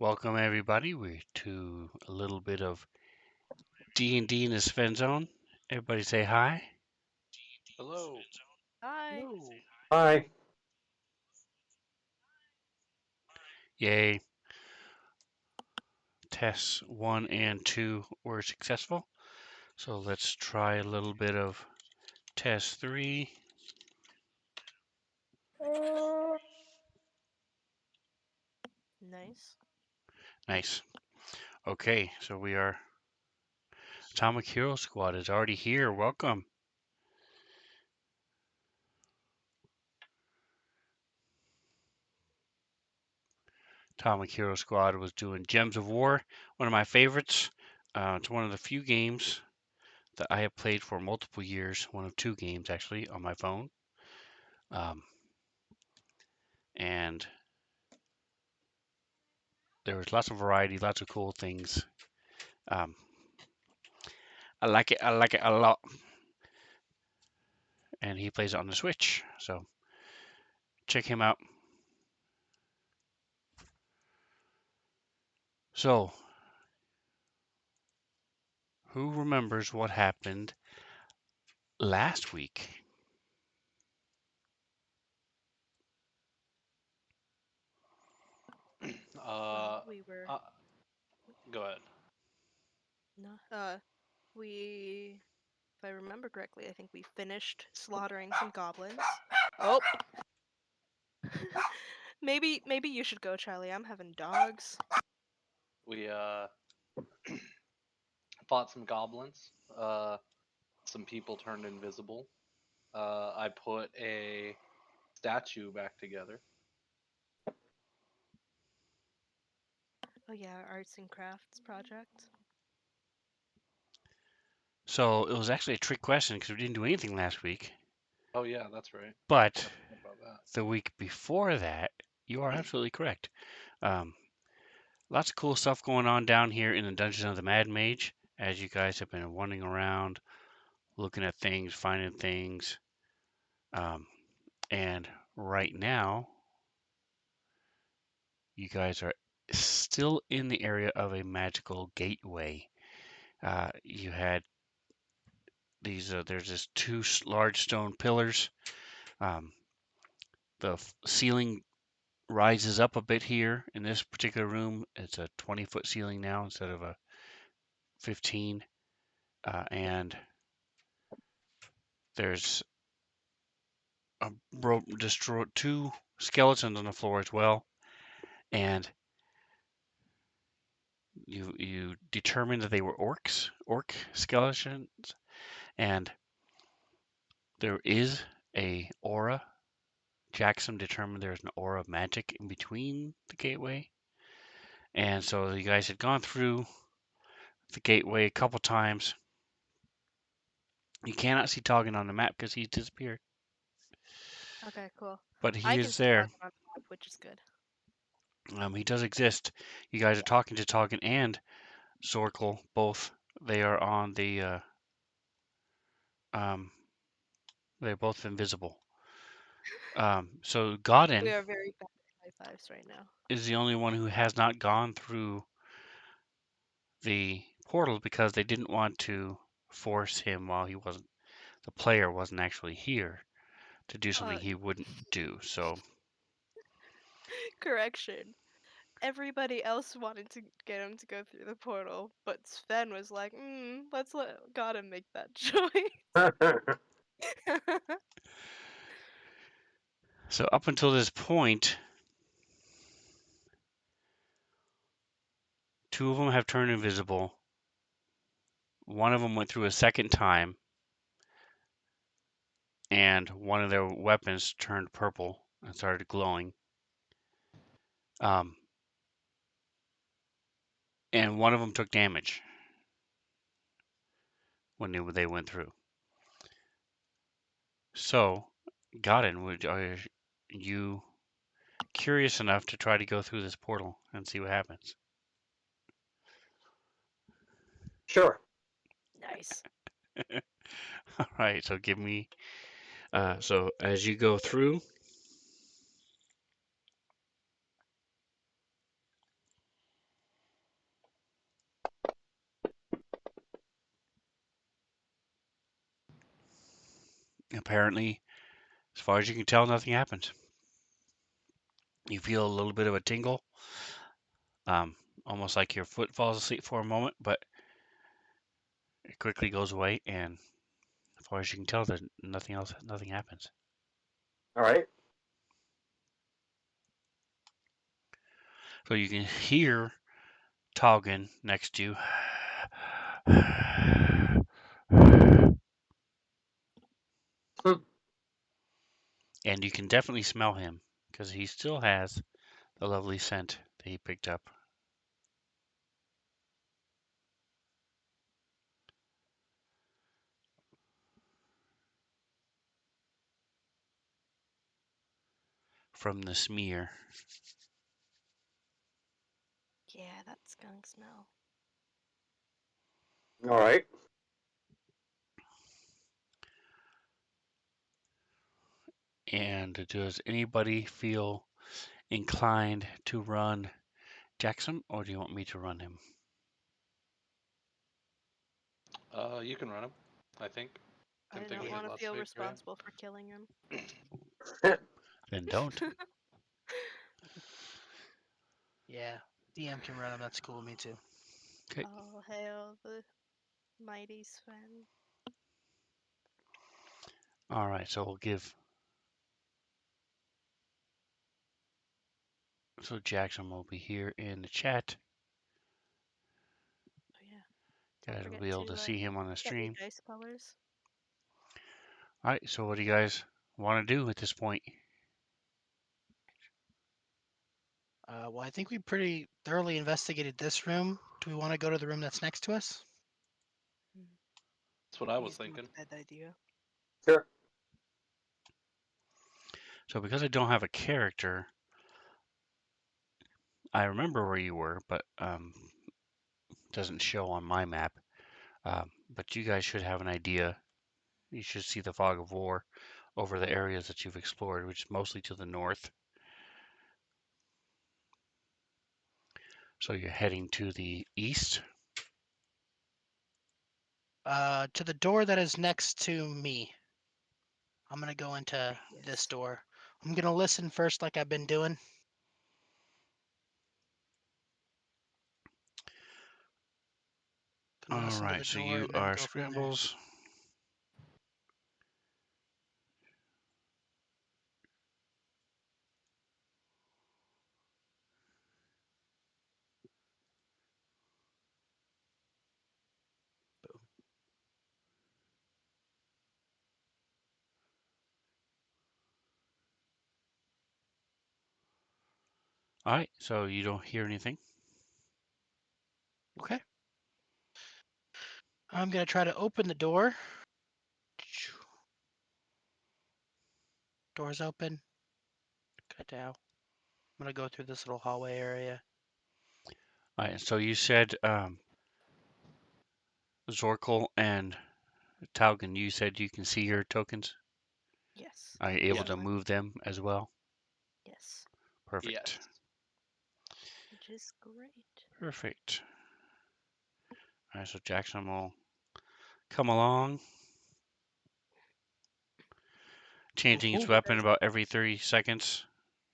Welcome everybody. We're to a little bit of D&D in the Svenzone. Everybody say hi. Hello. Hi. Hello. Hi. Yay. Tests 1 and 2 were successful. So let's try a little bit of test 3. Nice. Nice. Okay, so we are Atomic Hero Squad is already here. Welcome. Atomic Hero Squad was doing Gems of War, one of my favorites. It's one of the few games that I have played for multiple years, one of two games actually on my phone. Um, and there was lots of variety, lots of cool things. Um, I like it. I like it a lot. And he plays it on the Switch, so check him out. So, who remembers what happened last week? Uh, Well, we were uh, Go ahead. no. We, if I remember correctly, I think we finished slaughtering some goblins. Oh. maybe you should go, Charlie. I'm having dogs. We fought some goblins. Some people turned invisible. I put a statue back together. Oh yeah, arts and crafts project. So, it was actually a trick question because we didn't do anything last week. Oh yeah, that's right. But I forgot about that. the week before that, you are absolutely correct. Um, Lots of cool stuff going on down here in the Dungeon of the Mad Mage as you guys have been wandering around, looking at things, finding things. Um, and right now, you guys are still in the area of a magical gateway. You had these, there's just two large stone pillars. Um, the ceiling rises up a bit here in this particular room. It's a 20-foot ceiling now instead of a 15. And there's destroyed two skeletons on the floor as well. And you determined that they were orc skeletons, and there is a aura. Jackson determined there's an aura of magic in between the gateway, and so you guys had gone through the gateway a couple times. You cannot see Toggin on the map because he's disappeared, Okay, cool. but he I can is see there. talking on the map, which is good. He does exist. You guys are talking to Toggin and Zorkel, both. They are on the um, they're both invisible. So We Godin are very bad at high fives right now. is the only one who has not gone through the portal because they didn't want to force him while the player wasn't actually here to do something Uh, he wouldn't do. So, correction. Everybody else wanted to get him to go through the portal, but Sven was like, let's let God him make that choice. so up until this point, two of them have turned invisible. One of them went through a second time, and one of their weapons turned purple and started glowing. Um, and one of them took damage when they went through. So, Godin, are you curious enough to try to go through this portal and see what happens? Sure. Nice. All right, so give me. So as you go through, Apparently, as far as you can tell, nothing happens. You feel a little bit of a tingle, um, almost like your foot falls asleep for a moment, but it quickly goes away, and as far as you can tell, there's nothing else. Nothing happens. All right. So you can hear Toggen next to you. Hmm. And you can definitely smell him because he still has the lovely scent that he picked up. From the smear. Yeah, that skunk smell. All right. And does anybody feel inclined to run Jackson, or do you want me to run him? You can run him. I think. I Same thing don't we Yeah. did want to last feel week, right? responsible for killing him. Then don't. Yeah. DM can run him. That's cool with me too. Okay. All hail the mighty Sven. All right. So we'll give. So Jackson will be here in the chat. Oh yeah. Don't Guys will forget be able to to see him on the get your stream. dice colors. All right. So what do you guys want to do at this point? Well, I think we pretty thoroughly investigated this room. Do we want to go to the room that's next to us? That's what I was Use thinking. that idea. Sure. So because I don't have a character, I remember where you were, but doesn't show on my map. But you guys should have an idea. You should see the fog of war over the areas that you've explored, which is mostly to the north. So you're heading to the east. To the door that is next to me. I'm gonna go into this Yes. door. I'm gonna listen first, like I've been doing. Gonna All listen to right, the so door you and then are go from there. scrambles. All right, so you don't hear anything. Okay. I'm gonna try to open the door. Door's open. Cut out. I'm gonna go through this little hallway area. All right, so you said Zorkel and Taugen, you said you can see your tokens. Yes. Are you They're able Yeah. to everywhere. move them as well? Yes. Perfect. Yes. Which is great. Perfect. All right, so Jackson will come along, changing his Ooh. weapon about every 30 seconds,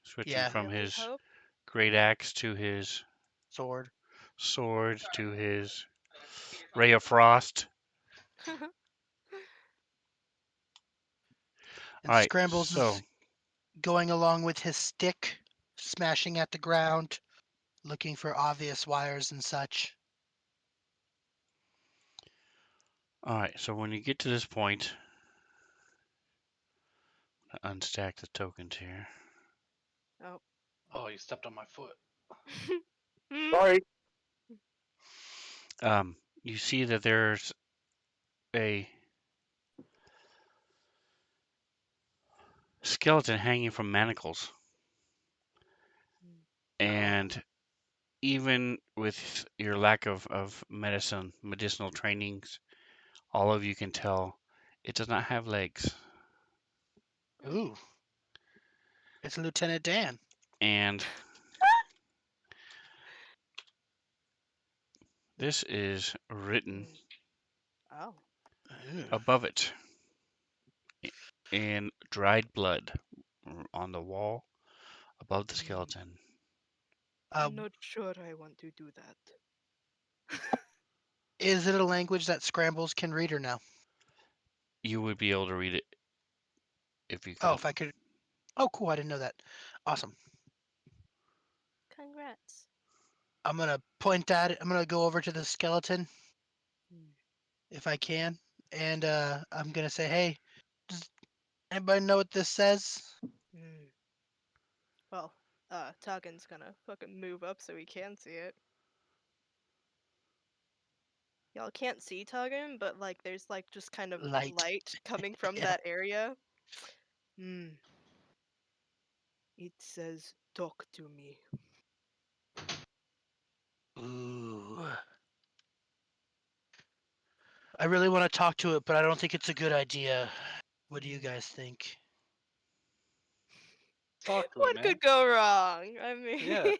switching Yeah. from Really his hope. great axe to his Sword. sword to his ray of frost. And All right, Scrambles so is going along with his stick, smashing at the ground, looking for obvious wires and such. when you get to this point, unstack the tokens here. Oh. Oh, you stepped on my foot. Sorry. You see that there's a skeleton hanging from manacles, Oh. and even with your lack of medicinal trainings, all of you can tell it does not have legs. Ooh. It's Lieutenant Dan. And this is written Oh. Ooh. above it. in dried blood on the wall above the skeleton. I'm not sure I want to do that. Is it a language that Scrambles can read or no? You would be able to read it if you Oh, could. if I could. Oh, cool. I didn't know that. Awesome. Congrats. I'm gonna point at it. I'm gonna go over to the skeleton Mm. if I can, and I'm gonna say, "Hey, does anybody know what this says?" Mm. Well, Tuggin's gonna fucking move up so he can see it. Y'all can't see Tuggin, but like there's like just kind of Light. light coming from Yeah. that area. Hmm. It says, "Talk to me." Ooh. I really want to talk to it, but I don't think it's a good idea. What do you guys think? Talk to it, What man. could go wrong? I mean, Yeah.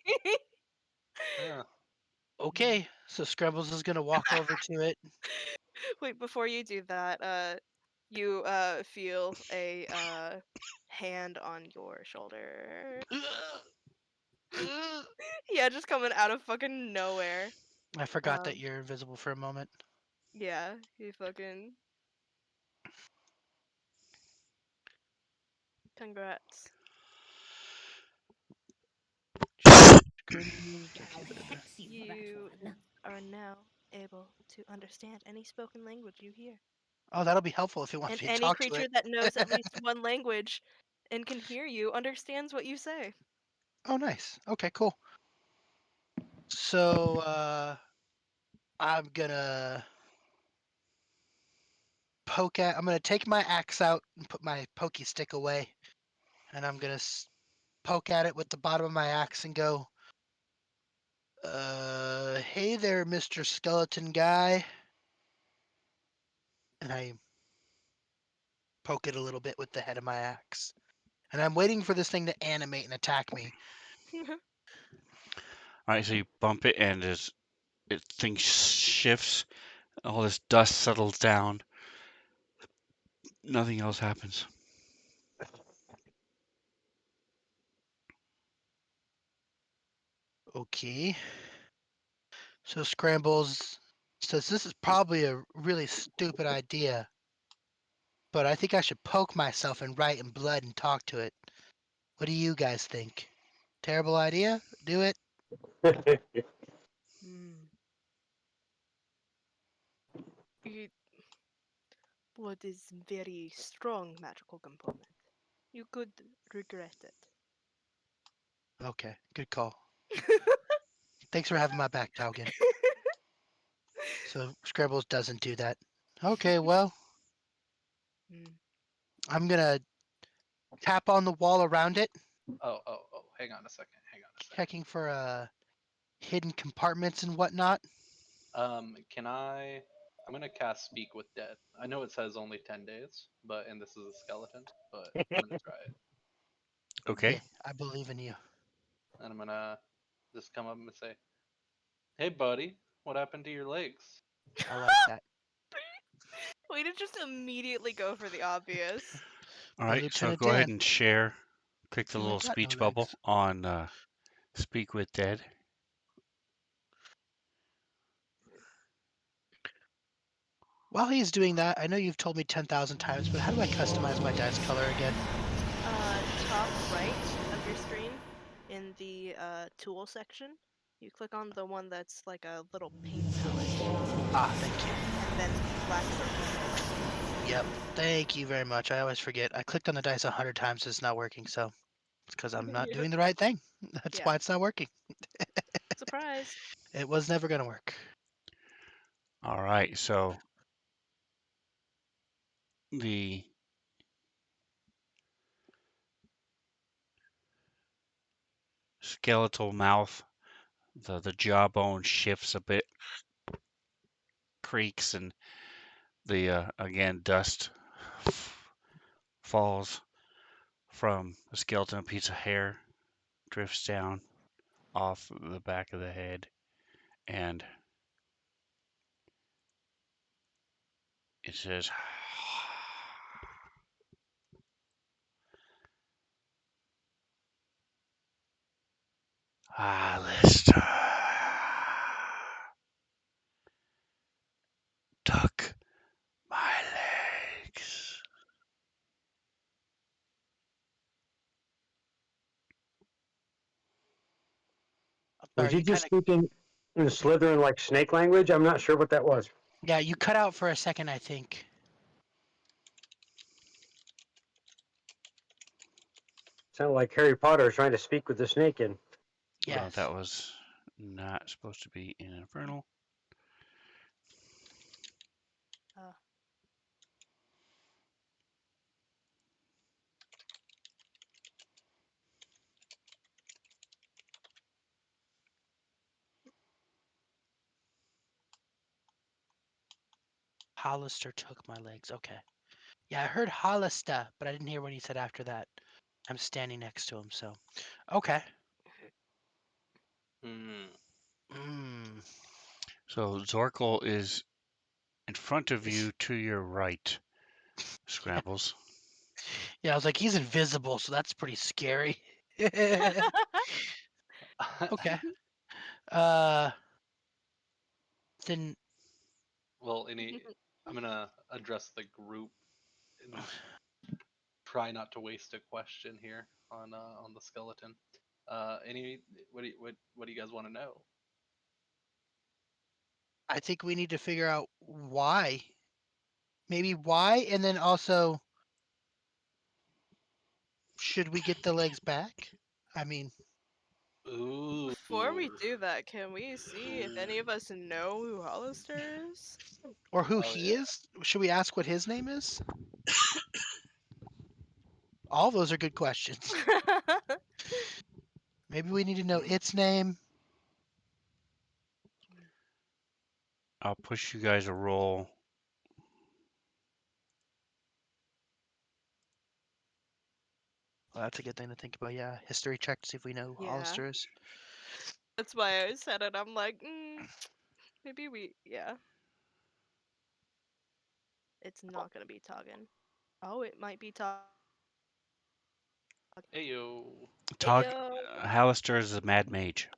Yeah. Okay, so Scrumbles is gonna walk over to it. wait, before you do that, you feel a hand on your shoulder. Yeah, just coming out of fucking nowhere. I forgot that Um, you're invisible for a moment. yeah, he fucking congrats. Scrumbles. You are now able to understand any spoken language you hear. Oh, that'll be helpful if you want And me to any talk to creature it. that knows at least one language and can hear you understands what you say. Oh, nice. Okay, cool. So, I'm gonna I'm gonna take my axe out and put my pokey stick away, and I'm gonna poke at it with the bottom of my axe and go, hey there, Mr. Skeleton Guy. And I poke it a little bit with the head of my axe. And I'm waiting for this thing to animate and attack me. All right, so you bump it and it thing shifts. All this dust settles down. Nothing else happens. Okay. So Scrambles says this is probably a really stupid idea, but I think I should poke myself and write in blood and talk to it. What do you guys think? Terrible idea? Do it? Hmm. It, blood is very strong magical component. You could regret it. Okay, good call. Thanks for having my back, Taugen. So Scrambles doesn't do that. Okay, well, Hmm. I'm gonna tap on the wall around it, Oh. Hang on a second. Hang on a second. checking for hidden compartments and whatnot. Can I? I'm gonna cast Speak with Dead. I know it says only 10 days, and this is a skeleton, but I'm gonna try it. Okay. Yeah, I believe in you. And I'm gonna just come up and say, "Hey, buddy, what happened to your legs?" I like that. Way to just immediately go for the obvious. All But right, so Lieutenant go ahead Dan, and share. Click the you little ain't got no speech bubble legs. on Speak with Dead. While he's doing that, I know you've told me 10,000 times, but how do I customize my dice color again? Top right of your screen in the tool section, you click on the one that's like a little paint palette, Ah, thank you. and then the black circle to the right. Yep, thank you very much. I always forget. I clicked on the dice 100 times, it's not working, so it's because I'm not Yeah. doing the right thing. That's Yeah. why it's not working. Surprise. It was never going to work. All right, so the skeletal mouth, the jawbone shifts a bit, creaks, and the again dust falls from the skeleton. A piece of hair drifts down off the back of the head, and it says, Alistair. Tuck my legs. Was Sorry, he you kind just of speaking in Slytherin like snake language? I'm not sure what that was. yeah, you cut out for a second, I think. Sounded like Harry Potter trying to speak with the snake in. Well, Yes. that was not supposed to be in Infernal. Uh, Hollister took my legs. Okay. Yeah, I heard Hollister, but I didn't hear what he said after that. I'm standing next to him, so okay. Hmm. Mm. So Zorkel is in front of you to your right, Yeah. Scrambles. Yeah, I was like, he's invisible, so that's pretty scary. Okay. Uh, then Well, I'm gonna address the group and try not to waste a question here on the skeleton. Any what do you guys want to know? I think we need to figure out why. Maybe why, and then also, should we get the legs back? I mean, Ooh. Before we do that, can we see if any of us know who Hollister is? or who Oh he yeah. is? Should we ask what his name is? All those are good questions. Maybe we need to know its name. I'll push you guys a roll. Well, that's a good thing to think about. Yeah, history check to see if we know who Yeah. Hollister is. That's why I said it. I'm like, maybe yeah. It's not gonna be Toggin. Oh, it might be Toggin. Ayo. Tog Ayo. Hallister is a mad mage.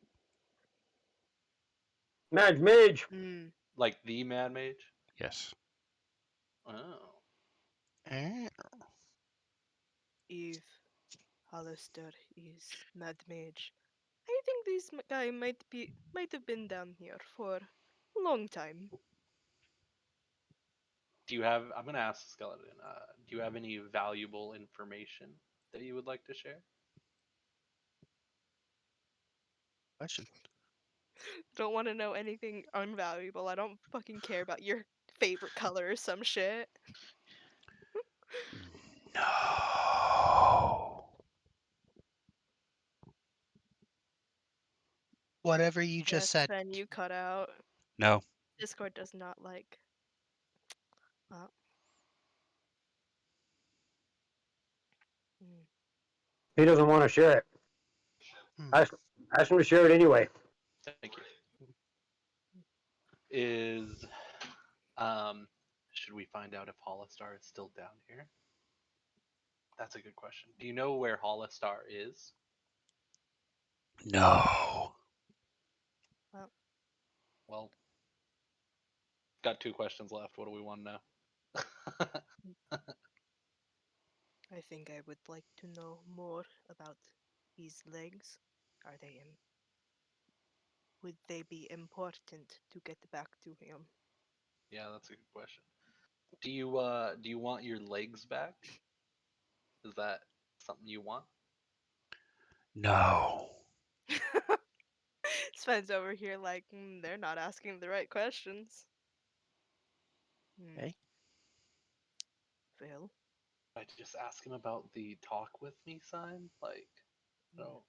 Mad Mage! Like the Mad Mage? Yes. Oh. Eh, If Hollister is Mad Mage, I think this guy might have been down here for a long time. Do you have? I'm gonna ask the skeleton. Do you have any valuable information that you would like to share? question. Don't want to know anything unvaluable. I don't fucking care about your favorite color or some shit. No. Whatever you just Yes, said. Sven, you cut out. No. Discord does not like. Uh, mm. He doesn't want to share it. Hmm. Ask him to share it anyway. Thank you. Is should we find out if Hollistar is still down here? That's a good question. Do you know where Hollistar is? No. Well, got two questions left. What do we want to know? I think I would like to know more about these legs. Are they would they be important to get back to him? Yeah, that's a good question. Do you want your legs back? Is that something you want? No. Sven's over here like, they're not asking the right questions. Okay. Phil? I just ask him about the talk with me sign? Like, no.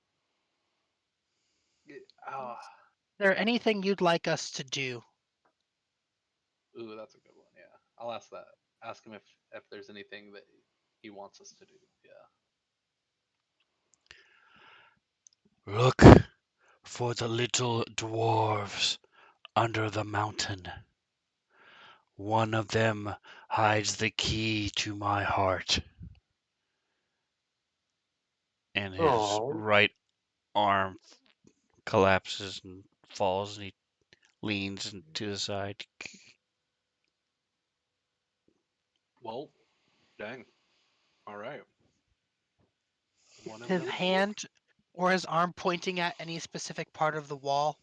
Ah, Is there anything you'd like us to do? ooh, that's a good one. Yeah, I'll ask that. Ask him if there's anything that he wants us to do. Yeah. Look for the little dwarves under the mountain. One of them hides the key to my heart. And his Oh, right arm collapses and falls, and he leans to the side. Well, dang. All right. One of His them will. hand or his arm pointing at any specific part of the wall?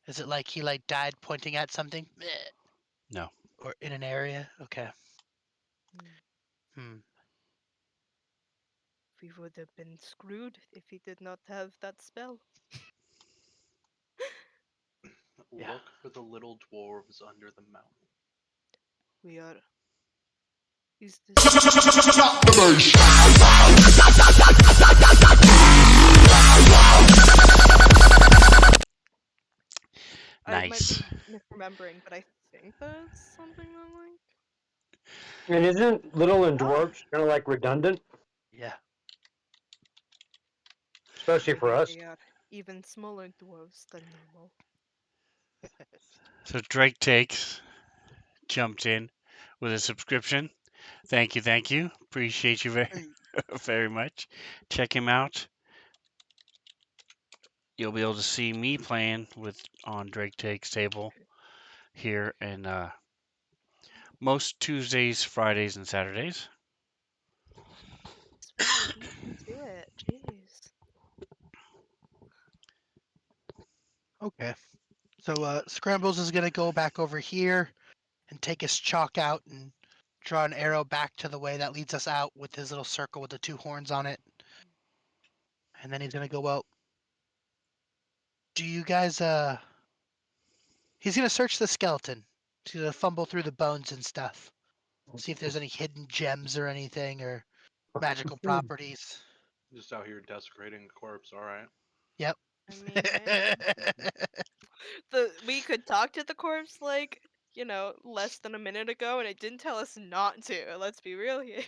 Is it like he died pointing at something? Bleh. No. Or in an area? Okay. Hmm. Hmm. We would have been screwed if he did not have that spell. Yeah. Look for the little dwarves under the mountain. We are. Is this? I might Nice. be misremembering, but I think that's something I'm like. And isn't little and Oh. dwarves kind of like redundant, Yeah. especially for Maybe us? they are even smaller dwarves than normal. So Drake Takes jumped in with a subscription. Thank you, thank you. Appreciate you very, very much. Check him out. You'll be able to see me playing with on Drake Takes table here, and most Tuesdays, Fridays, and Saturdays. Sweet, beat me to it. Jeez. Okay. So Scrambles is gonna go back over here and take his chalk out and draw an arrow back to the way that leads us out with his little circle with the two horns on it. And then he's gonna go, well, do you guys he's gonna search the skeleton. He's gonna fumble through the bones and stuff. See if there's any hidden gems or anything or magical properties. Just out here desecrating a corpse. All right. Yep. I mean, hey, we could talk to the corpse like, less than a minute ago, and it didn't tell us not to. Let's be real here.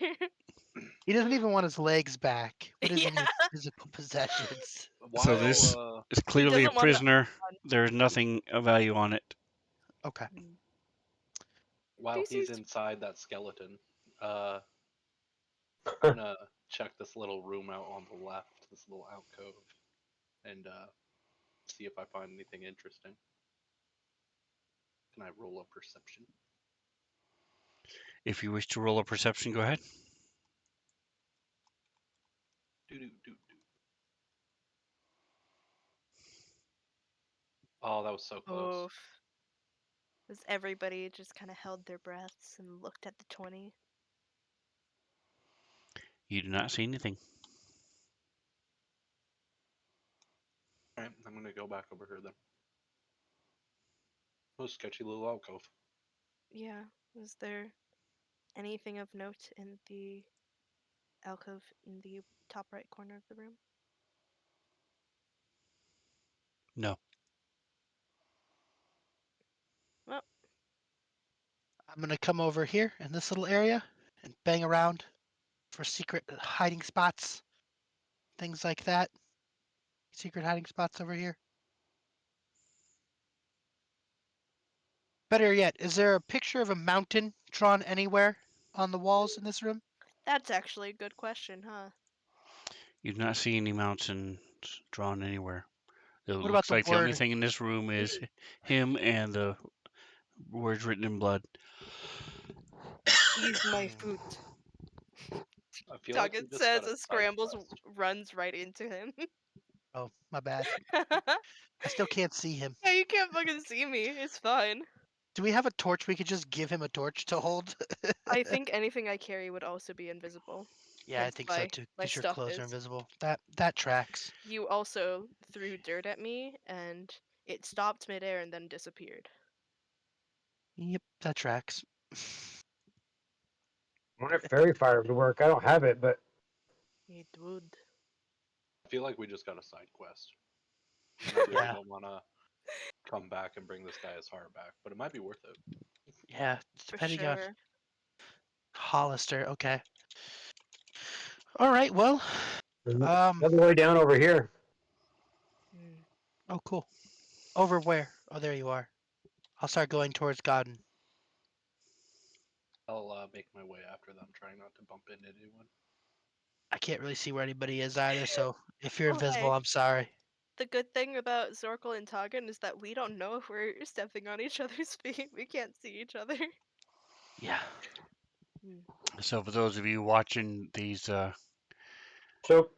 He doesn't even want his legs back. What does Yeah, he need physical possessions? So While this is he clearly a doesn't want to. prisoner. There's nothing of value on it. Okay. while he's Species. inside that skeleton, I'm gonna check this little room out on the left, this little alcove, and see if I find anything interesting. Can I roll a perception? If you wish to roll a perception, go ahead. Do do do do. Oh, that was so close. Oof. As everybody just kind of held their breaths and looked at the 20. You do not see anything. All right, I'm gonna go back over here then. Oh, sketchy little alcove. Yeah. Was there anything of note in the alcove in the top right corner of the room? No. Well, I'm gonna come over here in this little area and bang around for secret hiding spots, things like that. Secret hiding spots over here. Better yet, is there a picture of a mountain drawn anywhere on the walls in this room? that's actually a good question, huh? You do not see any mountains drawn anywhere. It What about looks the like the only word? thing in this room is him and the words written in blood. He's my Hmm. foot. I feel like we Target just got says a as side scrambles quest. runs right into him. Oh, my bad. I still can't see him. Yeah, you can't fucking see me. It's fine. Do we have a torch? We could just give him a torch to hold. I think anything I carry would also be invisible. Yeah, I Hence think so why too. my Because your stuff clothes are is. invisible. That tracks. You also threw dirt at me, and it stopped midair and then disappeared. Yep, that tracks. I wonder if fairy fire would work. I don't have it, but It would. I feel like we just got a side quest, and I really Yeah, don't want to come back and bring this guy as heart back, but it might be worth it. yeah. For Depending on sure. Hollister. Okay. All right. Well. there's Um. another way down over here. Hmm. Oh, cool. Over where? Oh, there you are. I'll start going towards Godden. I'll make my way after them, trying not to bump into anyone. I can't really see where anybody is either. So if you're Oh, invisible, hey. I'm sorry. the good thing about Zorkel and Toggin is that we don't know if we're stepping on each other's feet. We can't see each other. Yeah. So for those of you watching these, So,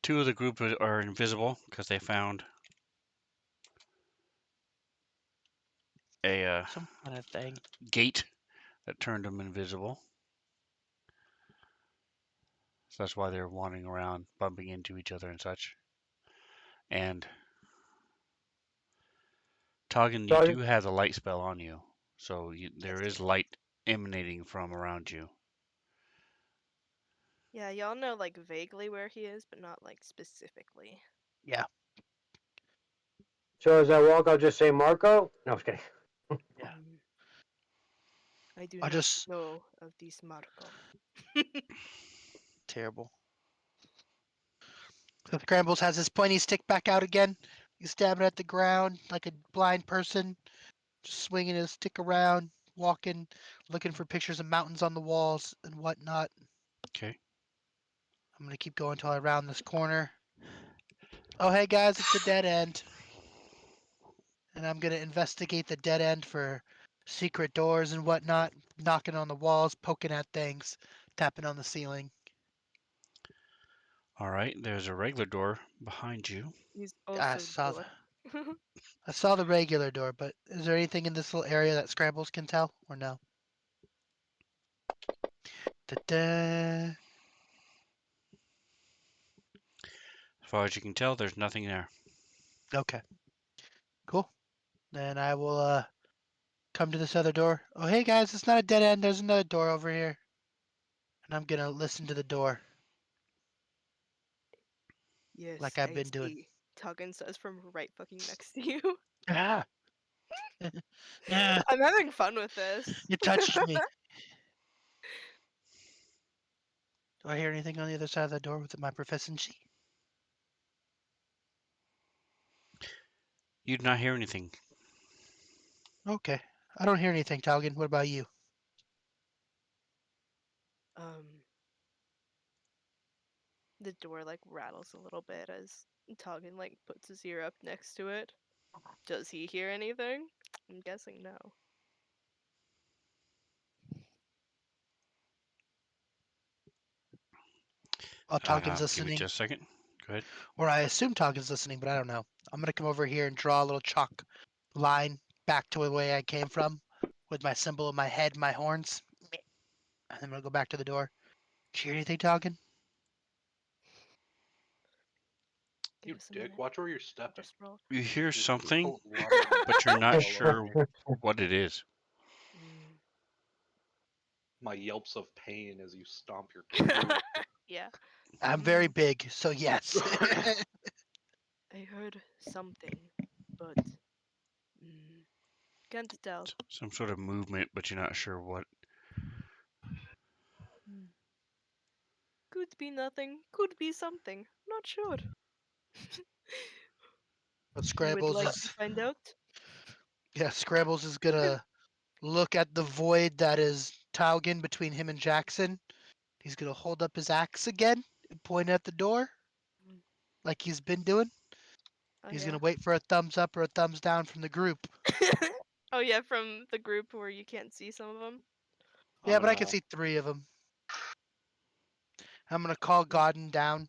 two of the group are invisible because they found a Some kind of thing. gate that turned them invisible. So that's why they're wandering around, bumping into each other and such. And Toggin, you Sergeant, do have the light spell on you, so there Yes. is light emanating from around you. Yeah, y'all know like vaguely where he is, but not like specifically. Yeah. so as I walk, I'll just say Marco. No, I was kidding. Yeah. Mm. I do I'll not just know of this Marco. terrible. So Scrambles has his pointy stick back out again. He's stabbing at the ground like a blind person, just swinging his stick around, walking, looking for pictures of mountains on the walls and whatnot. Okay. I'm gonna keep going till I round this corner. Oh, hey guys, it's a dead end. And I'm gonna investigate the dead end for secret doors and whatnot, knocking on the walls, poking at things, tapping on the ceiling. All right. There's a regular door behind you. He's I also saw door. I saw the regular door, but is there anything in this little area that Scrambles can tell or no? Da-da. As far as you can tell, there's nothing there. Okay, cool. Then I will come to this other door. Oh, hey guys, it's not a dead end. There's another door over here. And I'm gonna listen to the door Yes, like I've I been doing. see. Toggin says from right fucking next to you. Ah, ah, I'm having fun with this. you touched me. Do I hear anything on the other side of the door with my proficiency? You did not hear anything. Okay. I don't hear anything, Talgan. What about you? Um, the door like rattles a little bit as Toggin like puts his ear up next to it. Does he hear anything? I'm guessing no. Oh, Talgan's Give me listening. just a second. Go ahead. Or I assume Talgan's listening, but I don't know. I'm gonna come over here and draw a little chalk line back to the way I came from with my symbol in my head, my horns. And then I'm gonna go back to the door. Did you hear anything, Talgan? Give You us a dick. minute. Watch where you're stepping. Just roll. You hear You something, pull a lot of but you're not all over. sure what it is. Mm. My yelps of pain as you stomp your food. Yeah. I'm very big, so yes. I heard something, but mm, can't tell. Some sort of movement, but you're not sure what. Mm. Could be nothing. Could be something. Not sure. But You would Scrambles like to is find out? Scrambles is gonna look at the void that is Taugen between him and Jackson. He's gonna hold up his axe again and point at the door Mm. like he's been doing. Oh He's yeah. gonna wait for a thumbs up or a thumbs down from the group. Oh yeah, from the group where you can't see some of them. I'm Yeah, but I can gonna. see 3 of them. I'm gonna call Godden down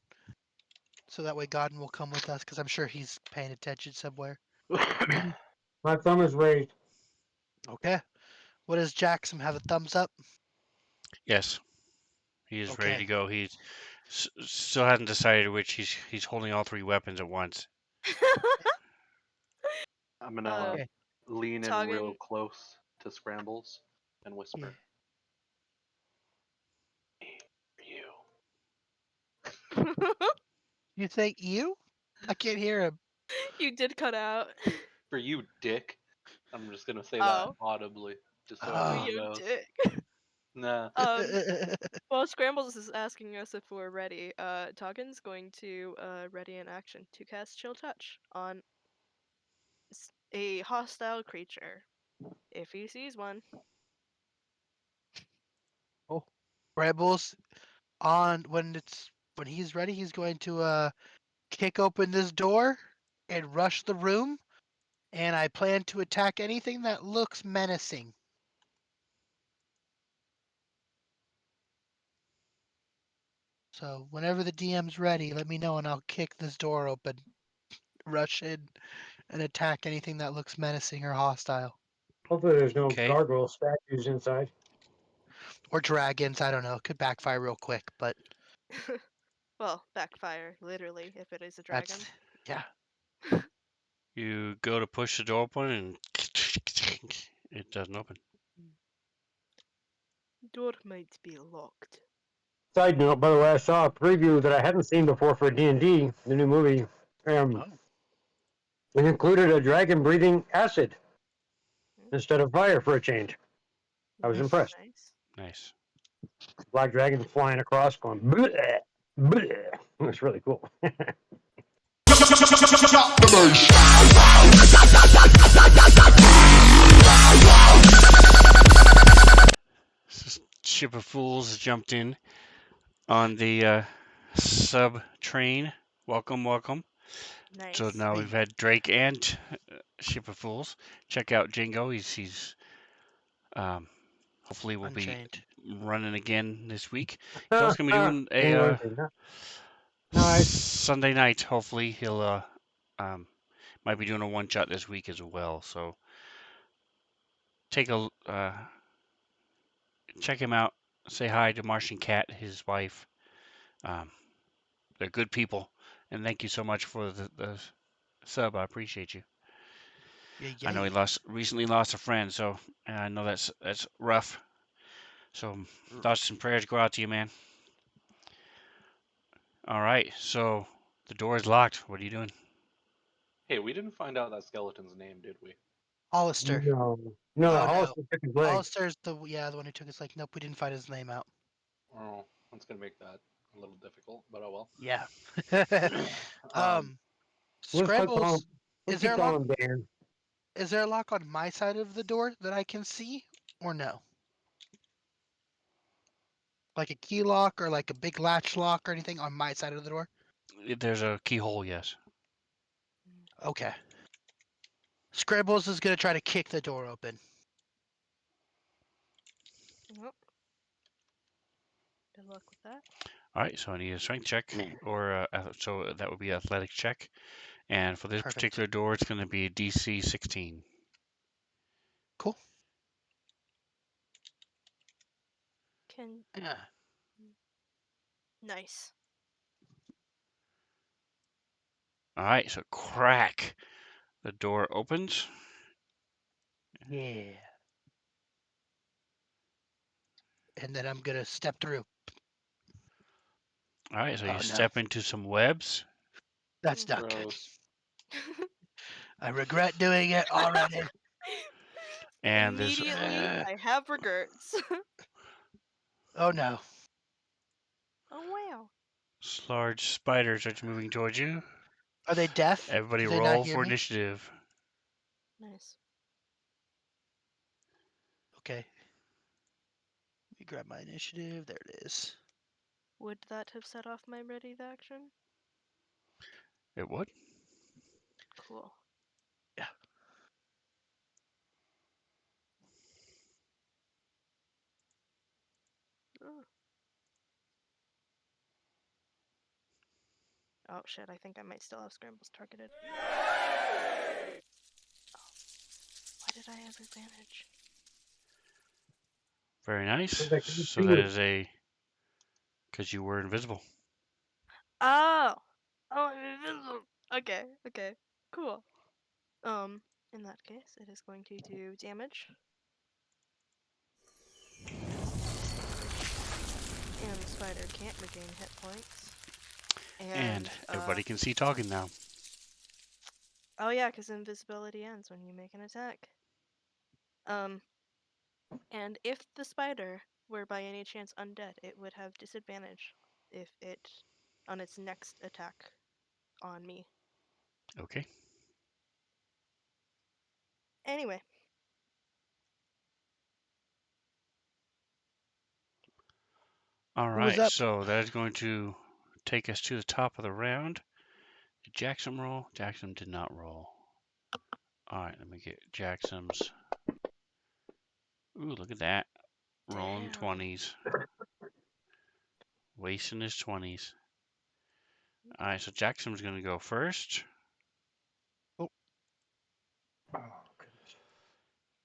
so that way Godden will come with us because I'm sure he's paying attention somewhere. my thumb is raised. Okay. What does Jackson have a thumbs up? Yes, he is ready to Okay. go. He's still hasn't decided which. He's holding all three weapons at once. I'm gonna uh, Okay. lean in real Toggin. close to Scrambles and Yeah. whisper, "You." You say you? I can't hear him. You did cut out. For you, dick. I'm just gonna say that Oh, audibly, just so Oh. everyone you knows. dick. Nah. Well, Scrambles is asking us if we're ready. Toggen's going to ready in action to cast Chill Touch on a hostile creature if he sees one. Oh. Rebels on when he's ready, he's going to kick open this door and rush the room, and I plan to attack anything that looks menacing. So whenever the DM's ready, let me know and I'll kick this door open, rush in, and attack anything that looks menacing or hostile. Hopefully, there's no Okay. gargoyle statues inside. Or dragons, I don't know. It could backfire real quick, but Well, backfire, literally, if it is a dragon. that's yeah. You go to push the door open and it doesn't open. Door might be locked. Side note, by the way, I saw a preview that I hadn't seen before for D&D, the new movie. Oh. It included a dragon breathing acid instead of fire for a change. I was impressed. Nice. Nice. Black dragon flying across, going bleh, bleh. It was really cool. Ship of Fools jumped in on the sub train. Welcome, welcome. Nice. So now we've had Drake and Ship of Fools. Check out Jingo. He's hopefully will Unchained. be running again this week. He's also gonna be doing a Nice. Sunday night. Hopefully he'll might be doing a one shot this week as well. So take a check him out. Say hi to Martian Cat, his wife. They're good people, and thank you so much for the sub. I appreciate you. Yeah, I know he recently lost a friend, so I know that's rough. So thoughts and prayers go out to you, man. All right, so the door is locked. What are you doing? Hey, we didn't find out that skeleton's name, did we? Hollister. No, Oh, no, no. Hollister took his leg. Hollister's the one who took his like. Nope, we didn't find his name out. Oh, that's gonna make that a little difficult, but oh well. Yeah. Let's keep Scrambles. calling. Is Let's there keep a lock? calling Dan. Is there a lock on my side of the door that I can see, or no? Like a key lock or like a big latch lock or anything on my side of the door? There's a keyhole, yes. Okay. Scrambles is gonna try to kick the door open. Nope. Good luck with that. All right, so I need a strength check, or so that would be athletic check. And for this Perfect. particular door, it's going to be DC 16. Cool. Can Yeah. nice. All right, so crack. The door opens. Yeah. And then I'm gonna step through. All right, so Oh, you no. step into some webs. That's not good. Gross. I regret doing it already. And there's Immediately, I have regrets. Oh no. Oh wow. large spiders are moving towards you. Are they deaf? Everybody Do they not roll hear for me? initiative. Nice. Okay. Let me grab my initiative. There it is. Would that have set off my ready to action? It would. Cool. Yeah. Ugh. Oh shit, I think I might still have scrambles targeted. Oh. Why did I have advantage? Very nice. So they can So see that it. is a because you were invisible. Oh! Oh, I'm invisible! Okay, okay. Cool. In that case, it is going to do damage. And the spider can't regain hit points. And everybody can see talking now. Oh yeah, because invisibility ends when you make an attack. And if the spider were by any chance undead, it would have disadvantage if it on its next attack on me. Okay. Anyway. All Who was right. up? So that is going to take us to the top of the round. Did Jackson roll? Jackson did not roll. All right, let me get Jackson's. Ooh, look at that. Rolling Damn. 20s. Wasting his 20s. All right, so Jackson's going to go first. Oh, goodness.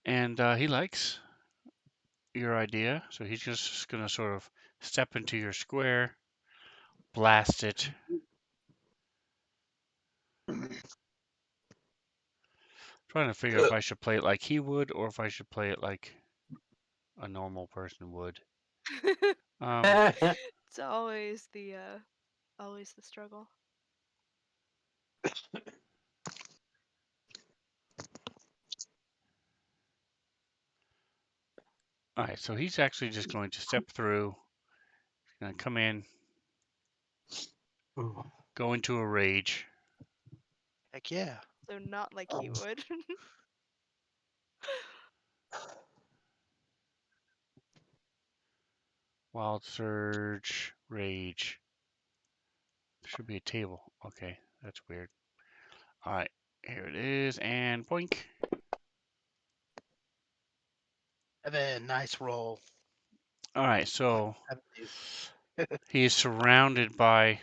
And he likes your idea. So he's just going to sort of step into your square, blast it. Trying to figure if I should play it like he would or if I should play it like a normal person would. It's always the struggle. All right, so he's actually just going to step through, going to come in, go into a rage. Heck yeah. So not like he would. Wild Surge, Rage. There should be a table. Okay, that's weird. All right, here it is, and boink. Evan, nice roll. All right, so 70s. he is surrounded by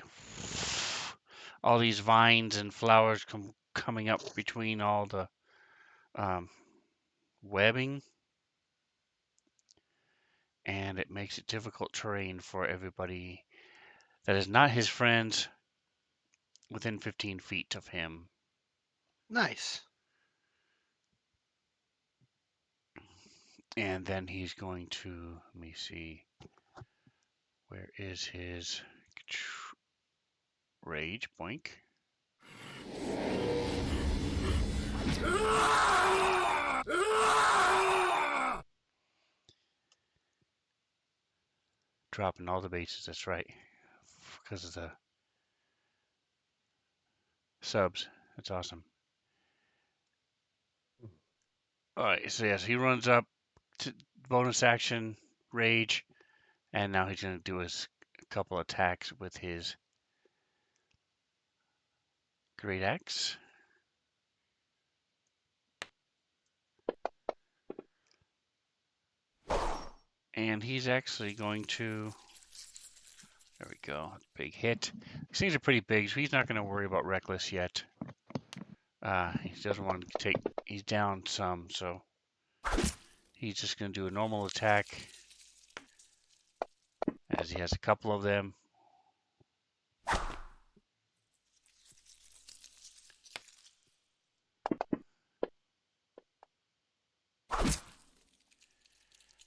all these vines and flowers coming up between all the webbing, and it makes it difficult terrain for everybody that is not his friends within 15 feet of him. Nice. And then he's going to, let me see, where is his rage? Boink. Dropping all the bases, that's right. Because of the subs. That's awesome. Alright, so yes, he runs up to bonus action, rage, and now he's going to do his couple attacks with his great axe. And he's actually going to, there we go, big hit. These things are pretty big, so he's not going to worry about reckless yet. He doesn't want to take, he's down some, so he's just going to do a normal attack as he has a couple of them.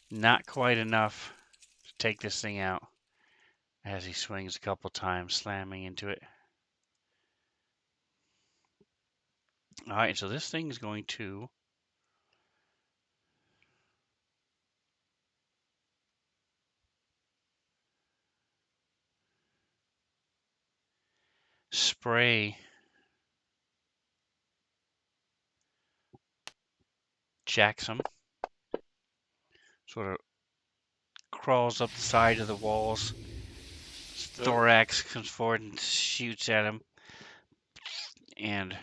Not quite enough to take this thing out as he swings a couple times, slamming into it. All right, so this thing is going to spray Jackson. Sort of crawls up the side of the walls. Thorax comes forward and shoots at him. And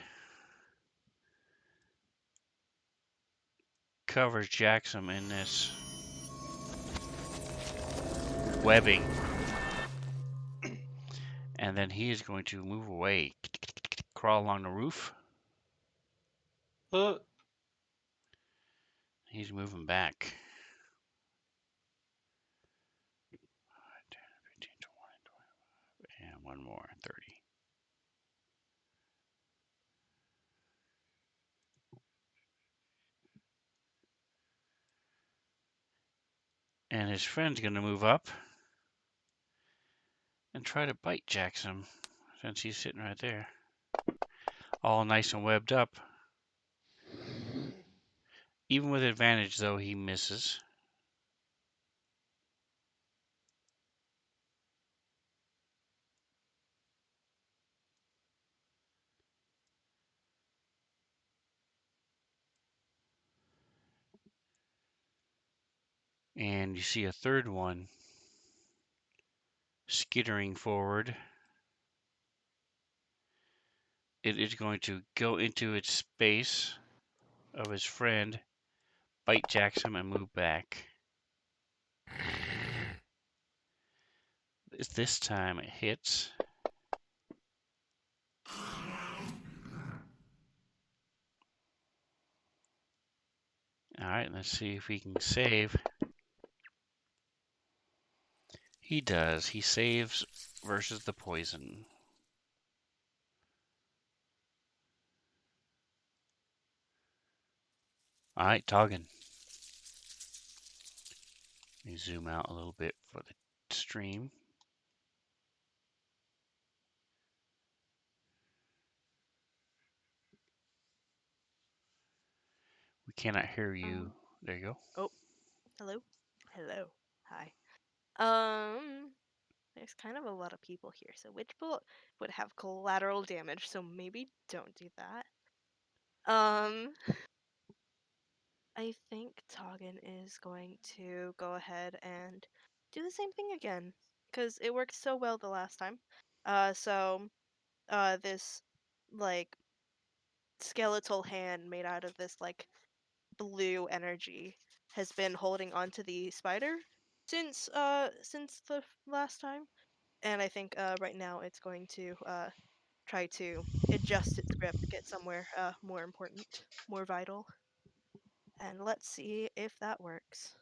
covers Jackson in this webbing. And then he is going to move away, crawl along the roof. He's moving back. 10, 15, 20, and one more, 30. And his friend's going to move up and try to bite Jackson since he's sitting right there. All nice and webbed up. Even with advantage, though, he misses. And you see a third one skittering forward. it is going to go into its space of his friend, bite Jackson, and move back. This time it hits. Alright, let's see if he can save. He does. He saves versus the poison. Alright, Toggin. Let me zoom out a little bit for the stream. We cannot hear you. There you go. Hello? Hello. Hi. There's kind of a lot of people here, so Witch Bolt would have collateral damage, so maybe don't do that. I think Toggin is going to go ahead and do the same thing again, because it worked so well the last time. This, like, skeletal hand made out of this, like, blue energy has been holding onto the spider since the last time, and I think right now it's going to try to adjust its grip, get somewhere more important, more vital, and let's see if that works.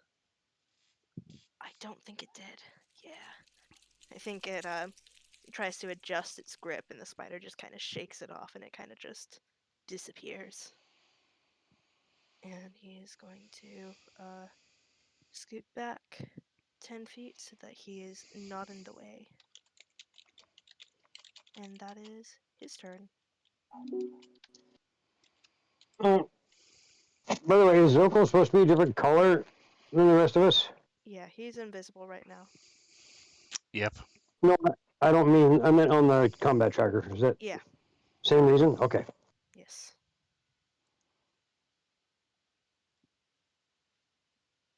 I don't think it did. Yeah, I think it tries to adjust its grip, and the spider just kind of shakes it off, and it kind of just disappears. And he is going to scoot back 10 feet so that he is not in the way. And that is his turn. By the way, is Zokel supposed to be a different color than the rest of us? Yeah, he's invisible right now. Yep. No, I don't mean. I meant on the combat tracker. Is that Yeah, same reason? Okay. yes.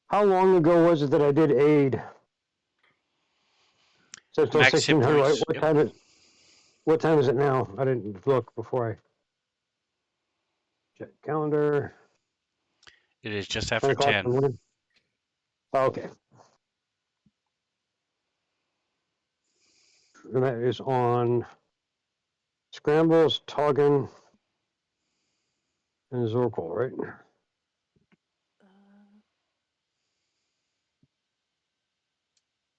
How long ago was it that I did aid? So it's still Max hit 1600. Right? points. What Yep. time is? What time is it now? I didn't look before I check calendar. It is just 10 after o'clock in 10. the morning. Oh, okay. And that is on Scrambles, Toggin, and Zorkel, right?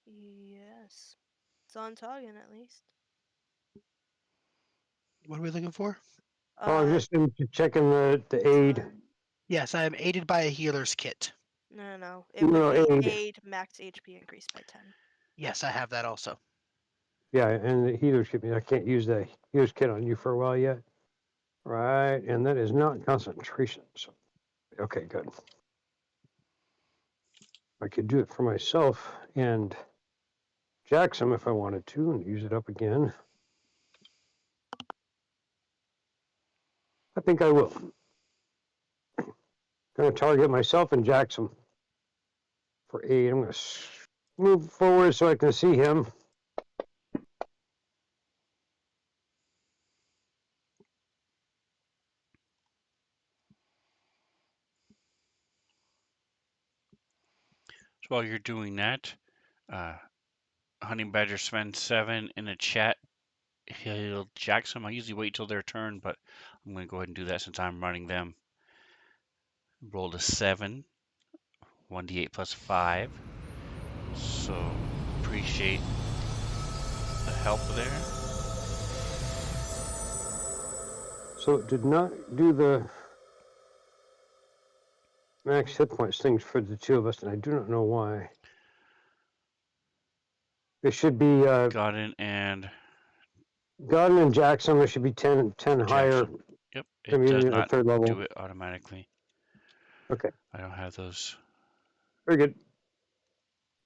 Yes. It's on Toggin at least. What are we looking for? Oh, I'm just checking the it's aid. on- Yes, I am aided by a healer's kit. No. It No, would be aid. aid max HP increased by 10. Yes, I have that also. Yeah, and the healer's kit. I can't use the healer's kit on you for a while yet. Right, and that is not concentration. So, okay, good. I could do it for myself and Jackson if I wanted to and use it up again. I think I will. Going to target myself and Jackson for 8. I'm going to move forward so I can see him. So while you're doing that, Hunting Badger spends 7 in the chat. He'll Jackson. I usually wait till their turn, but I'm going to go ahead and do that since I'm running them. Rolled a 7, 1d8 plus 5. So appreciate the help there. So it did not do the max hit points things for the two of us, and I do not know why. It should be Godin and Godden and Jackson. It should be 10 higher. Jackson. Yep, I'm it does using it at not third level. do it automatically. Okay, I don't have those. very good.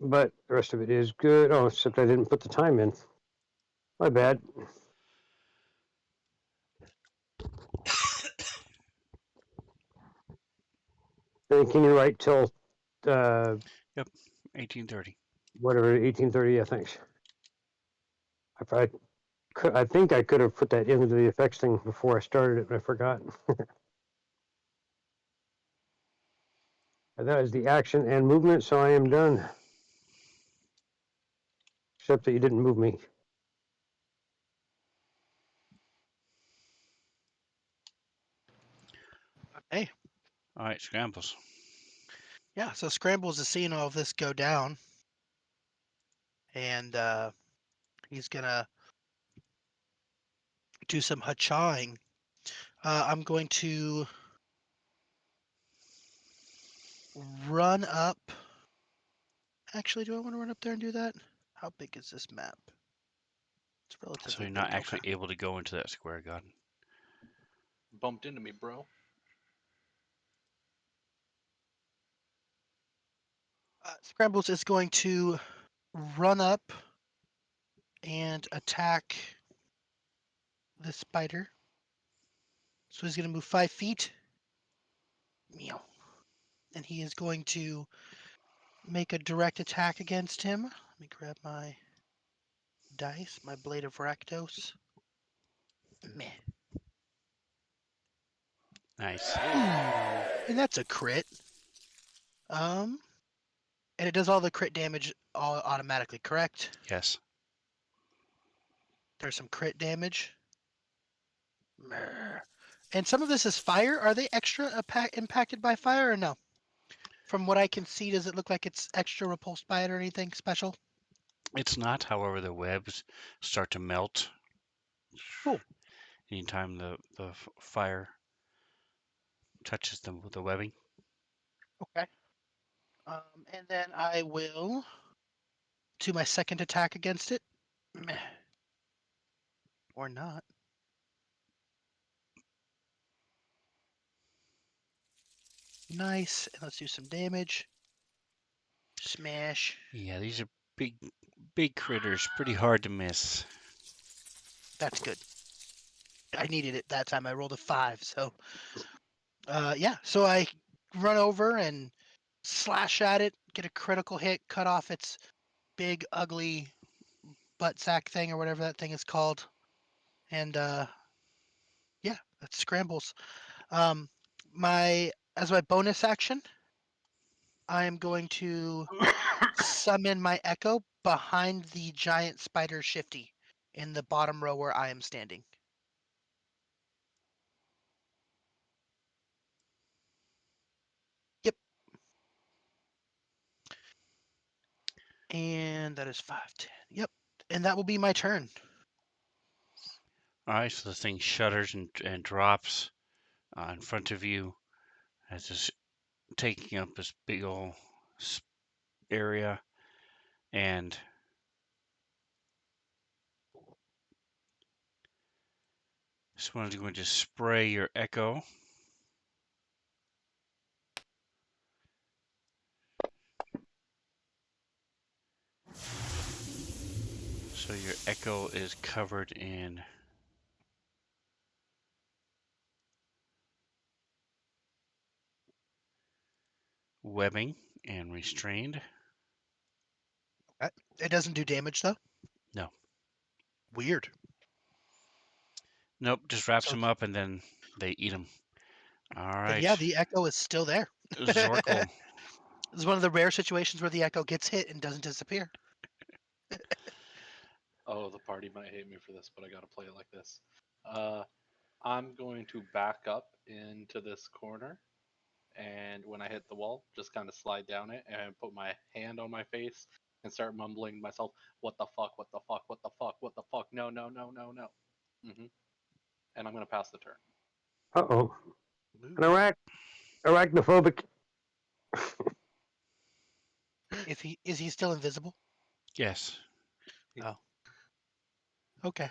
But the rest of it is good. Oh, except I didn't put the time in. My bad. And can you write till Yep, 1830. whatever 1830? Yeah, thanks. I probably I think I could have put that into the effects thing before I started it, but I forgot. That is the action and movement, so I am done. Except that you didn't move me. Hey, All right, Scrambles. yeah. So Scrambles is seeing all of this go down, and he's gonna do some hachawing. I'm going to run up. Actually, do I want to run up there and do that? How big is this map? It's So relatively you're not big. actually Okay. able to go into that square gun. Bumped into me, bro. Scrambles is going to run up and attack the spider. So he's going to move 5 feet. Meow. And he is going to make a direct attack against him. Let me grab my dice, my blade of Rakdos. Meh. Nice. And that's a crit. And it does all the crit damage all automatically, correct? Yes. There's some crit damage. Meh. And some of this is fire. Are they extra impacted by fire or no? From what I can see, does it look like it's extra repulsed by it or anything special? It's not, however, the webs start to melt. Cool. Anytime the fire touches the webbing. Okay. And then I will do my second attack against it. Meh. Or not. Nice. And let's do some damage. Smash. Yeah, these are big critters. Pretty hard to miss. That's good. I needed it that time. I rolled a 5. So, yeah. So I run over and slash at it, get a critical hit, cut off its big, ugly butt sack thing or whatever that thing is called. And yeah, that scrambles. Um, as my bonus action, I am going to summon my echo behind the giant spider shifty in the bottom row where I am standing. Yep. And that is 5, 10. Yep. And that will be my turn. All right, so the thing shudders and drops in front of you as it's taking up this big old area, and this one's going to spray your echo. So your echo is covered in webbing and restrained. It doesn't do damage though. No. Weird. Nope, just wraps So them up and then they eat them. All then right. yeah, the echo is still there. Zorkel. It's one of the rare situations where the echo gets hit and doesn't disappear. Oh, the party might hate me for this, but I gotta play it like this. I'm going to back up into this corner, and when I hit the wall, just kind of slide down it and put my hand on my face and start mumbling to myself, "What the fuck? What the fuck? What the fuck? What the fuck? No, no, no, no, no." And I'm gonna pass the turn. Uh-oh. Ooh. An arachnophobic. Is he still invisible? Yes. Oh. Okay.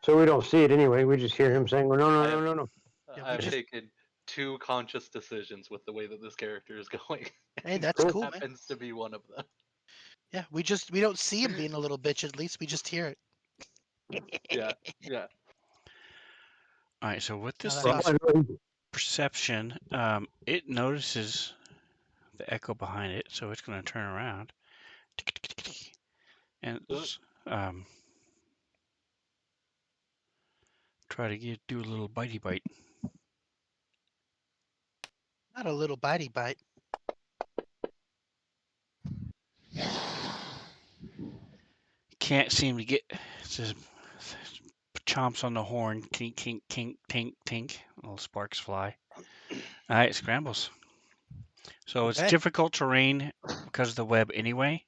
So we don't see it anyway. We just hear him saying, well, no, no, I no, have no, no. Yeah, we I've just taken 2 conscious decisions with the way that this character is going. hey, And that's this cool, man. happens to be one of them. Yeah, we don't see him being a little bitch at least. We just hear it. Yeah, yeah. All right, so with No, this that's Well, thing's awesome. perception, it notices the echo behind it, so it's going to turn around. And um, try to do a little bitey bite. Not a little bitey bite. Can't seem to get. It says chomps on the horn. Tink, tink, tink, tink, tink. Little sparks fly. All right, scrambles. So it's Okay. difficult terrain because of the web anyway.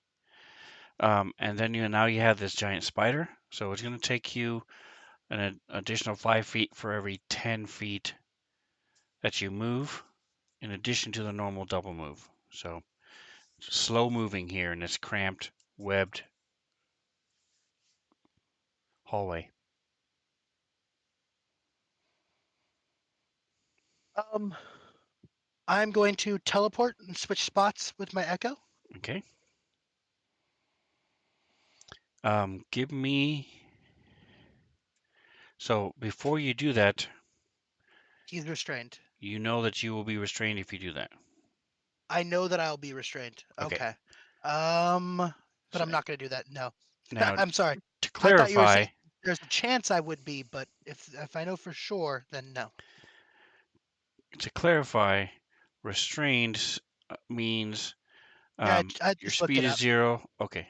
And then now you have this giant spider. So it's going to take you an additional 5 feet for every 10 feet that you move, in addition to the normal double move. So slow moving here in this cramped, webbed hallway. I'm going to teleport and switch spots with my echo. Okay. Give me. So before you do that, He's restrained. you know that you will be restrained if you do that. I know that I'll be restrained. Okay. Okay. But So I'm not going to do that. No. now I'm sorry. to I thought you were clarify, saying there's a chance I would be, but if I know for sure, then no. restrained means Yeah, I your just looked speed it is up. 0. Okay.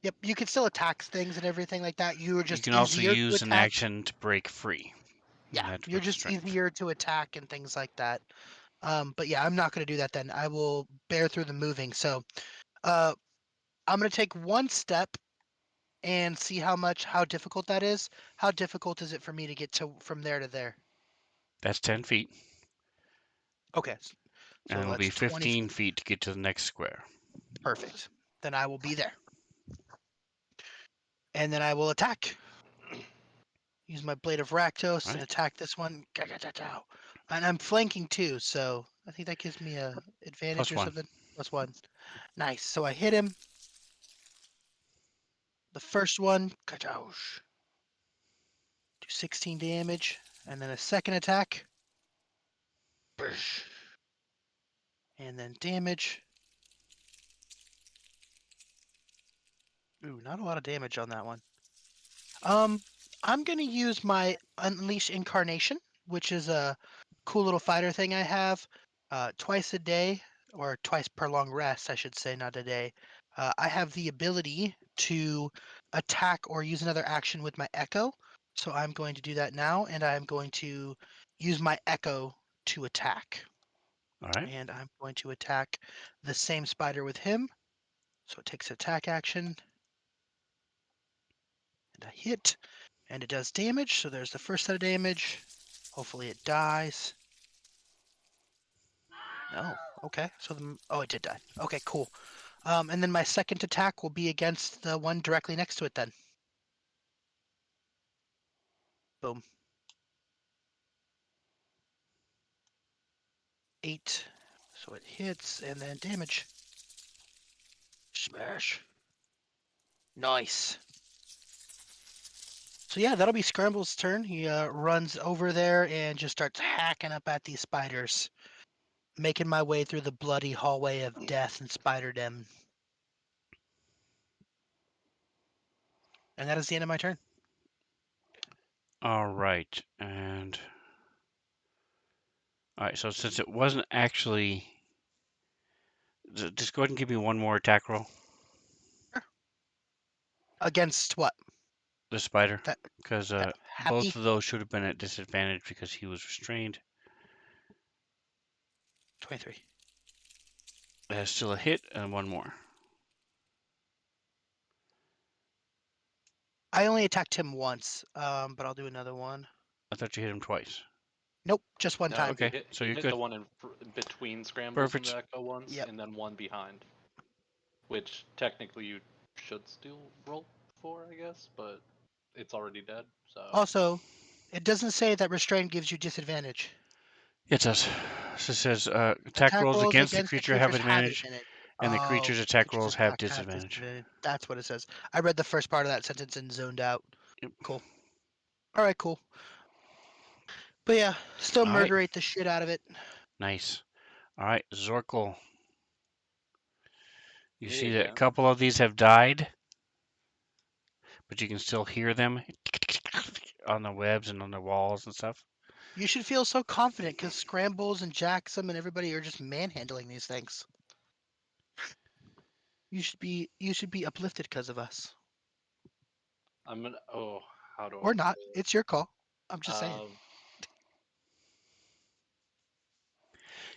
Yep, you can still attack things and everything like that. You were You just can also easier to use an attack. action to break free. Yeah, And that's you're with just strength. easier to attack and things like that. But yeah, I'm not going to do that then. I will bear through the moving. So, uh, I'm going to take one step and see how difficult that is. How difficult is it for me to get to from there to there? That's 10 feet. Okay, And so it'll be that's 20 15 feet. feet to get to the next square. Perfect. Then I will be there. And then I will attack. Use my Blade of Rakdos All and right. attack this one. And I'm flanking too, so I think that gives me a advantage or +1. something. +1. Nice. So I hit him. The first one, do 16 damage. And then a second attack. And then damage. Ooh, not a lot of damage on that one. I'm gonna use my Unleash Incarnation, which is a cool little fighter thing I have. Twice a day, or twice per long rest, I should say, not a day. I have the ability to attack or use another action with my Echo. So I'm going to do that now, and I'm going to use my Echo to attack. All right. And I'm going to attack the same spider with him. So it takes attack action. And I hit. And it does damage. So there's the first set of damage. Hopefully it dies. No. Okay. So it did die. Okay, cool. And then my second attack will be against the one directly next to it then. Boom. 8. So it hits and then damage. Smash. Nice. So yeah, that'll be Scramble's turn. He runs over there and just starts hacking up at these spiders. Making my way through the bloody hallway of death and spiderdom. And that is the end of my turn. All right. And all right. So since it wasn't actually, just go ahead and give me one more attack roll. Against what? The spider, That because happy? both of those should have been at disadvantage because he was restrained. 23. That's still a hit and one more. I only attacked him once, but I'll do another one. I thought you hit him twice. Nope, just one No, time. Okay, you hit, so you you're hit good. the one in between scrambles and Perfect. the echo ones, Yep. and then one behind, which technically you should still roll for, I guess, but it's already dead. So Also, it doesn't say that restraint gives you disadvantage. It does. So it says attack Attack rolls rolls against the against the creature have creatures have advantage, advantage. and the Oh, creature's attack creatures rolls have attack have disadvantage. disadvantage. That's what it says. I read the first part of that sentence and zoned out. Yep. Cool. All right, cool. But yeah, still All right. murderate the shit out of it. Nice. All right, Zorkel. You see that a yeah, couple of these have died, but you can still hear them on the webs and on the walls and stuff. You should feel so confident because Scrambles and Jackson and everybody are just manhandling these things. You should be uplifted because of us. I'm gonna. Oh, how do I Or not. say it? It's your call. I'm just saying.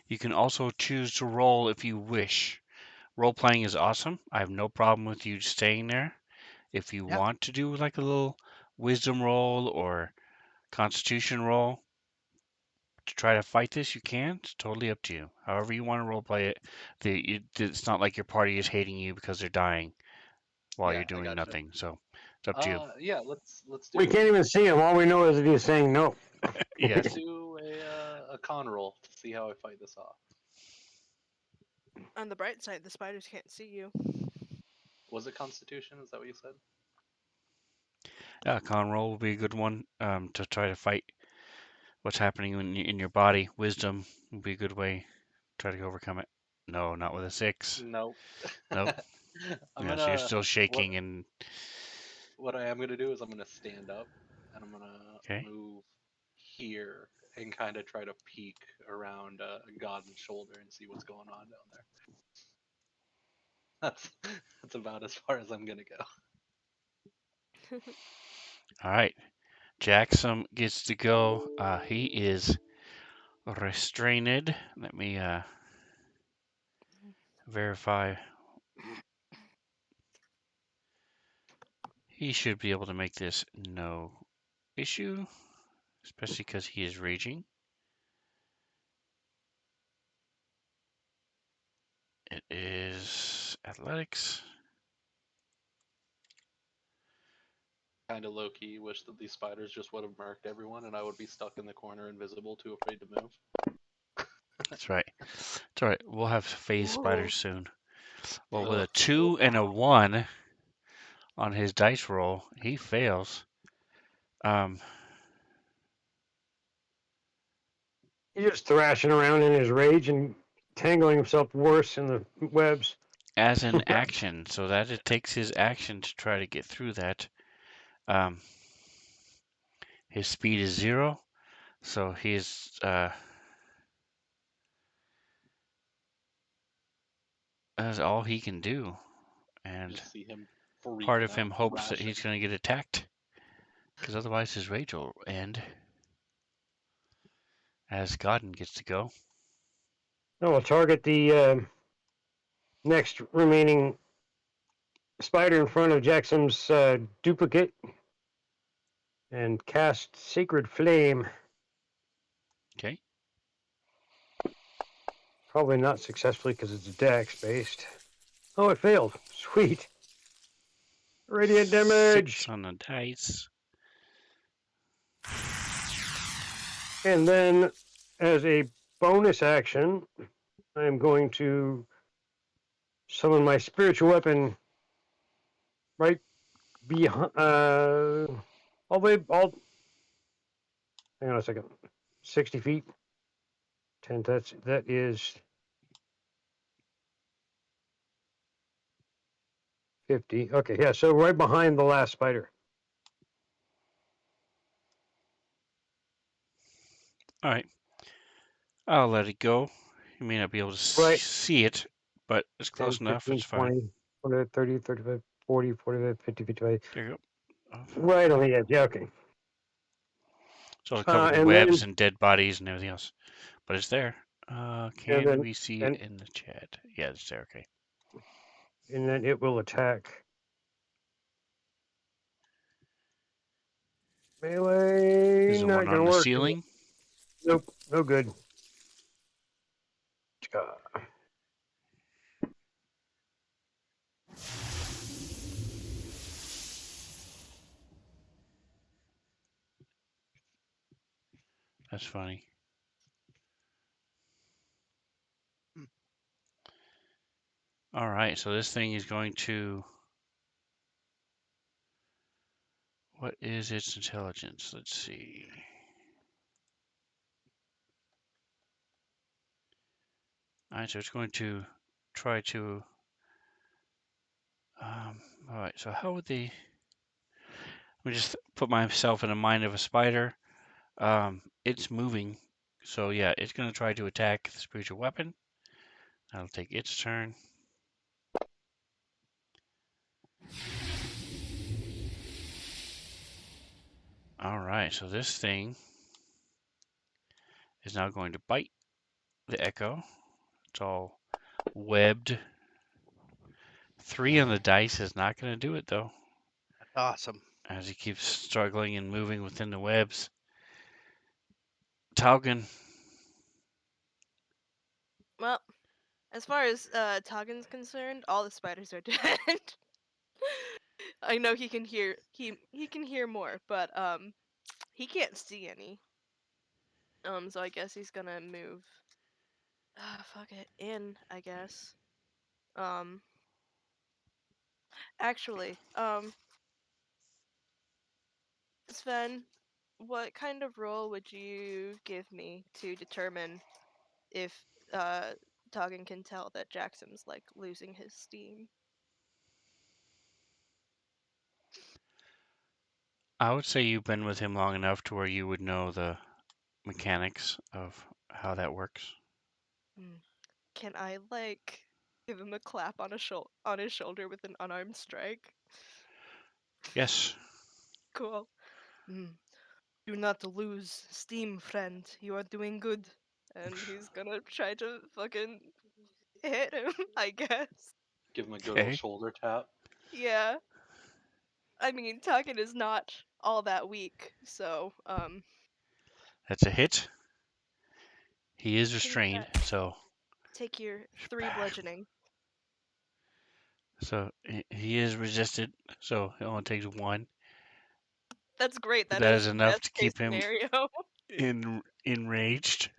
You can also choose to roll if you wish. Role playing is awesome. I have no problem with you staying there. If you Yeah. want to do like a little wisdom roll or constitution roll to try to fight this, you can. It's totally up to you. However you want to role play it. It's not like your party is hating you because they're dying while Yeah, you're I doing gotcha. nothing. So it's up to you. Yeah, let's do. We can't even see him. All we know is that he's saying no. Yes. Let's do a con roll to see how I fight this off. On the bright side, the spiders can't see you. Was it Constitution? Is that what you said? Yeah, con roll will be a good one to try to fight what's happening in your body. Wisdom would be a good way to try to overcome it. No, not with a 6. Nope. Nope. I'm Yeah, so you're gonna still what shaking and what I am gonna do is I'm gonna stand up and I'm gonna okay. move here and kind of try to peek around God's shoulder and see what's going on down there. That's that's about as far as I'm gonna go. All right. Jackson gets to go. He is restrained. Let me verify. He should be able to make this no issue, especially because he is raging. It is athletics. Kind of low key wish that these spiders just would have marked everyone and I would be stuck in the corner invisible, too afraid to move. That's right. It's all right. We'll have phase Whoa. spiders soon. Well, with Ugh. a 2 and a 1 on his dice roll, he fails. Um, He's just thrashing around in his rage and tangling himself worse in the webs. as an action, so that it takes his action to try to get through that. Um, his speed is 0, so he's that's all he can do. And Just see him part freaking of out, him hopes that thrashing. he's going to get attacked, because otherwise his rage will end. As Godden gets to go. No, we'll target the next remaining spider in front of Jackson's duplicate and cast Sacred Flame. Okay. Probably not successfully because it's dex based. Oh, it failed. Sweet. Radiant 6 damage. on the dice. And then, as a bonus action, I am going to summon my spiritual weapon right behind. All the way. Hang on a second. 60 feet. 10. That is 50. Okay, yeah. So right behind the last spider. All right. I'll let it go. You may not be able to Right. see it, but it's 10, close enough. 15, It's fine. 20, 20, 30, 35, 40, 45, 50, 55. There you go. Right on the edge. Yeah, okay. So it'll cover the And webs then, and dead bodies and everything else. But it's there. and Can then, we see it and, in the chat? Yeah, it's there. Okay. and then it will attack. Melee, Is the one not on gonna the work. ceiling? Nope, no good. That's funny. All right, so this thing is going to. What is its intelligence? Let's see. All right, so it's going to try to. All right, so how would they? Let me just put myself in the mind of a spider. It's moving, so yeah, it's gonna try to attack the spiritual weapon. That'll take its turn. All right, so this thing is now going to bite the echo. It's all webbed. 3 on the dice is not going to do it though, Awesome. as he keeps struggling and moving within the webs. Taugen, Well, as far as Toggen's concerned, all the spiders are dead. I know he can hear more, but he can't see any. So I guess he's gonna move. Fuck it, in I guess. Um, actually, Sven, what kind of role would you give me to determine if uh Toggen can tell that Jackson's like losing his steam? I would say you've been with him long enough to where you would know the mechanics of how that works. Hmm. Can I like give him a clap on on his shoulder with an unarmed strike? Yes. Cool. Hmm. Do not lose steam, friend. You are doing good. And he's gonna try to fucking hit him, I guess. Give him a good old Okay. shoulder tap. Yeah. I mean, Tuggin is not all that weak, so, That's a hit. He is take restrained, that. so Take your 3 bludgeoning. he is resisted, so it only takes 1. That's great. But That that is is enough best to case keep him scenario. enraged.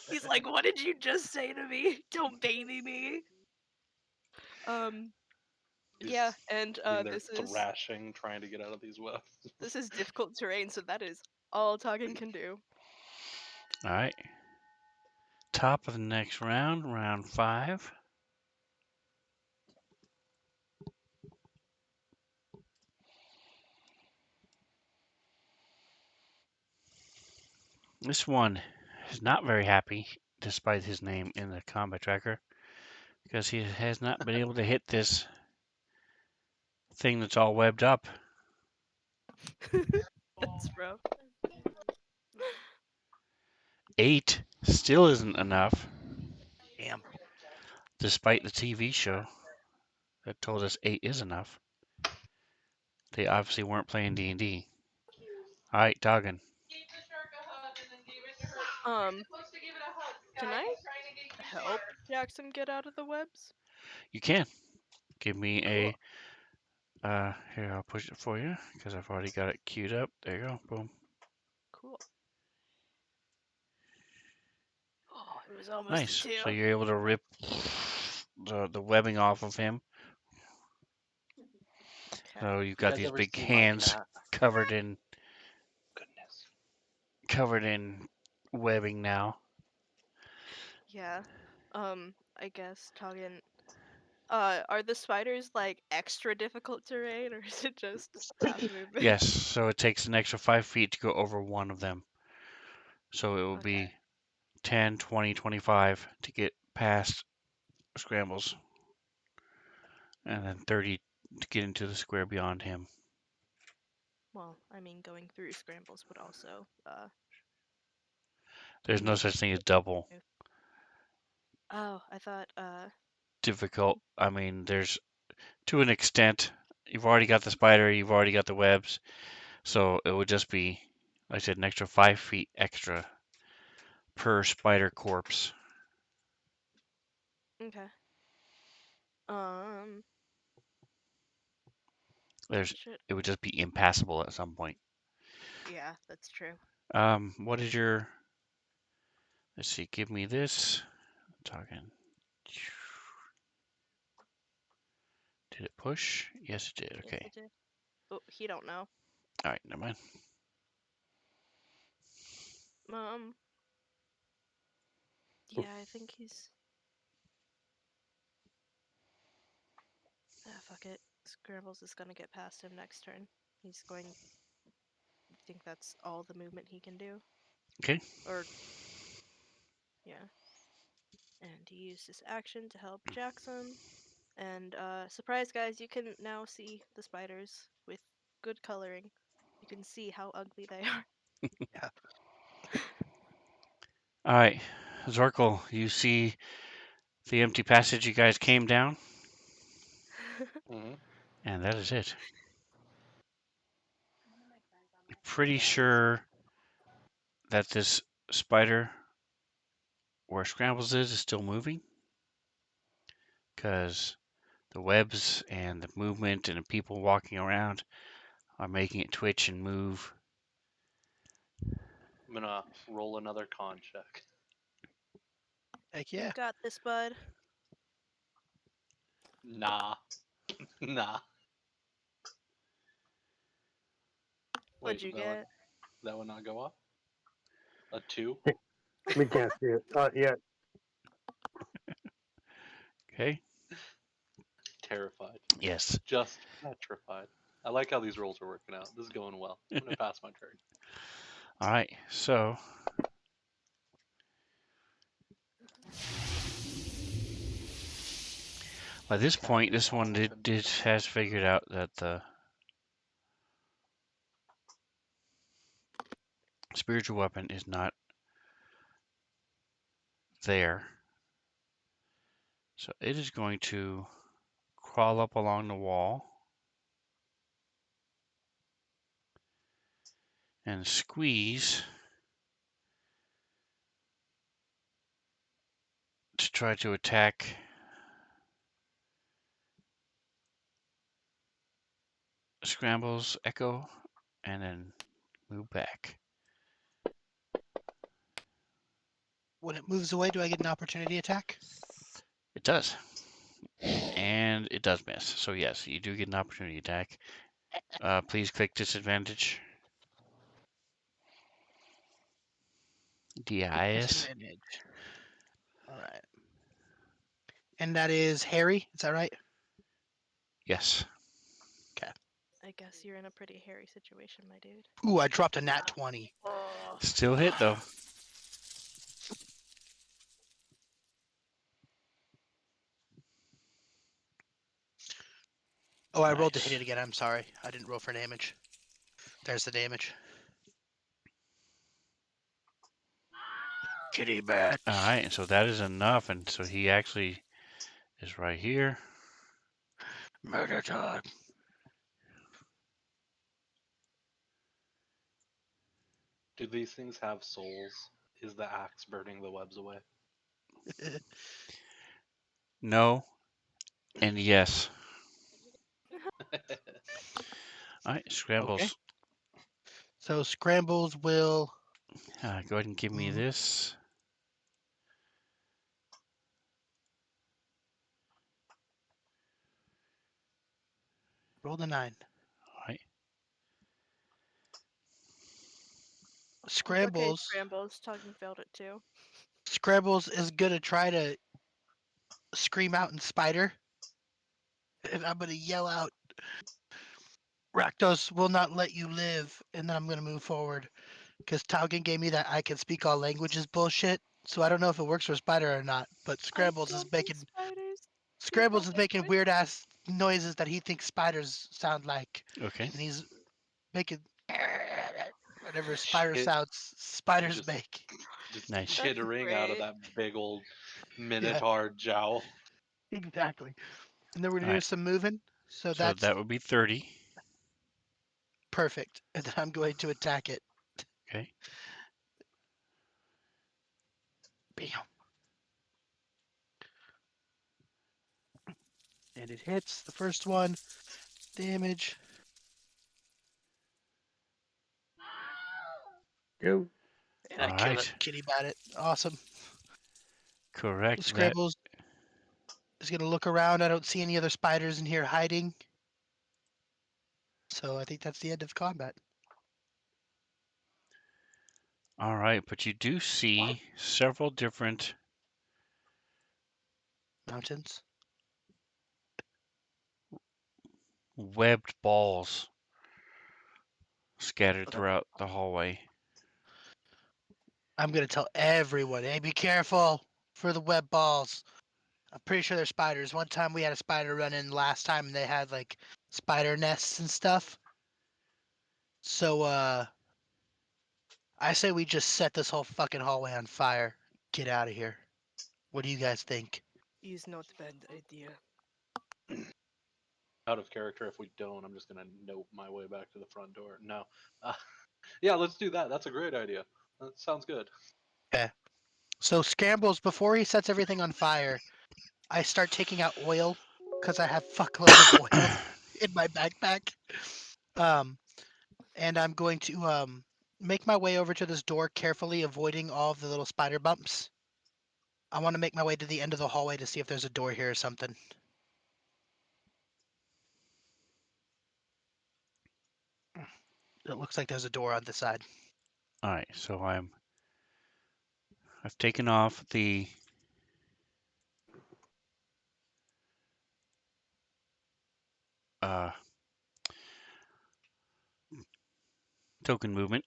He's like, "What did you just say to me? Don't baby me." Um, yeah, He's and sitting there thrashing, trying to get out of these webs. this is difficult terrain, so that is all Tuggin can do. All right. Top of the next round, round 5. This one is not very happy, despite his name in the combat tracker, because he has not been able to hit this thing that's all webbed up. That's rough. 8 still isn't enough, Damn. despite the TV show that told us 8 is enough. They obviously weren't playing D&D. All right, Doggin. Um, can I help Jackson get out of the webs? You can give me Cool. here, I'll push it for you because I've already got it queued up. There you go. Boom. Cool. Oh, it was almost a Nice. 2. So you're able to rip the webbing off of him. Okay. So you've You got guys these ever big seen like hands that? covered in Goodness. webbing now. Yeah. I guess Toggin. Are the spiders like extra difficult terrain, or is it just fast movement? Yes. So it takes an extra 5 feet to go over one of them. So it will Okay. be 10, 20, 25 to get past scrambles, and then 30 to get into the square beyond him. Well, I mean, going through scrambles would also There's no make such it thing as double move. Oh, I thought difficult. I mean, there's to an extent. You've already got the spider, you've already got the webs, so it would just be, like I said, an extra 5 feet extra per spider corpse. okay. Um, There's, shit. it would just be impassable at some point. Yeah, that's true. What is your? Let's see. Give me this. Talking. Did it push? Yes, it did. Yes, Okay. it did. Oh, he don't know. All right. Never mind. Um, yeah, I think he's. Ah, fuck it. Scrambles is gonna get past him next turn. He's going. I think that's all the movement he can do. Okay. Or yeah. And he used his action to help Jackson. And surprise, guys! You can now see the spiders with good coloring. You can see how ugly they are. Yeah. All right, Zorkel, you see the empty passage you guys came down, Hmm. and that is it. Pretty sure that this spider where Scrambles is still moving, because the webs and the movement and the people walking around are making it twitch and move. I'm gonna roll another con check. Heck You yeah. got this, bud. Nah. Nah. What'd Wait, you get? that would not go up? A 2? We can't see it yet. Okay. Terrified. Yes. Just petrified. I like how these rolls are working out. This is going well. I'm gonna pass my turn. All right. So by this point, this one has figured out that the spiritual weapon is not there. So it is going to crawl up along the wall and squeeze to try to attack Scrambles Echo and then move back. When it moves away, do I get an opportunity attack? It does. And it does miss. So yes, you do get an opportunity attack. Please click disadvantage. DIS. Disadvantage. All right. And that is Harry. Is that right? Yes. I guess you're in a pretty hairy situation, my dude. Ooh, I dropped a nat 20. Oh. Still hit though. Oh, I rolled to hit Nice. it again. I'm sorry. I didn't roll for damage. There's the damage. Kitty bats. All right, and so that is enough, and so he actually is right here. Murder time. Do these things have souls? Is the axe burning the webs away? No, and yes. All right, Okay. Scrambles. So Scrambles will Go ahead and give me this. roll the 9. All right. It's okay, Scrambles. Scrambles. Talking failed it too. Scrambles is gonna try to scream out in Spider, and I'm gonna yell out, "Rakdos will not let you live," and then I'm gonna move forward because Taugen gave me that I can speak all languages bullshit. So I don't know if it works for Spider or not, but I don't think spiders speak Scrambles a is making language. weird ass noises that he thinks spiders sound like, Okay. and he's making whatever spider Shit. sounds spiders Just make. just Nice. That's chittering out of great. that big old Yeah, minotaur jowl. exactly. And then we're All gonna do right. some moving. So So that's that would be 30. perfect. And then I'm going to attack it. Okay. Bam. And it hits the first one. Damage. Go. And I All kill it. right. Kitty bat it. Awesome. Correct. That. Scrambles is gonna look around. I don't see any other spiders in here hiding. So I think that's the end of combat. All right, but you do see several different Mountains. webbed balls scattered throughout the hallway. I'm gonna tell everyone, hey, be careful for the web balls. I'm pretty sure they're spiders. One time we had a spider run in last time and they had like spider nests and stuff. So I say we just set this whole fucking hallway on fire. Get out of here. What do you guys think? Is not bad idea. Out of character, if we don't, I'm just gonna nope my way back to the front door. No. Uh, yeah, let's do that. That's a great idea. That sounds good. Okay. So Scrambles, before he sets everything on fire, I start taking out oil because I have fuckloads of oil in my backpack. And I'm going to make my way over to this door carefully, avoiding all of the little spider bumps. I want to make my way to the end of the hallway to see if there's a door here or something. It looks like there's a door on the side. All right, so I've taken off the uh, token movement.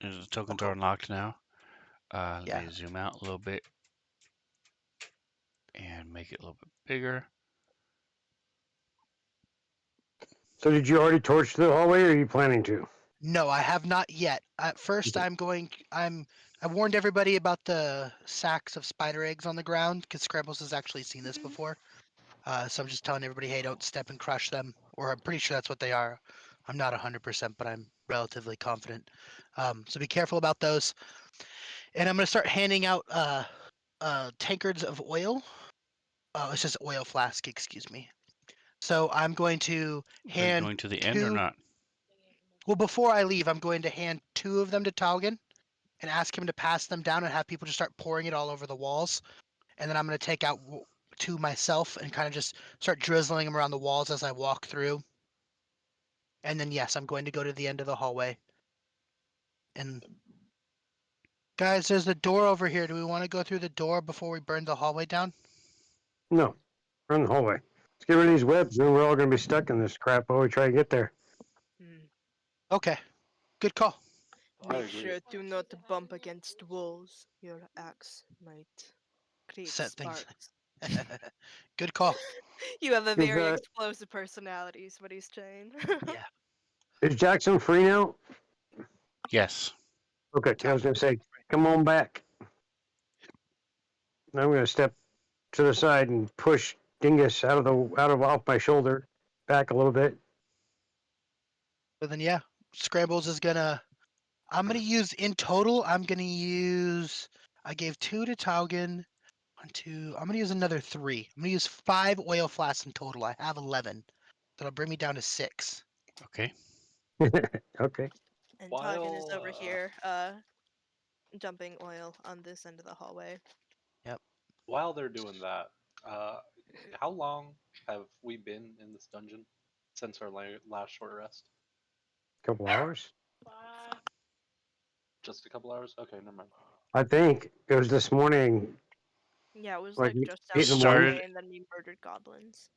The tokens are unlocked now. Let Yeah. me zoom out a little bit and make it a little bit bigger. So did you already torch the hallway, or are you planning to? No, I have not yet. At first, I warned everybody about the sacks of spider eggs on the ground because Scrambles has actually seen this before. So I'm just telling everybody, hey, don't step and crush them. Or I'm pretty sure that's what they are. I'm not 100%, but I'm relatively confident. So be careful about those. And I'm gonna start handing out tankards of oil. Oh, it's just oil flask, excuse me. So I'm going to Are you hand going to the end or two. not? Well, before I leave, I'm going to hand two of them to Taugen and ask him to pass them down and have people just start pouring it all over the walls. And then I'm going to take out two myself and kind of just start drizzling them around the walls as I walk through. And then, yes, I'm going to go to the end of the hallway. And guys, there's a door over here. Do we want to go through the door before we burn the hallway down? No. Run the hallway. Let's get rid of these webs, then we're all going to be stuck in this crap while we try to get there. Hmm. Okay, good call. I Make agree. sure to not bump against walls. Your axe might create Set things. sparks. Good call. You have a Is, very uh, explosive personality, is what he's saying. Yeah. is Jackson free now? Yes. Okay, I was going to say, come on back. Now I'm going to step to the side and push Dingus off my shoulder back a little bit. So then, yeah, Scrambles is gonna. I'm gonna use in total. I gave two to Taugen. One, two. I'm gonna use another three. I'm gonna use 5 oil flasks in total. I have 11. That'll bring me down to 6. Okay. Okay. And Toggin is over While here, dumping oil on this end of the hallway. Yep. while they're doing that, uh, how long have we been in this dungeon since our last short rest? Couple hours. Just a couple hours? Okay, never mind. I think it was this morning, Yeah, it was like like just down 8 the in the morning. hallway, and then we murdered goblins.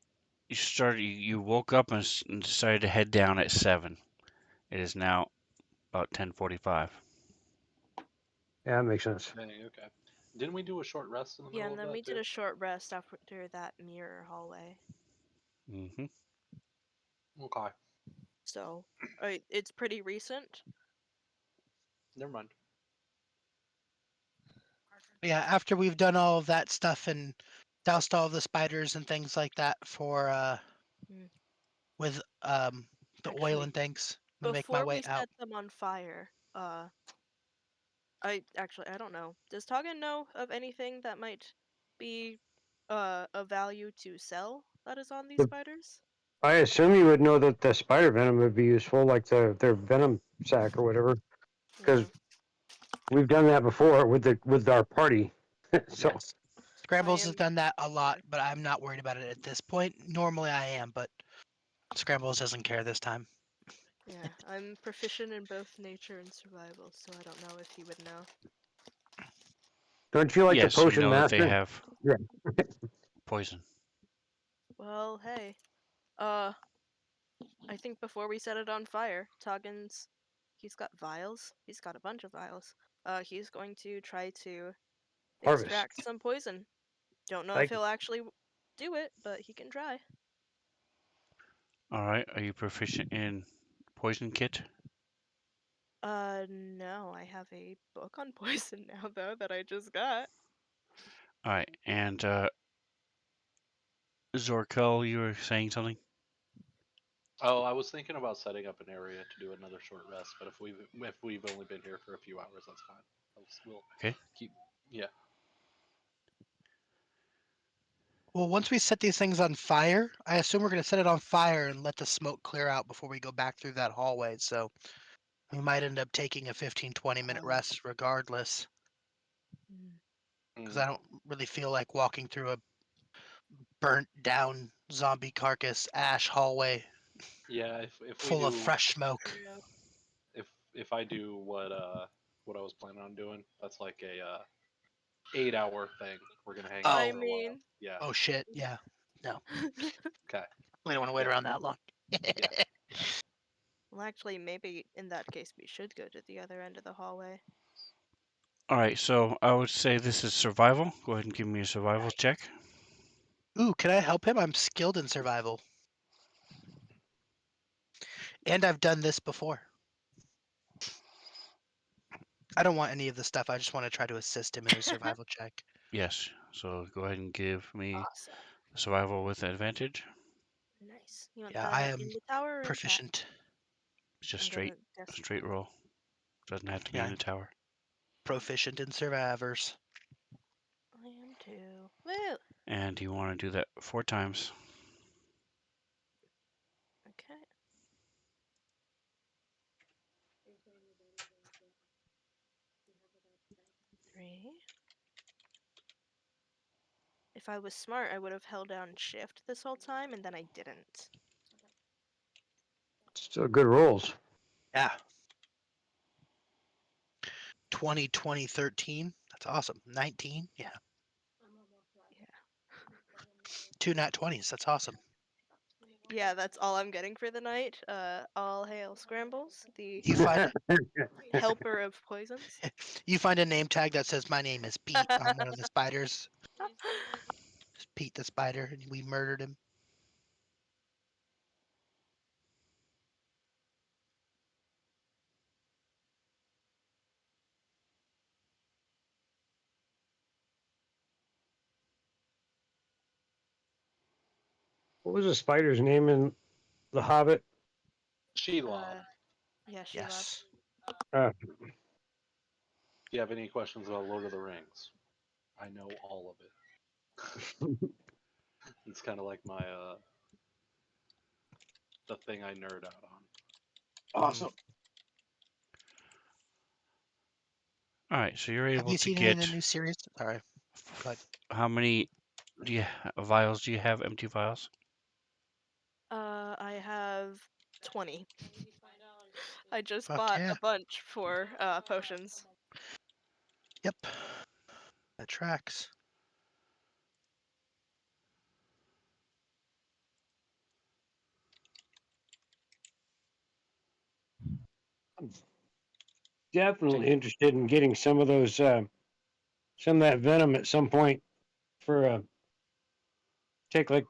You woke up and decided to head down at 7. It is now about 10:45. Yeah, that makes sense. Dang, okay. Didn't we do a short rest in the Yeah, middle and of then we that did too? a short rest after that mirror hallway. Mm-hmm. Okay, So, it's pretty recent. never mind. Yeah. After we've done all of that stuff and doused all of the spiders and things like that for Mm. with the oil Actually, and things, I'm gonna make my before way we out. set them on fire, I don't know. Does Toggin know of anything that might be of value to sell that is on these The- spiders? I assume you would know that the spider venom would be useful, like their venom sac or whatever, because Yeah. we've done that before with our party. So Yes. I Scrambles has am done that a lot, but I'm not worried about it at this point. Normally I am, but Scrambles doesn't care this time. yeah, I'm proficient in both nature and survival, so I don't know if he would know. don't you like the Yes, you potion know that they master? have Yeah. poison. Well, hey. Uh I think before we set it on fire, Toggins, he's got vials. He's got a bunch of vials. He's going to try to Harvest. extract some poison. Don't know if Thank you. he'll actually do it, but he can try. All right. Are you proficient in poison kit? No, I have a book on poison now, though, that I just got. All right. And Zorkel, you were saying something? Oh, I was thinking about setting up an area to do another short rest, but if we've only been here for a few hours, that's fine. We'll Okay. keep. Yeah. Well, once we set these things on fire, I assume we're going to set it on fire and let the smoke clear out before we go back through that hallway. So we might end up taking a 15, 20-minute rest regardless, Mm. because Mm. I don't really feel like walking through a burnt down zombie carcass ash hallway Yeah. If we full of do fresh smoke. True. if I do what I was planning on doing, that's like a 8-hour thing. We're gonna hang out Oh. I for a while. mean, Yeah. Oh shit, yeah. No, Okay. we don't want to wait Yeah. around that long. Yeah. well, actually, maybe in that case we should go to the other end of the hallway. All right. So I would say this is survival. Go ahead and give me a survival check. Ooh, can I help him? I'm skilled in survival. And I've done this before. I don't want any of the stuff. I just want to try to assist him in his survival check. Yes. So go ahead and give me Awesome. survival with advantage. Nice. You want Yeah, I that am in the tower or in chat? proficient. It's just I'm gonna guess. straight roll. Doesn't have to be Yeah, in the I'm tower. proficient in survivors. I am too. Woo! And you want to do that 4 times. Okay. Three. If I was smart, I would have held down shift this whole time, and then I didn't. Still good rolls. Yeah. 20, 20, 13. That's awesome. 19. Yeah. Yeah. 2 nat 20s. That's awesome. Yeah, that's all I'm getting for the night. All hail Scrambles, the You find helper of poisons. you find a name tag that says my name is Pete on one of the spiders. It's Pete the spider, and we murdered him. What was the spider's name in The Hobbit? Shelob. Yeah, Shelob. Yes. Uh, If you have any questions about Lord of the Rings, I know all of it. It's kind of like my the thing I nerd out on. awesome. All right. So you're Have able you to seen any of the get new series? Sorry. Go ahead. how many vials do you have? Empty vials? I have 20. I just Fuck bought yeah. a bunch for potions. Yep. That tracks. I'm definitely interested in getting some of those, some of that venom at some point for take like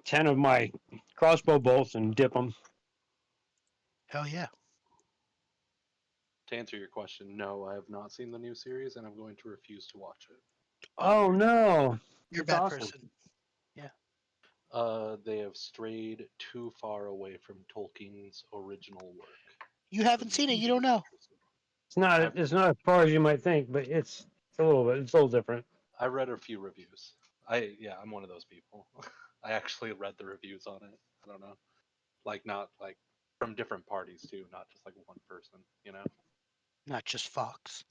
10 of my crossbow bolts and dip them. Hell yeah. To answer your question, no, I have not seen the new series, and I'm going to refuse to watch it. Oh no, You're a that's bad awesome. person. Yeah. They have strayed too far away from Tolkien's original work. You for haven't me seen it. to You be don't know. interested. It's not I've as far as you might think, but it's a little bit. It's a little different. I read a few reviews. I'm one of those people. I actually read the reviews on it. I don't know, like not like from different parties too, not just like one person. You know. Not just Fox.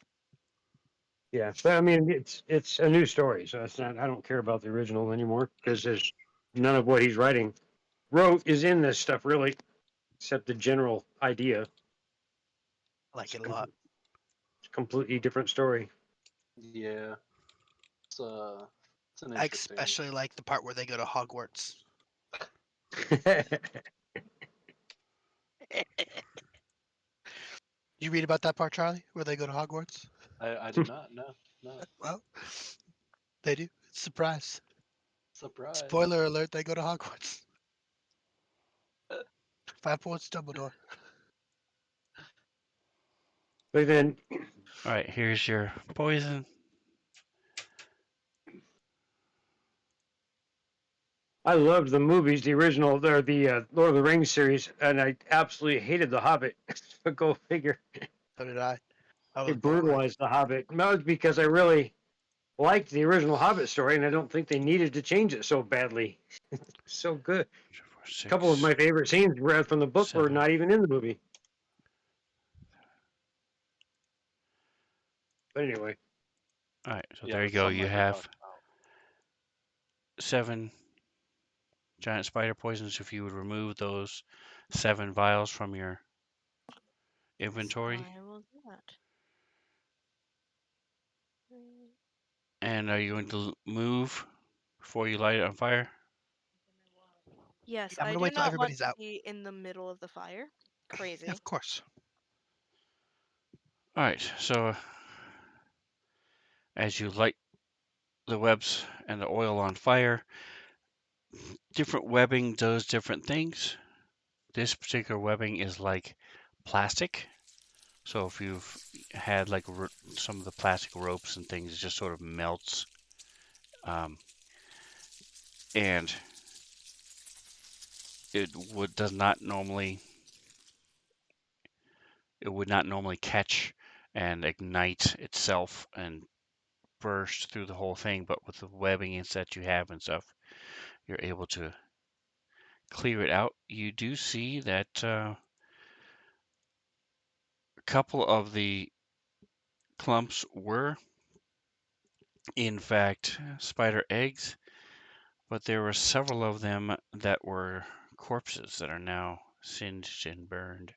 Yeah, but I mean, it's a new story, so it's not. I don't care about the original anymore because there's none of what he's wrote is in this stuff really, except the general idea. I like It's it a lot. a completely different story. Yeah, it's it's an I interesting. especially like the part where they go to Hogwarts. You read about that part, Charlie, where they go to Hogwarts? I did not. No, no. Well, they do. Surprise. Surprise. Spoiler alert, they go to Hogwarts. 5 points, Dumbledore. But then All right, here's your poison. I loved the movies, the original, or the Lord of the Rings series, and I absolutely hated The Hobbit. But go figure. So did I. I They was boring. brutalized The Hobbit. And that was because I really liked the original Hobbit story, and I don't think they needed to change it so badly. So good. 2, 4, A couple of 6, my favorite scenes read from the book were 7. not even in the movie. But anyway, All right, so Yeah, there you the go. You sunlight you're have talking about. 7 giant spider poisons. If you would remove those 7 vials from your inventory. I will do that. And are you going to move before you light it on fire? Yes, I'm I gonna do wait till not want everybody's to out. be in the middle of the fire. Yeah, Crazy. of course. All right, so as you light the webs and the oil on fire, different webbing does different things. This particular webbing is like plastic. So if you've had like some of the plastic ropes and things, it just sort of melts. And does not normally, it would not normally catch and ignite itself and burst through the whole thing, but with the webbing and that you have and stuff, you're able to clear it out. You do see that a couple of the clumps were, in fact, spider eggs, but there were several of them that were corpses that are now singed and burned.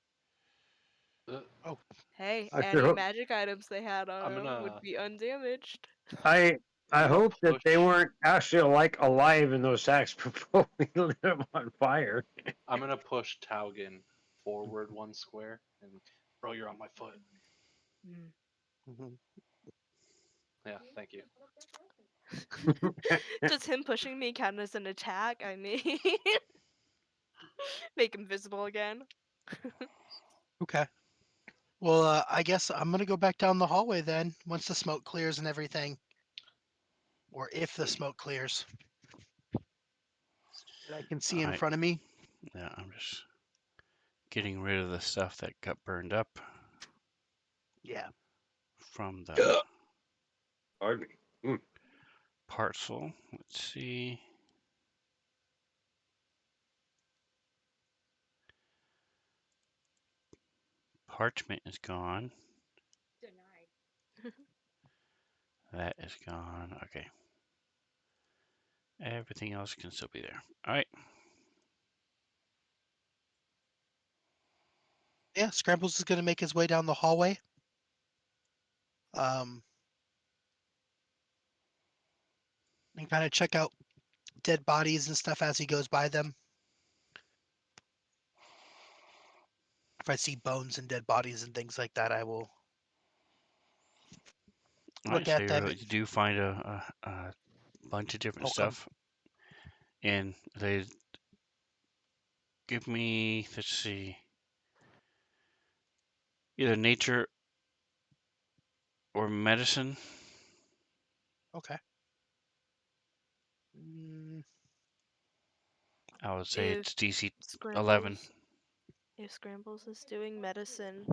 Uh, Oh, Hey, I sure any hope magic items they had on I'm them would gonna be undamaged. I I'm I gonna hope that push. they weren't actually like alive in those sacks before we lit them on fire. I'm gonna push Taugen forward 1 square, and bro, you're on my foot. Mm. mhm. Yeah, thank you. Does him pushing me count as an attack? I mean, make him visible again. Okay. Well, I guess I'm gonna go back down the hallway then, once the smoke clears and everything, or if the smoke clears. That I can see All in right, front of me. yeah, I'm just getting rid of the stuff that got burned up Yeah. from the Pardon me. parcel. Let's see. Parchment is gone. That is gone. Okay. Everything else can still be there. All right. Yeah, Scrambles is gonna make his way down the hallway. Um, and kind of check out dead bodies and stuff as he goes by them. If I see bones and dead bodies and things like that, I will All right. look So at them you do find a bunch of different poke them. stuff, and they give me, let's see, either nature or medicine. Okay. Mm, I would say If it's DC 11. Scrambles, if Scrambles is doing medicine,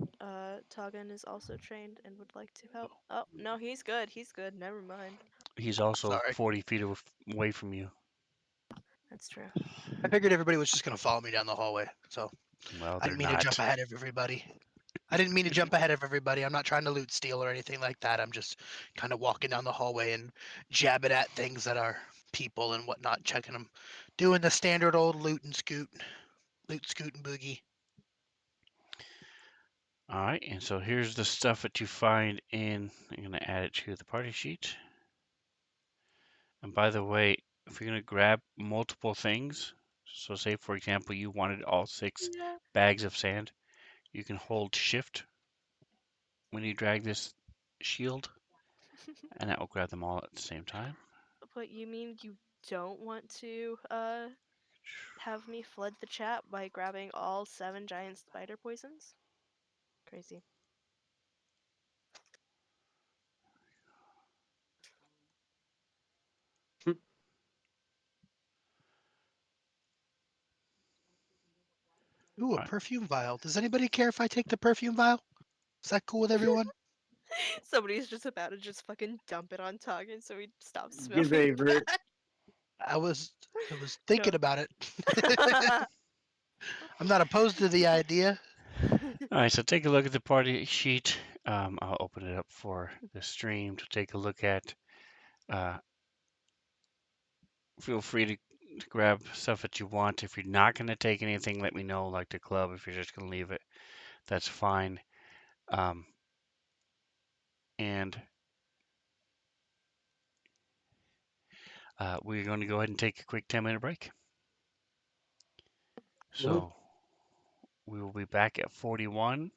Togan is also trained and would like to help. Oh no, he's good. He's good. Never mind. He's also sorry. 40 feet away from you. That's true. I figured everybody was just gonna follow me down the hallway, so Well, I they're didn't mean to jump not. ahead of everybody. I didn't mean to jump ahead of everybody. I'm not trying to loot, steal, or anything like that. I'm just kind of walking down the hallway and jabbing at things that are people and whatnot, checking them, doing the standard old loot, scoot, and boogie. All right. And so here's the stuff that you find in, I'm going to add it to the party sheet. And by the way, if you're going to grab multiple things, So say for example you wanted all 6 bags of sand. You can hold shift when you drag this shield, and that will grab them all at the same time. But you mean you don't want to have me flood the chat by grabbing all 7 giant spider poisons? Crazy. Ooh, a Alright. perfume vial. Does anybody care if I take the perfume vial? Is that cool with everyone? Somebody's just about to just fucking dump it on Toggin so he stops Good smelling favorite. I was Go. thinking about it. I'm not opposed to the idea. Alright, so take a look at the party sheet. I'll open it up for the stream to take a look at. Uh, feel free to grab stuff that you want. If you're not going to take anything, let me know, like the club. If you're just going to leave it, that's fine. Um, and we're going to go ahead and take a quick 10-minute break. So we will be back at 41.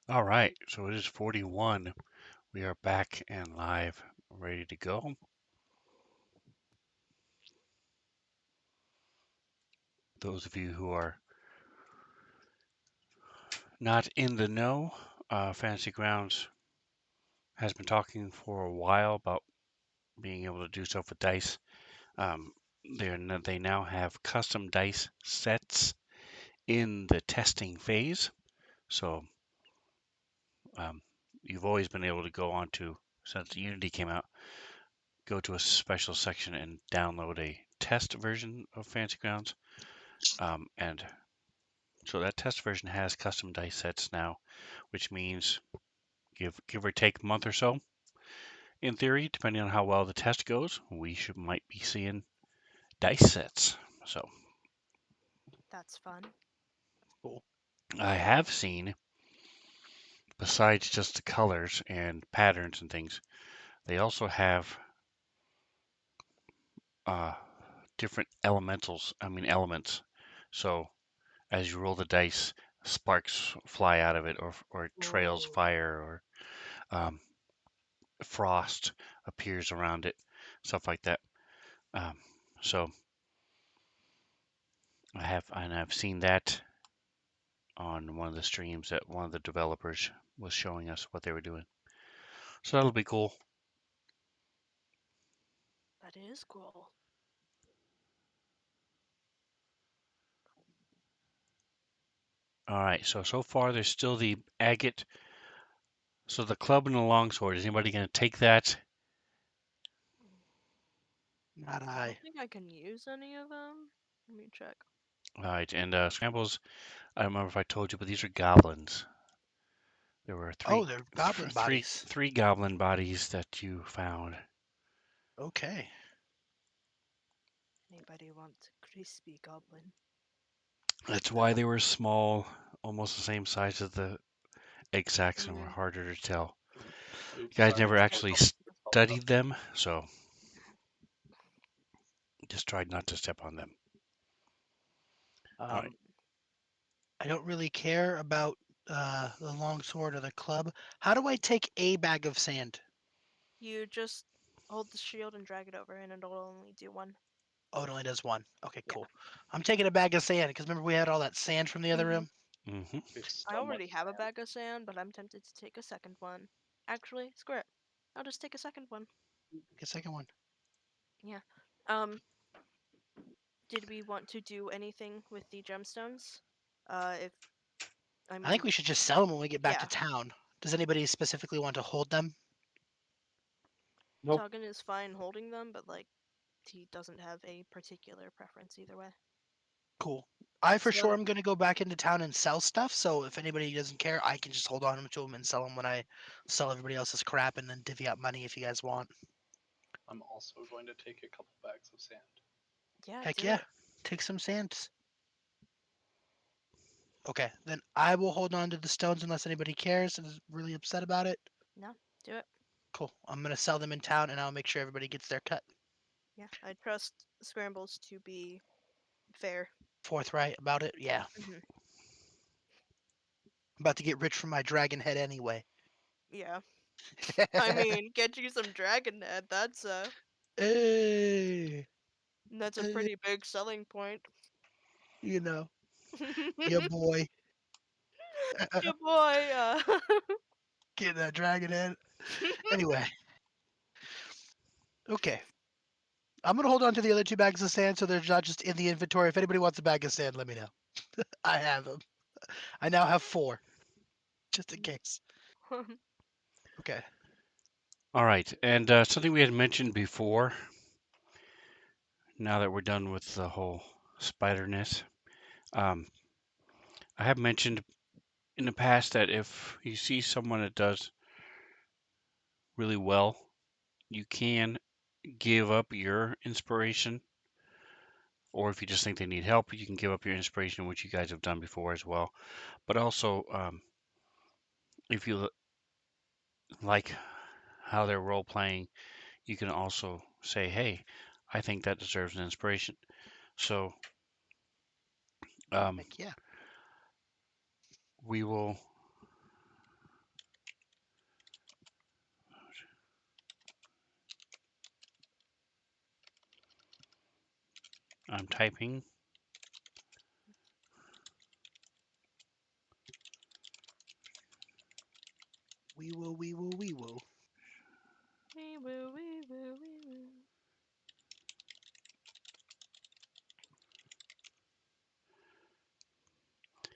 All right, so it is 41. We are back and live, ready to go. Those of you who are not in the know, Fantasy Grounds has been talking for a while about being able to do stuff with dice. Um, they now have custom dice sets in the testing phase. So um, you've always been able to go onto, since Unity came out, go to a special section and download a test version of Fantasy Grounds. And so that test version has custom dice sets now, which means give or take a month or so, in theory, depending on how well the test goes, we might be seeing dice sets. So That's fun. Cool. I have seen, besides just the colors and patterns and things, they also have uh, different elements. So as you roll the dice, sparks fly out of it, or trails Whoa. fire, or um, frost appears around it, stuff like that. Um, so I've seen that on one of the streams that one of the developers was showing us what they were doing. So that'll be cool. That is cool. All right. So far there's still the agate. So the club and the longsword. Is anybody going to take that? Not I I. don't think I can use any of them. Let me check. All right. And scrambles. I don't remember if I told you, but these are goblins. There were Oh, they're goblin bodies. three goblin bodies that you found. Okay. Anybody want crispy goblin? That's why they were small, almost the same size as the egg sacs, and were Mm. harder to tell. You Oops, guys sorry. never I was actually helping myself up. studied them, so just tried not to step on them. All right. Um, I don't really care about the longsword or the club. How do I take a bag of sand? You just hold the shield and drag it over, and it'll only do one. Oh, it only does one. Okay, Yeah. cool. I'm taking a bag of sand because remember we had all that sand from the other room. Mm-hmm. There's I so much already have a sand. bag of sand, but I'm tempted to take a second one. Actually, screw it. I'll just take a second one. Take a second one. Yeah. Um, did we want to do anything with the gemstones? If I I think mean, we should just sell them when we get back to yeah, town. Does anybody specifically want to hold them? Nope. Tuggan is fine holding them, but like he doesn't have a particular preference either way. Cool. I for sure So am going to go back into town and sell stuff. So if anybody doesn't care, I can just hold on to them and sell them when I sell everybody else's crap and then divvy out money if you guys want. I'm also going to take a couple bags of sand. yeah, Heck do yeah. it. Take some sands. Okay, then I will hold on to the stones unless anybody cares and is really upset about it. No, do it. Cool. I'm going to sell them in town and I'll make sure everybody gets their cut. Yeah, I trust Scrambles to be fair. Forthright about it. Yeah. Hmm. I'm about to get rich from my dragon head anyway. Yeah. I mean, get you some dragon head. Hey, That's a hey, pretty big selling point. you know, your boy. Your boy. Get that dragon head. Anyway, okay. I'm gonna hold on to the other two bags of sand so they're not just in the inventory. If anybody wants a bag of sand, let me know. I have them. I now have 4, just in case. Okay. All right. And something we had mentioned before, now that we're done with the whole spiderness, um, I have mentioned in the past that if you see someone that does really well, you can give up your inspiration, or if you just think they need help, you can give up your inspiration, which you guys have done before as well. But also, if you like how they're role playing, you can also say, "Hey, I think that deserves an inspiration." So um, Heck yeah. we will I'm typing. Wee woo, wee woo, wee woo. Wee woo, wee woo, wee woo.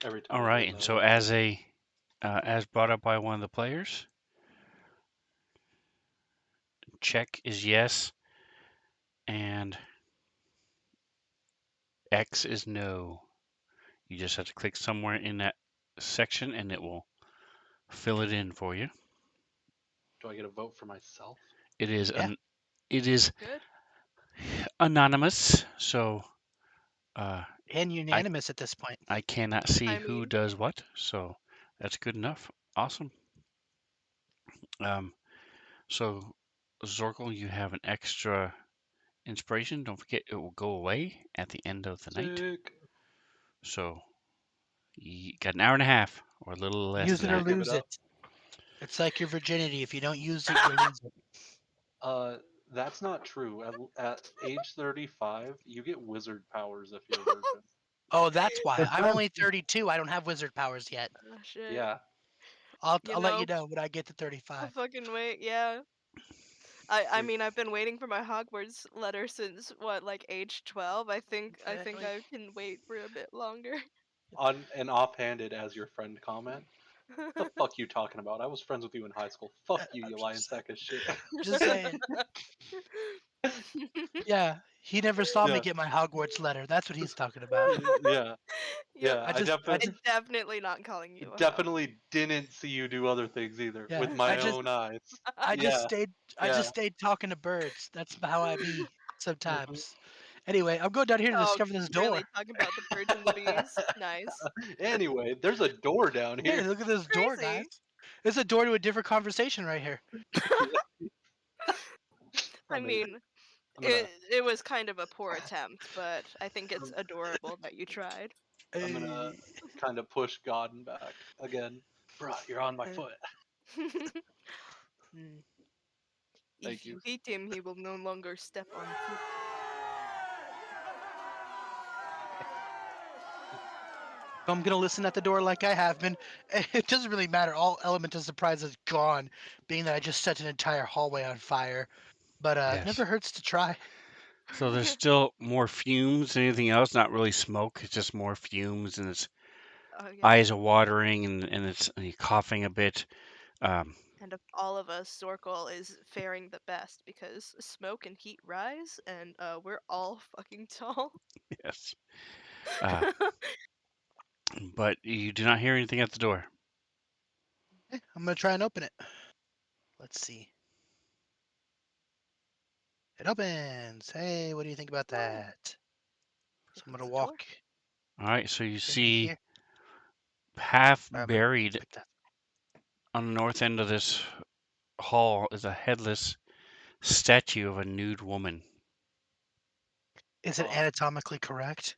Every time All I right, hear and that, so as brought up by one of the players, check is yes, and X is no. You just have to click somewhere in that section, and it will fill it in for you. do I get a vote for myself? It is Yeah. it is Good. anonymous, so uh, And I unanimous at this point. I cannot see I who mean, does what, so that's good enough. Awesome. Um, so Zorkel, you have an extra inspiration. Don't forget, it will go away at the end of the night. Sick. So you got an hour and a half, or a little less Use than it or Never that. give it lose up. it. It's like your virginity. If you don't use it, you lose it. Uh, that's not true. At age 35, you get wizard powers if you're a virgin. Oh, that's why. I'm only 32. I don't have wizard powers yet. oh, shit. Yeah. You I'll let you know, know when I get to I'll 35. fucking wait. Yeah. I Dude, mean, I've been waiting for my Hogwarts letter since what, like age 12. I think Exactly. I can wait for a bit longer. on an offhanded as your friend comment. The fuck you talking about? I was friends with you in high school. Fuck you, I'm you lying just, sack of shit. just saying. Yeah, he never saw me Yeah, get my Hogwarts letter. That's what he's talking about. yeah, Yep. yeah. I I just, I And just, definitely not calling you a hoe. definitely didn't see you do other things either yeah, with my own eyes. Yeah, I yeah. just stayed talking to birds. That's how I be Mhm. sometimes. Anyway, I'm going down here to Oh, discover this door. really? Talking about the birds and the bees? Nice. Anyway, there's a door down Hey, here. look at this door, guys. Crazy. It's a door to a different conversation right here. I Amazing. mean, I'm gonna, it was kind of a poor attempt, but I think it's I'm, adorable that you tried. I'm gonna Hey, kind of push God back again. Bruh, you're on my uh, foot. hmm. Thank If you. you hit him, he will no longer step on foot. I'm gonna listen at the door like I have been. It doesn't really matter. All element of surprise is gone, being that I just set an entire hallway on fire. But it Yes. never hurts to try. So there's still more fumes than anything else. Not really smoke. It's just more fumes, and its Oh yeah. eyes are watering, and it's and you're coughing a bit. Um, And of all of us, Zorkel is faring the best because smoke and heat rise, and we're all fucking tall. yes. Uh, but you do not hear anything at the door. I'm gonna try and open it. Let's see. It opens. Hey, what do you think about Oh, that? So I'm opens gonna the door. walk All right. So you into see here. half Or I'm gonna buried pick that. on the north end of this hall is a headless statue of a nude woman. Is it Oh, anatomically correct?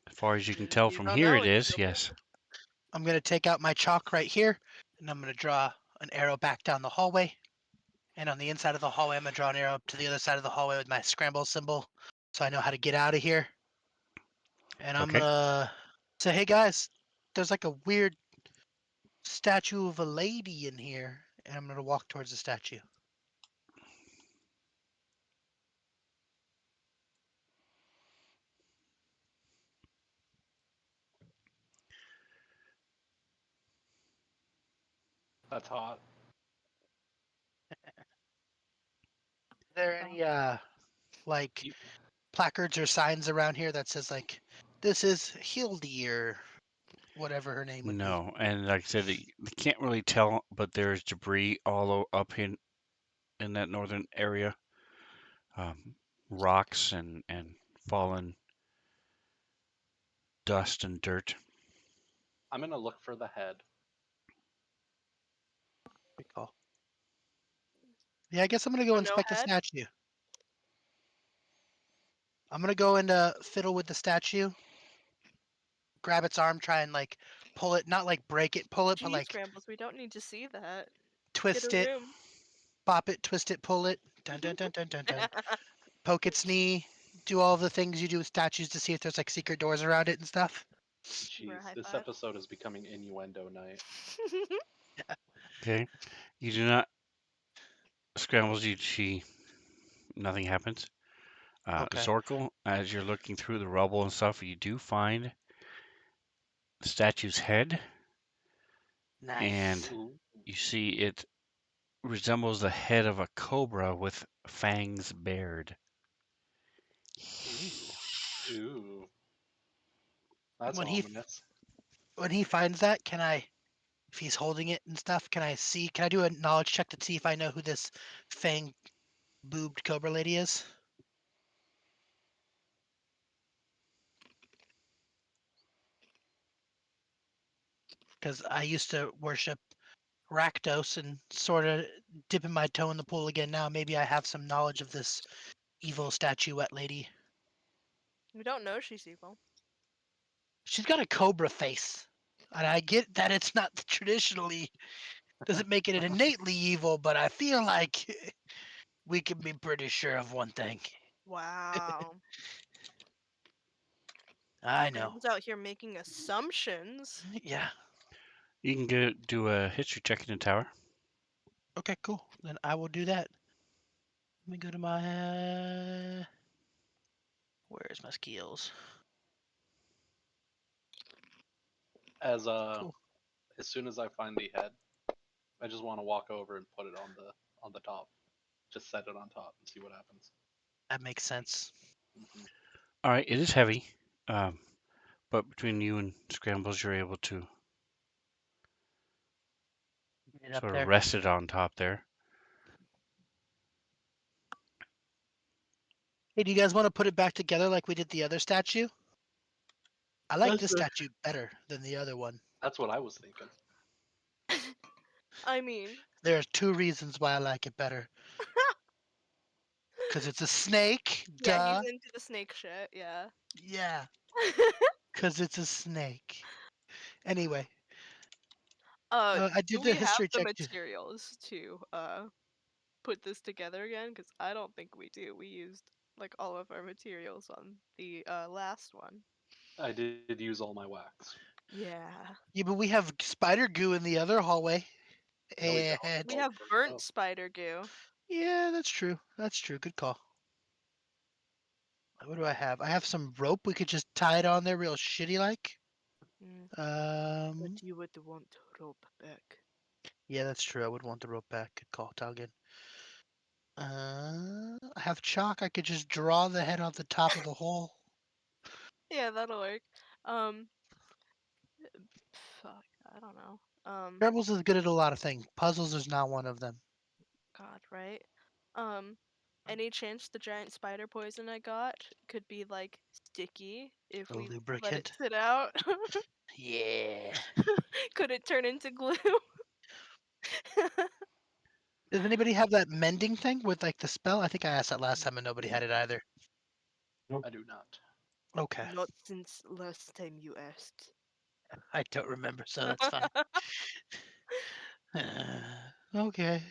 As far as you can tell You from don't here, know it until is. Yes. I'm gonna take out my chalk right here, and I'm gonna draw an arrow back down the hallway. And on the inside of the hallway, I'm gonna draw an arrow up to the other side of the hallway with my scramble symbol, so I know how to get out of here. And I'm Okay. gonna say, hey guys, there's like a weird statue of a lady in here, and I'm gonna walk towards the statue. that's hot. Are there Oh, any like You, placards or signs around here that says like this is Hildy or whatever her name would be? No, and like I said, they can't really tell, but there's debris all up in that northern area, um, rocks and fallen dust and dirt. I'm gonna look for the head. Good call. Yeah, I guess I'm gonna go so no inspect the head. statue. I'm gonna go and fiddle with the statue, grab its arm, try and like pull it, not like break it, pull it, but Geez, like Rambles, we don't need to see that. Get a twist it, room. pop it, twist it, pull it, dun dun dun dun dun dun, poke its knee, do all the things you do with statues to see if there's like secret doors around it and stuff. We're a Jeez, high this five. episode is becoming innuendo night. Okay. You do not scrambles. You see nothing happens. Okay. Zorkel, as you're looking through the rubble and stuff, you do find the statue's head, and Nice. Ooh, you see it resembles the head of a cobra with fangs bared. ooh, ooh. That's When he ominous. when he finds that, can I, if he's holding it and stuff, can I see? Can I do a knowledge check to see if I know who this fang boobed cobra lady is? Because I used to worship Rakdos and sort of dipping my toe in the pool again now. Maybe I have some knowledge of this evil statuette lady. We don't know she's evil. She's got a cobra face. And I get that it's not traditionally, doesn't make it innately evil, but I feel like we can be pretty sure of one thing. Wow. I know. Scrambles out here making assumptions. Yeah. You can do a history check in the tower. Okay, cool. Then I will do that. Let me go to my. Where's my skills? As Cool. as soon as I find the head, I just want to walk over and put it on the top. Just set it on top and see what happens. That makes sense. Hmm. All right, it is heavy, um, but between you and Scrambles, you're able to Get it up sort of there. rest it on top there. Hey, do you guys want to put it back together like we did the other statue? I like That's this statue better than the other one. that's what I was thinking. I mean, There are two reasons why I like it better. Because it's a snake, yeah, he's duh. into the snake shit, yeah. Yeah, because it's a snake. Anyway, uh, I do did the we have history the check too. materials to put this together again? Because I don't think we do. We used like all of our materials on the last one. I did use all my wax. Yeah. Yeah, but we have spider goo in the other hallway. No, we don't. And We Oh, have there we burnt go. spider goo. yeah, that's true. That's true. Good call. What do I have? I have some rope. We could just tie it on there real shitty like. Mm, but Um, you would want rope back. yeah, that's true. I would want the rope back. Good call, Talgan. I have chalk. I could just draw the head off the top of the hole. Yeah, that'll work. Um, fuck, I don't know. Rebels is good at a lot of things. Puzzles is not one of them. God, right? Um, any chance the giant spider poison I got could be like sticky if A we let it lubricant. sit out? Yeah. Could it turn into glue? Does anybody have that mending thing with like the spell? I think I asked that last time and nobody had it either. I do not. Okay. Not since last time you asked. I don't remember, so that's fine. Okay.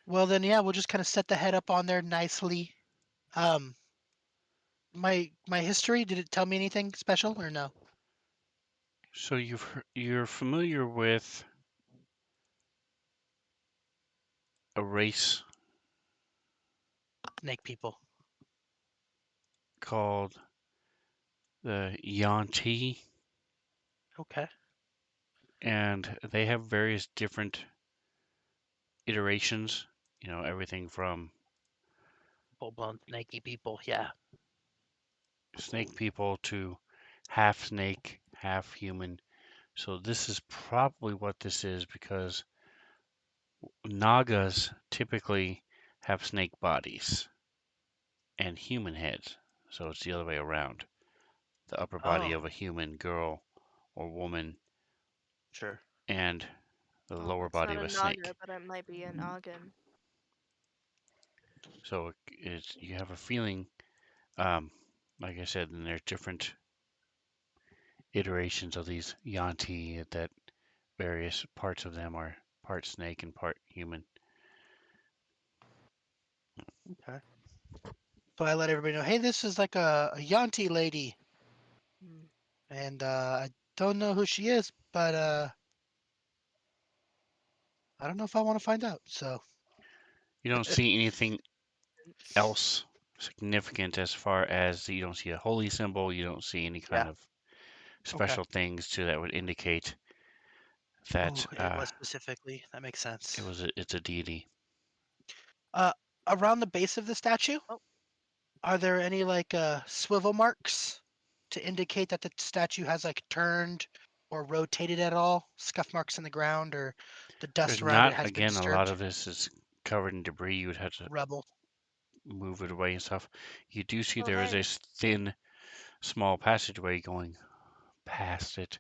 Well then, yeah, we'll just kind of set the head up on there nicely. Um, my history, did it tell me anything special or no? So you're familiar with a race Snake people. called the Yanti, Okay. and they have various different iterations. You know, everything from Full blown snaky people. Yeah. snake people to half snake, half human. So this is probably what this is because Nagas typically have snake bodies and human heads. So it's the other way around. The upper body Oh, of a human girl or woman sure. and the Oh, lower it's body not of a a naga, snake. but it might be an ogden. So you have a feeling, like I said, and there's different iterations of these Yanti that various parts of them are part snake and part human. Okay. So I let everybody know, hey, this is like a Yanti lady, Mm. and I don't know who she is, but I don't know if I want to find out. So You don't see anything else significant as far as you don't see a holy symbol. You don't see any yeah, kind of okay. special things that would indicate Oh, that it was specifically. That makes sense. it's a deity. Uh, Around the base of the statue, Oh. are there any like swivel marks to indicate that the statue has like turned or rotated at all? Scuff marks in the ground or the There's dust around it not, has been again, a lot disturbed? of this is covered in debris. You would have to Rubble. move it away and stuff. You do see Oh, there is a hey. thin, small passageway going past it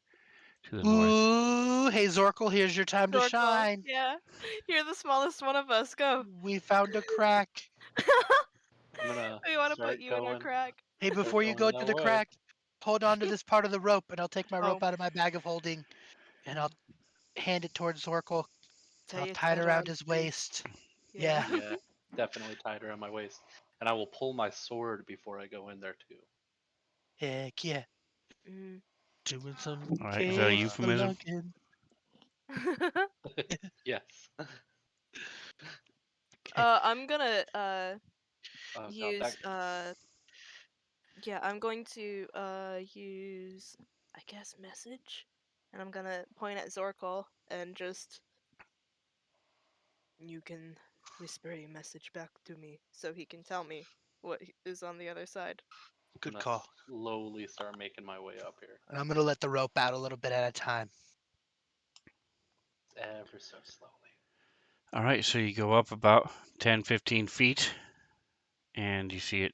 to the north. Ooh, hey Zorkel, here's your time to Zorkel. shine. Yeah. You're the smallest one of us. Go. We found a crack. I'm gonna We want to put start you in our going, crack. Hey, start before you going go to that the way. crack, hold on to this part of the rope, and I'll take my Oh. rope out of my bag of holding, and I'll hand it towards Zorkel. Tie I'll it tie it around around his you. waist. Yeah. Yeah. Yeah, definitely tied around my waist, and I will pull my sword before I go in there too. Heck yeah. Mm. Doing some All right, is that a So, cave euphemism? spelunking. yes. Okay. I'm gonna Oh god, use yeah, I'm going to use I guess message, and I'm gonna point at Zorkel and just you can whisper a message back to me so he can tell me what is on the other side. I'm Good gonna call. slowly start making my way up here, And I'm going to let the rope out a little bit at a time. ever so slowly. All right, so you go up about 10, 15 feet, and you see it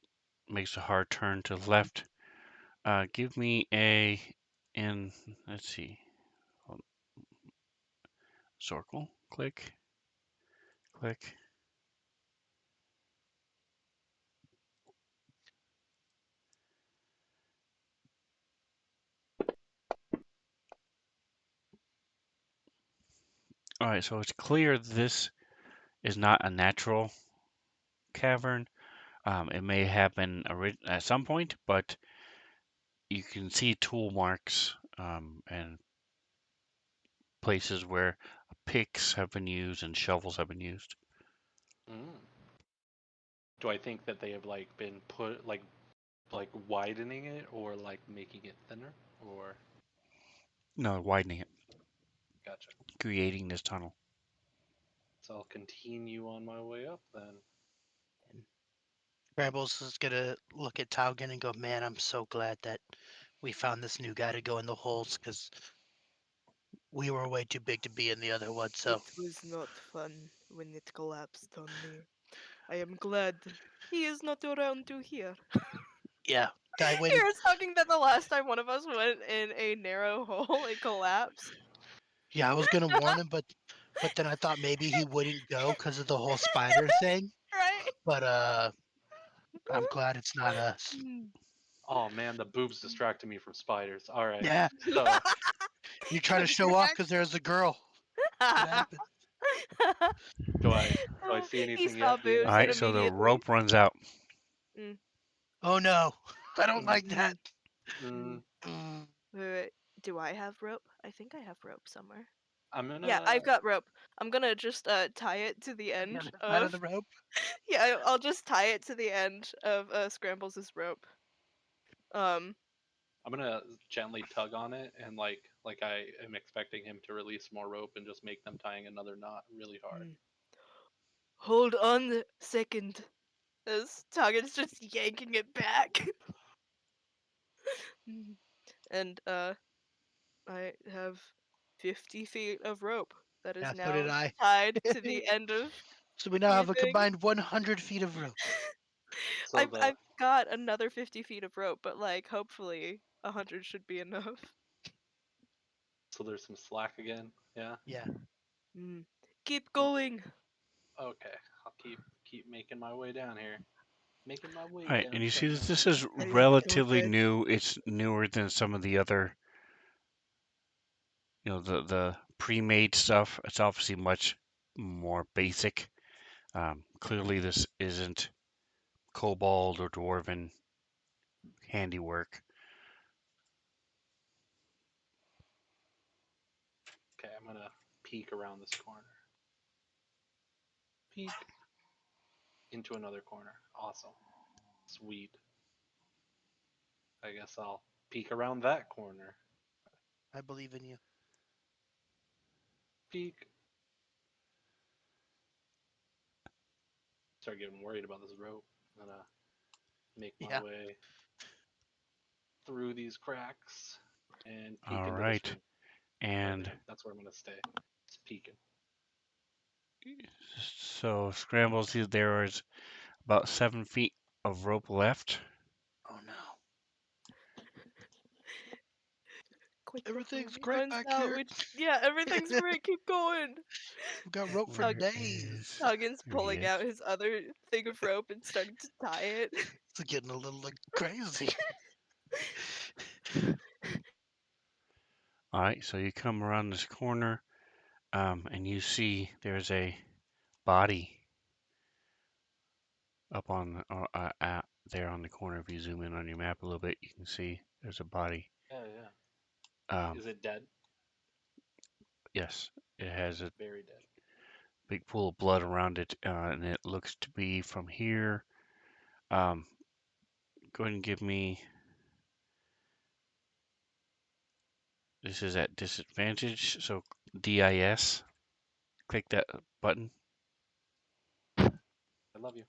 makes a hard turn to the left. Give me in, let's see, Zorkel, click, click. All right, so it's clear this is not a natural cavern. It may happen at some point, but you can see tool marks and places where picks have been used and shovels have been used. Mm. Do I think that they have like been put like widening it or like making it thinner or No, widening it, gotcha? creating this tunnel. So I'll continue on my way up then. And Brambles is going to look at Taugen and go, man, I'm so glad that we found this new guy to go in the holes because we were way too big to be in the other one. So, It was not fun when it collapsed on me. I am glad he is not around to hear. yeah, I waited. You're talking that the last time one of us went in a narrow hole, it collapsed. Yeah, I was going to warn him, but then I thought maybe he wouldn't go because of the whole spider thing. Right? But I'm glad it's not us. Oh man, the boobs distracted me from spiders. All right, Yeah, so you try to Good show off because there's a girl. That's what happened. do I do I see He anything saw yet, All boobs and DM? right, so the immediately. rope runs out. Mm, Oh no, I don't Mm, like that. mm. mm, Mm, Wait. Do I have rope? I think I have rope somewhere. I'm Yeah, gonna I've got rope. I'm gonna just tie it to the the end other side of of the rope. yeah. I'll just tie it to the end of Scrambles' rope. Um. I'm gonna gently tug on it and like I am expecting him to release more rope and just make them tying another knot really hard. mm. Hold on a second. As Toggen's just yanking it back. Mm. And I have 50 feet of rope that is Yeah, so did now I. tied to the end of So we now your have a thing. combined 100 feet of rope. So I've got another 50 feet of rope, but like hopefully 100 should be enough. there's some slack again. Yeah. Yeah. Mm. Keep Um, going. Okay, I'll keep making my way down here. Making my way All right, and down you see that this south. is I am so relatively ready. new. It's newer than some of the other, the pre-made stuff. It's obviously much more basic. Clearly, this isn't kobold or dwarven handiwork. Okay, I'm gonna peek around this corner. Peek into another corner. Awesome. Sweet. I guess I'll peek around that corner. I believe in you. Peek. Start getting worried about this rope. I'm gonna make my Yeah. way through these cracks and peek All into this right, room. Right and there. That's where I'm gonna stay. Just peeking. so scrambles. There is about 7 feet of rope left. Oh no. Quick before Everything's he great runs back out. here. Yeah, everything's great. Keep going. We got rope for Where days. is? Huggins There he pulling is. out his other thing of rope and starting to tie it. It's getting a little like crazy. All right, so you come around this corner, and you see there's a body up on there on the corner. If you zoom in on your map a little bit, you can see there's a body. Yeah, yeah. Um, Is it dead? yes, it has a Very dead. big pool of blood around it, and it looks to be from here. Um, go ahead and give me. This is at disadvantage, so DIS. Click that button I love you.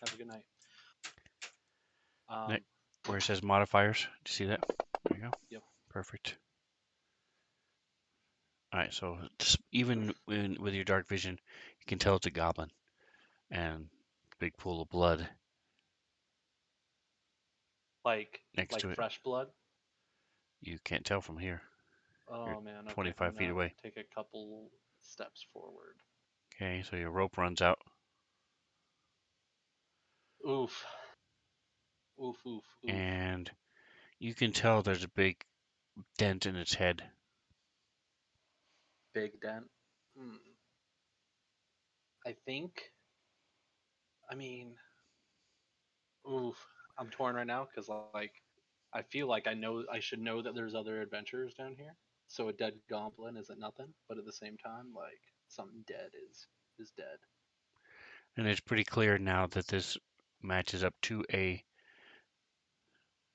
Have a good night. next, where it says modifiers. Do you see that? There you go. Yep. Perfect. All right, so even with your dark vision, you can tell it's a goblin, and big pool of blood next Like to it. fresh blood. You can't tell from here. You're Oh man. Okay. I'm 25 feet gonna away. take a couple steps forward. Okay, so your rope runs out, Oof. Oof. Oof. Oof. and you can tell there's a big dent in its head. Big dent. Hmm. I think. I mean, oof. I'm torn right now because like I feel like I should know that there's other adventurers down here. So a dead goblin isn't nothing, but at the same time, like something dead is dead. And it's pretty clear now that this matches up to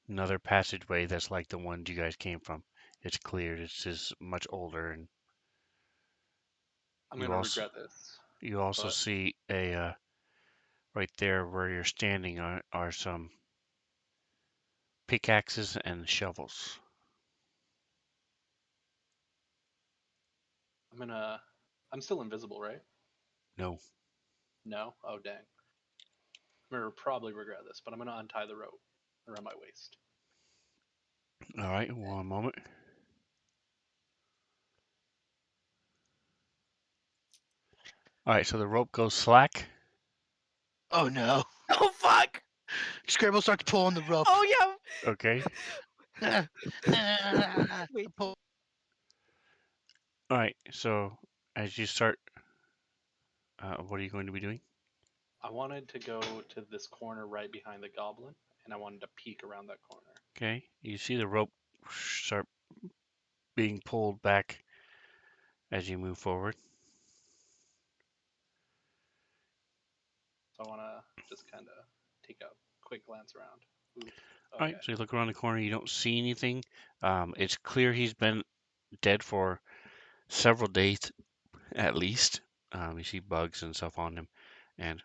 another passageway that's like the one you guys came from. It's cleared. It's just much older, and I'm you gonna also regret this, you also but see a right there where you're standing are some pickaxes and shovels. I'm still invisible, right? No. No? Oh dang. I'm gonna probably regret this, but I'm gonna untie the rope around my waist. All right, one moment. All right, so the rope goes slack. Oh no. Oh fuck! Scramble starts pulling the rope. Oh Okay. yeah. Wait. Pull- All right, so as you start, what are you going to be doing? I wanted to go to this corner right behind the goblin, and I wanted to peek around that corner. Okay, you see the rope start being pulled back as you move forward. So I wanna just kinda take a quick glance around. Oof. All right, Okay. so you look around the corner, you don't see anything. It's clear he's been dead for several days at least. You see bugs and stuff on him, and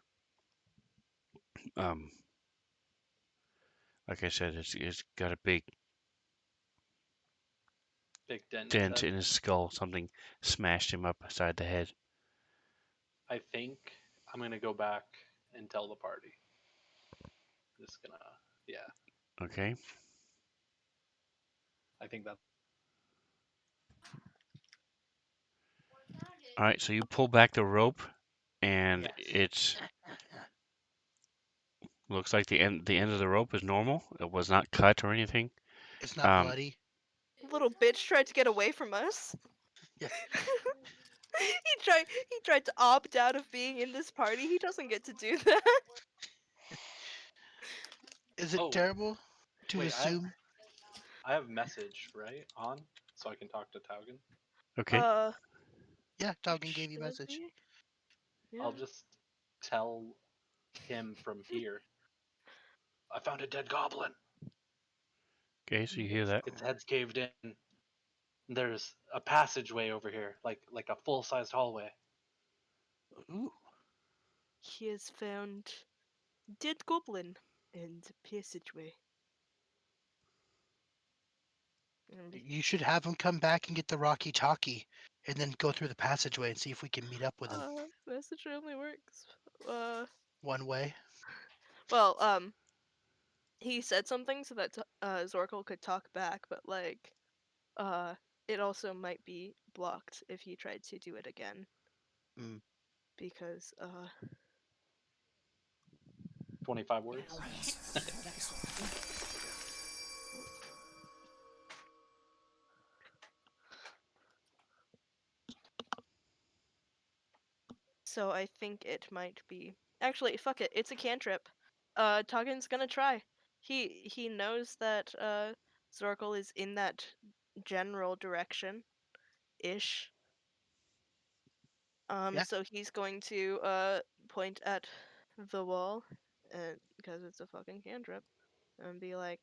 um, like I said, it's got a big Big dent in his dent head. in his skull. Something smashed him up beside the head. I think I'm gonna go back and tell the party. Just gonna, yeah. Okay. I think that. All right, so you pull back the rope, and Yes. it's looks like the end of the rope is normal. It was not cut or anything. It's not Um, bloody. Little bitch tried to get away from us. Yeah. He tried to opt out of being in this party. He doesn't get to do that. Is it Oh, terrible to wait, assume? I have message right on, so I can talk to Taugen. Okay. Uh, Yeah, it Talgan gave you a should message. be. Yeah. I'll just tell him from here. I found a dead goblin. Okay, so you hear that. Its head's caved in. There's a passageway over here, like a full-sized hallway. Ooh. He has found dead goblin and passageway. And You should have him come back and get the Rocky Talkie, and then go through the passageway and see if we can meet up with him. message only works. One way. Well, he said something so that Zorkel could talk back, but like, it also might be blocked if he tried to do it again. Mm. Because 25 words. so I think it might be. Actually, fuck it. It's a cantrip. Toggen's gonna try. He knows that Zorkel is in that general direction, ish. Yeah. So he's going to point at the wall, and because it's a fucking cantrip, and be like,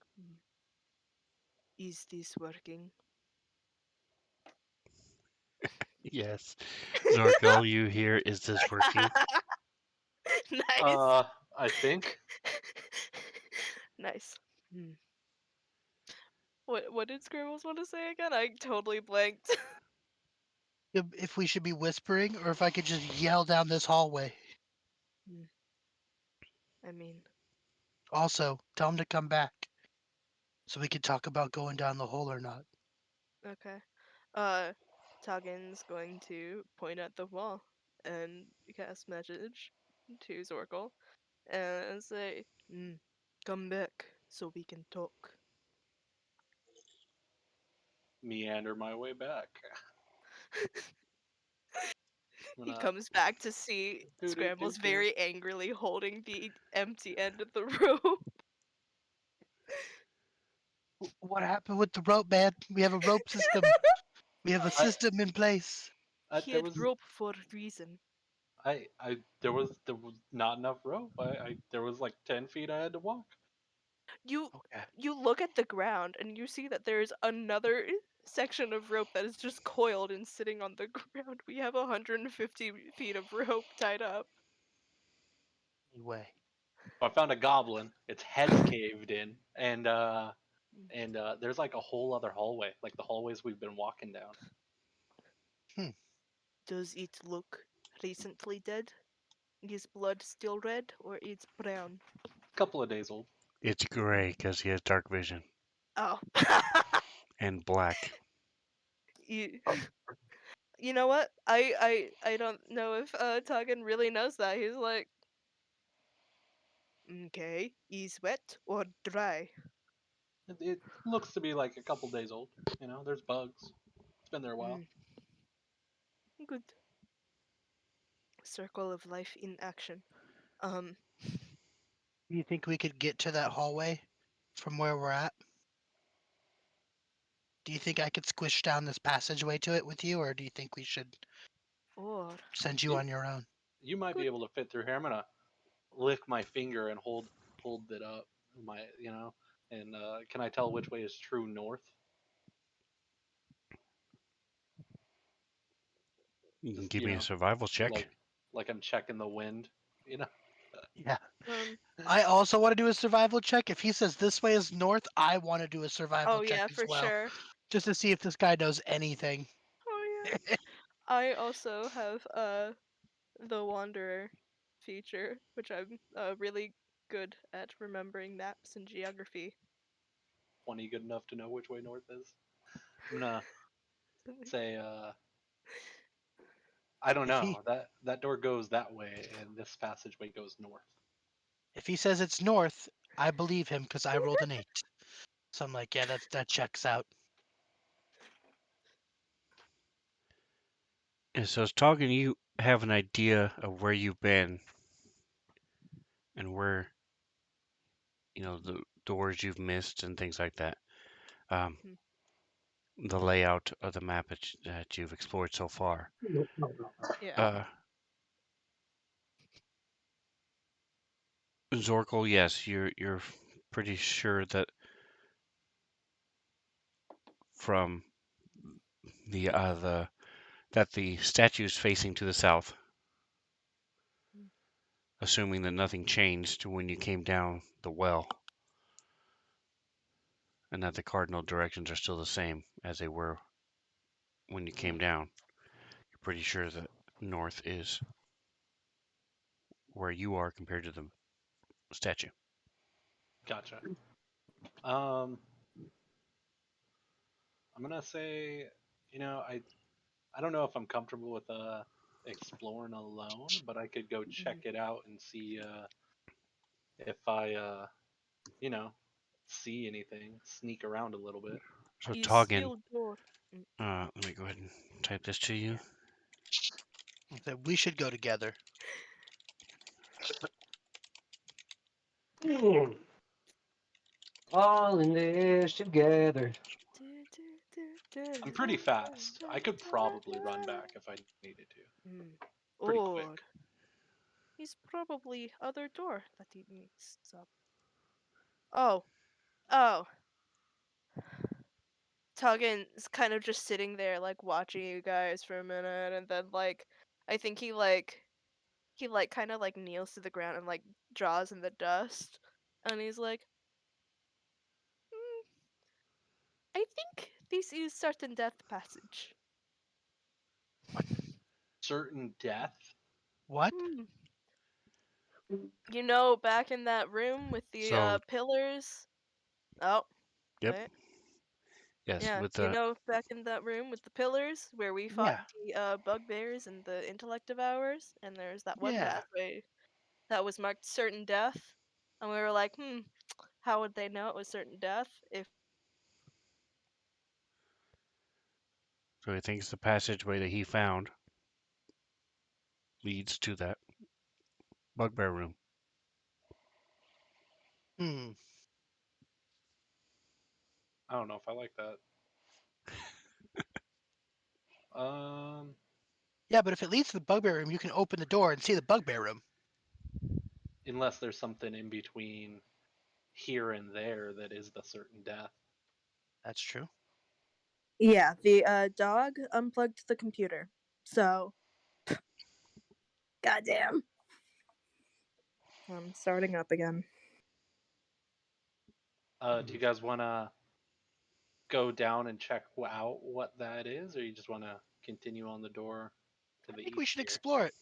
"Is this working?" Yes. Zorkel, you hear, is this working? Nice. I think. Nice. Hmm. What did Scribbles want to say again? I totally blanked. If we should be whispering, or if I could just yell down this hallway. I mean, Also, tell him to come back, so we can talk about going down the hole or not. okay. Toggen's going to point at the wall and cast message to Zorkel and say, "Come back so we can talk." Meander my way back. I'm He gonna comes back to see doo doo doo Scrambles doo. very angrily holding the empty end of the rope. What happened with the rope, man? We have a rope system. We have a I, system in place. He there had was rope for a reason. there was not enough rope. There was like 10 feet I had to walk. You Okay. you look at the ground and you see that there's another section of rope that is just coiled and sitting on the ground. We have 150 feet of rope tied up. Anyway, I found a goblin. Its head's caved in, and there's like a whole other hallway, like the hallways we've been walking down. Does it look recently dead? Is blood still red or it's brown? Couple of days old. It's gray because he has dark vision Oh. and black. you, you know what? I don't know if Tuggen really knows that. He's like, okay, is wet or dry? It looks to be like a couple days old. You know, there's bugs. It's been there a while. Good. Circle of life in action. Um, do you think we could get to that hallway from where we're at? Do you think I could squish down this passageway to it with you, or do you think we should or send you You, on your own? you might be good. able to fit through here. I'm gonna lick my finger and hold it up. My and can I tell which way is true north? You can Just give me a survival check. like I'm checking the wind. You know. Yeah. Um, I also want to do a survival check. If he says this way is north, I want to do a survival oh check yeah, as for well, sure. just to see if this guy knows anything. Oh yeah. I also have the Wanderer feature, which I'm really good at remembering maps and geography. 20 good enough to know which way north is. I'm gonna say I don't If he know. That door goes that way, and this passageway goes north. if he says it's north, I believe him because I rolled an 8. So I'm like, yeah, that checks out. And so, it's talking, you have an idea of where you've been and where the doors you've missed and things like that. Um, Mhm. the layout of the map that you've explored so far. Yeah. Zorkel, yes, you're pretty sure that from the that the statue is facing to the south, Mm. assuming that nothing changed when you came down the well, and that the cardinal directions are still the same as they were when you came down. You're pretty sure that north is where you are compared to the statue. Gotcha. I'm gonna say, I don't know if I'm comfortable with exploring alone, but I could go check Mhm. it out and see if I you know see anything, sneak around a little bit. So You Toggin, still door. let me go ahead and type this to you. That we should go together. All in this together. I'm pretty fast. I could probably run back if I needed to. Mm. Pretty Or quick. he's probably other door that he needs up. Oh, oh. Tuggin's kind of just sitting there, like watching you guys for a minute, and then I think he kind of like kneels to the ground and like draws in the dust, and he's like, "Hmm, I think this is certain death passage. Certain death. What? Hmm. You know, back in that room with the So, pillars. Oh, yep, wait. yes, Yeah, with you the know, back in that room with the pillars where we fought Yeah, the bugbears and the intellect devourers, and there's that one yeah. pathway that was marked certain death, and we were like, how would they know it was certain death if so he thinks the passageway that he found leads to that bugbear room. Hmm. I don't know if I like that. Um, Yeah, but if it leads to the bugbear room, you can open the door and see the bugbear room. unless there's something in between here and there that is the certain death. That's true. Yeah, the dog unplugged the computer. So, goddamn. I'm starting up again. Do you guys want to go down and check out what that is, or you just want to continue on the door to I the think we east should here? explore it.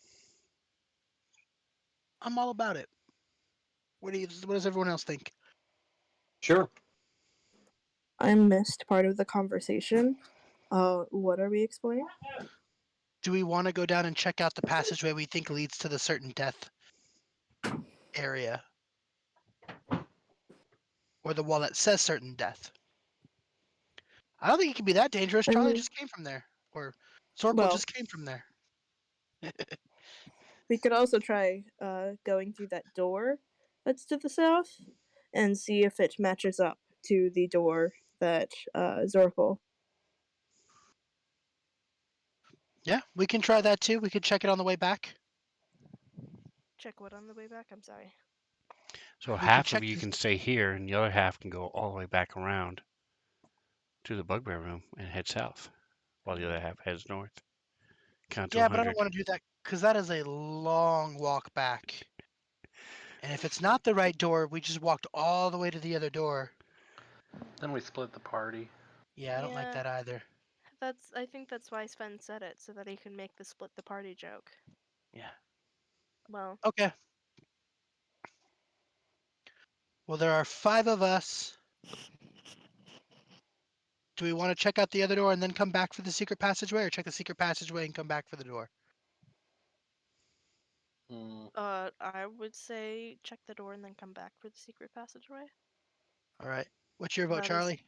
I'm all about it. What does everyone else think? Sure. I missed part of the conversation. What are we exploring? Do we want to go down and check out the passageway we think leads to the certain death area? Or the wall that says certain death? I don't think it can be that dangerous. I Charlie mean, just came from there. Or Zorkel well, just came from there. we could also try going through that door that's to the south and see if it matches up to the door that Zorkel. Yeah, we can try that too. We could check it on the way back. Check what on the way back? I'm sorry. So We can half of check you this. can stay here, and the other half can go all the way back around to the bugbear room and head south, while the other half heads north. Count to Yeah, but I don't 100. want to do that because that is a long walk back. And if it's not the right door, we just walked all the way to the other door. Then we split the party. Yeah, I don't like Yeah, that either. I think that's why Sven said it, so that he can make the split the party joke. Yeah. Well, Okay. Well, there are 5 of us. Do we want to check out the other door and then come back for the secret passageway, or check the secret passageway and come back for the door? Hmm. I would say check the door and then come back for the secret passageway. All right. What's your vote, That is Charlie?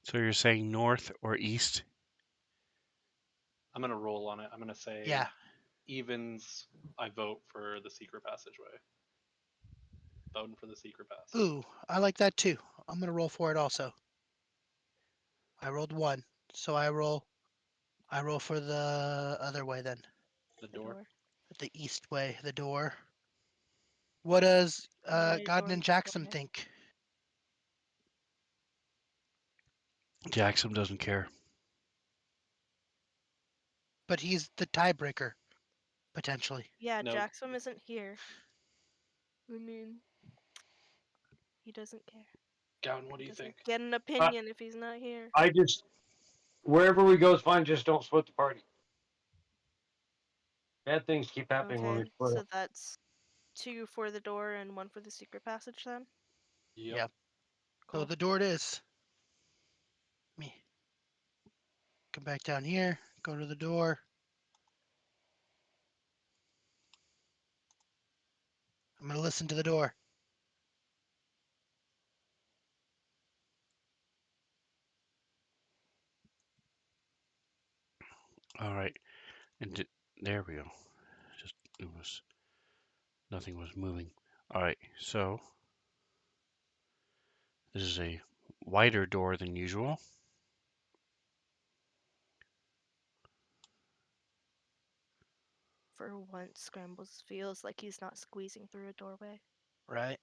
So you're saying north or east? I'm gonna roll on it. I'm gonna Yeah. say evens, I vote for the secret passageway. Voting for the secret pass. Ooh, I like that too. I'm gonna roll for it also. I rolled 1, so I roll for the other way then, The The door. door. the east way, the door. What does My Godden door and is Jackson way. think? Jackson doesn't care. But he's the tiebreaker, potentially. Yeah, No, Jackson isn't here. I mean, he doesn't care. Gavin, what do He you doesn't think? get an opinion if he's not here. I just wherever we go is fine. Just don't split the party. Bad things keep happening when we Okay, split so up. that's 2 for the door and 1 for the secret passage then? Yep. Yeah. So Cool. the door it is. Me come back down here, go to the door. I'm gonna listen to the door. All right, and there we go. Just it was nothing was moving. All right, so this is a wider door than usual. For once, Scrambles feels like he's not squeezing through a doorway. Right.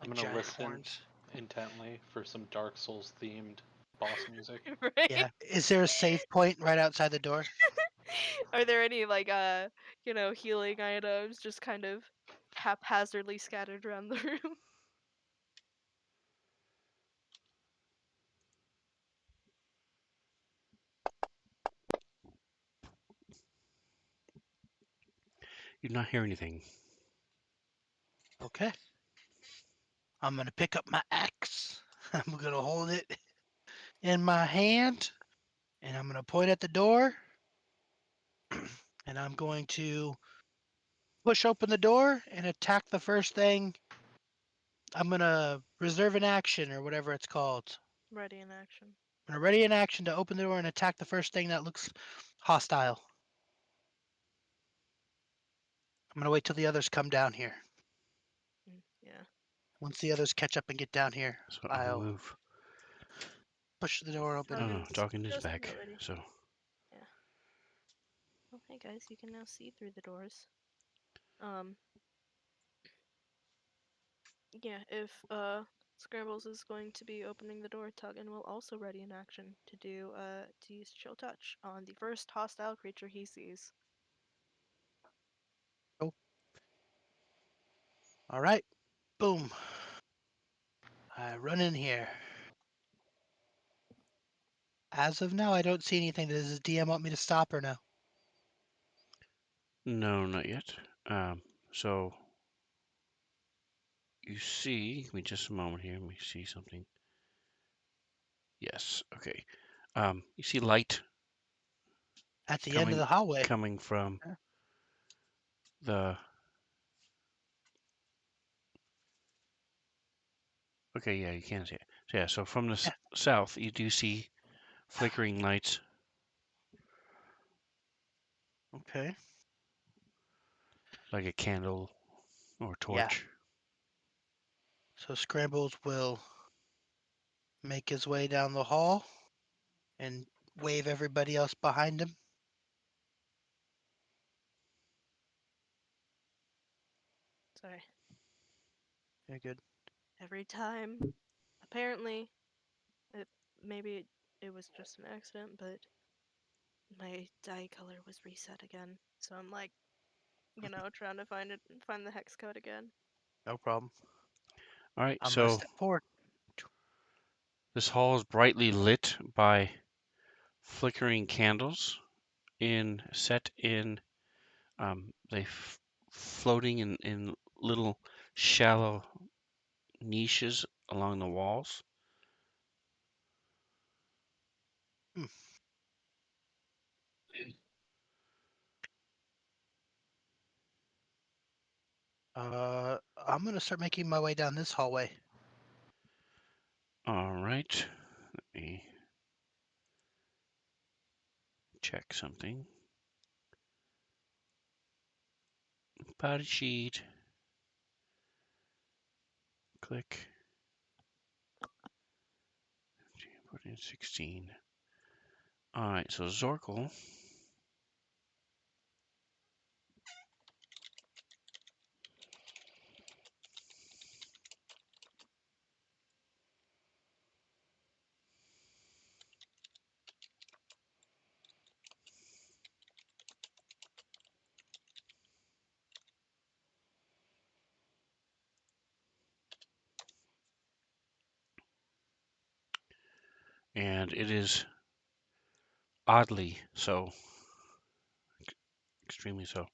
I'm With gonna giant listen horns. intently for some Dark Souls themed boss music. Right? Yeah. Is there a save point right outside the door? Are there any like healing items just kind of haphazardly scattered around the room? You do not hear anything. Okay. I'm gonna pick up my axe. I'm gonna hold it in my hand, and I'm gonna point at the door, and I'm going to push open the door and attack the first thing. I'm gonna reserve an action or whatever it's called. Ready in action. I'm gonna ready an action to open the door and attack the first thing that looks hostile. I'm gonna wait till the others come down here. Yeah. Once the others catch up and get down here, So I'll I'll move. push the door open. Oh no, Talkins talking is just back. about ready. So Oh, hey guys, you can now see through the doors. Um. Yeah, if Scrambles is going to be opening the door, Tuggin will also ready in action to use Chill Touch on the first hostile creature he sees. All right. Boom. I run in here. As of now, I don't see anything. Does the DM want me to stop or no? no, not yet. So you see, give me just a moment here. Let me see something. Yes, okay. You see light At the end of the coming hallway. coming from Yeah. the. Okay, yeah, you can see it. So yeah, so from the Yeah. south, you do see flickering lights. Okay. Like a candle or Yeah. torch. So Scrambles will make his way down the hall and wave everybody else behind him. Sorry. Very good. Every time, apparently, it maybe it was just an accident, but my die color was reset again. So I'm like, trying to find the hex code again. No problem. All right, I'm gonna so step forward. this hall is brightly lit by flickering candles set in floating in little shallow niches along the walls. Hmm. I'm gonna start making my way down this hallway. All right, let me check something. Body sheet. Click. Put in 16. All right, so Zorkel. And it is oddly so. Extremely so.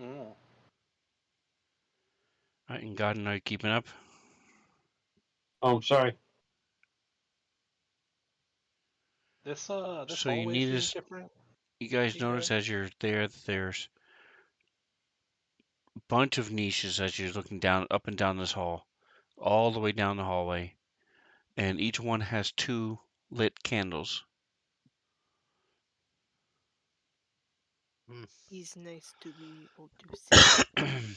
Mm. All right, and God and I keeping up. Oh, I'm sorry. This So you hallway need seems this. different. You guys You notice guys? as you're there that there's a bunch of niches as you're looking down, up and down this hall, all the way down the hallway, and each one has 2 lit candles. He's nice to be able to see.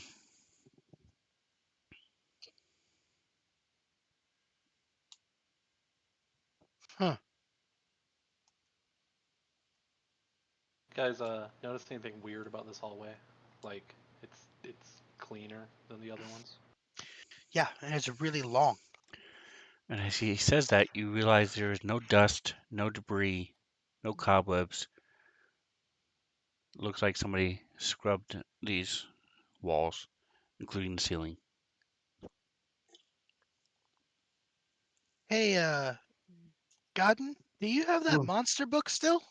Huh. Guys, notice anything weird about this hallway? Like, it's cleaner than the other ones. Yeah, and it's really long. And as he says that, you realize there is no dust, no debris, no cobwebs. Looks like somebody scrubbed these walls, including the ceiling. Hey, Godden, do you have that Hmm. monster book still?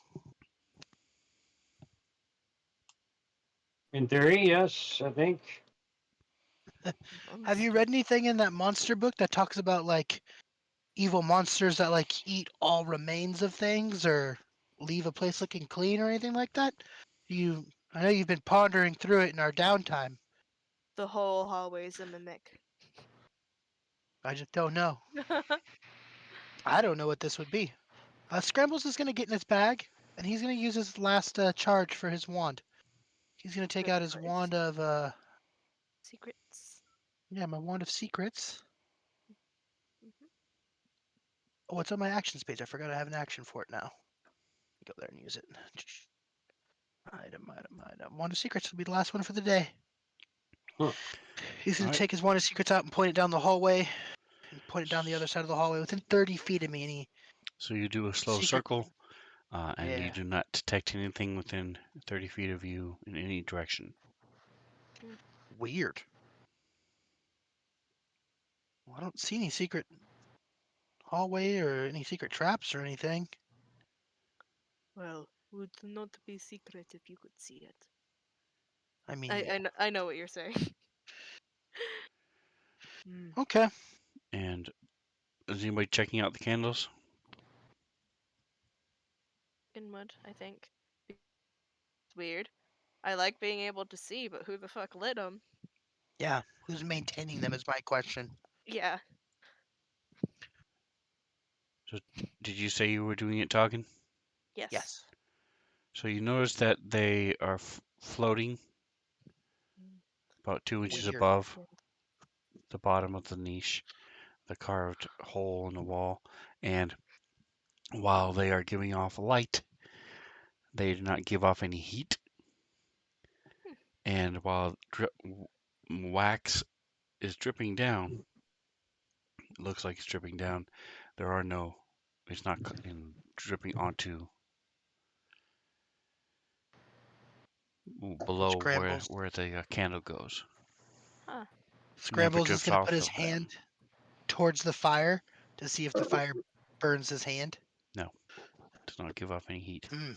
In theory, yes, I think. Have you read anything in that monster book that talks about like evil monsters that like eat all remains of things or leave a place looking clean or anything like that? I know you've been pondering through it in our downtime. The whole hallway's a mimic. I just don't know. I don't know what this would be. Scrambles is gonna get in his bag and he's gonna use his last charge for his wand. He's gonna take Good out his choice. wand of Secrets. my wand of secrets. Mhm. Oh, it's on my actions page. I forgot I have an action for it now. Go there and use it. Item. Wand of secrets will be the last one for the day. Huh. He's gonna All right. take his wand of secrets out and point it down the hallway, and point it down the other side of the hallway within 30 feet of me. Any So you do a slow secret? circle, and you Yeah, do not detect anything within 30 feet of you in any direction. weird. Well, I don't see any secret hallway or any secret traps or anything. Well, would not be secret if you could see it. I mean, I know what you're saying. Mm. okay. And is anybody checking out the candles? In mud, I think. It's weird. I like being able to see, but who the fuck lit them? Yeah, who's maintaining them is my question. Yeah. So did you say you were doing it talking? Yes. Yes. So you notice that they are floating Mm. about 2 inches Weird. above the bottom of the niche, the carved hole in the wall. And while they are giving off light, they do not give off any heat. Hmm. And while wax is dripping down, it looks like it's dripping down. There are no, it's not dripping onto below Scrambles. where the candle goes. Huh. And then if it Scrambles is drips gonna put off, his hand towards the fire to see if the fire burns his hand. no, it does not give off any heat. Hmm.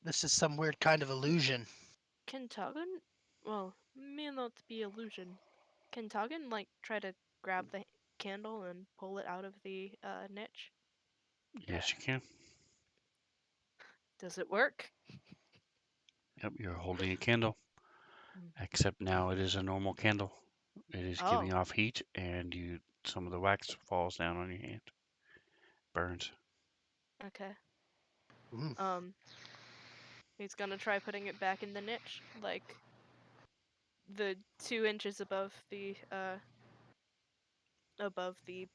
This is some weird kind of illusion. Can Togan, well, may not be illusion. Can Togan like try to grab the candle and pull it out of the niche? Yes, you can. Does it work? Yep, you're holding a candle, Mm. except now it is a normal candle. It is giving Oh, off heat, and some of the wax falls down on your hand, burns. okay. Hmm. Um, He's gonna try putting it back in the niche, like the 2 inches above the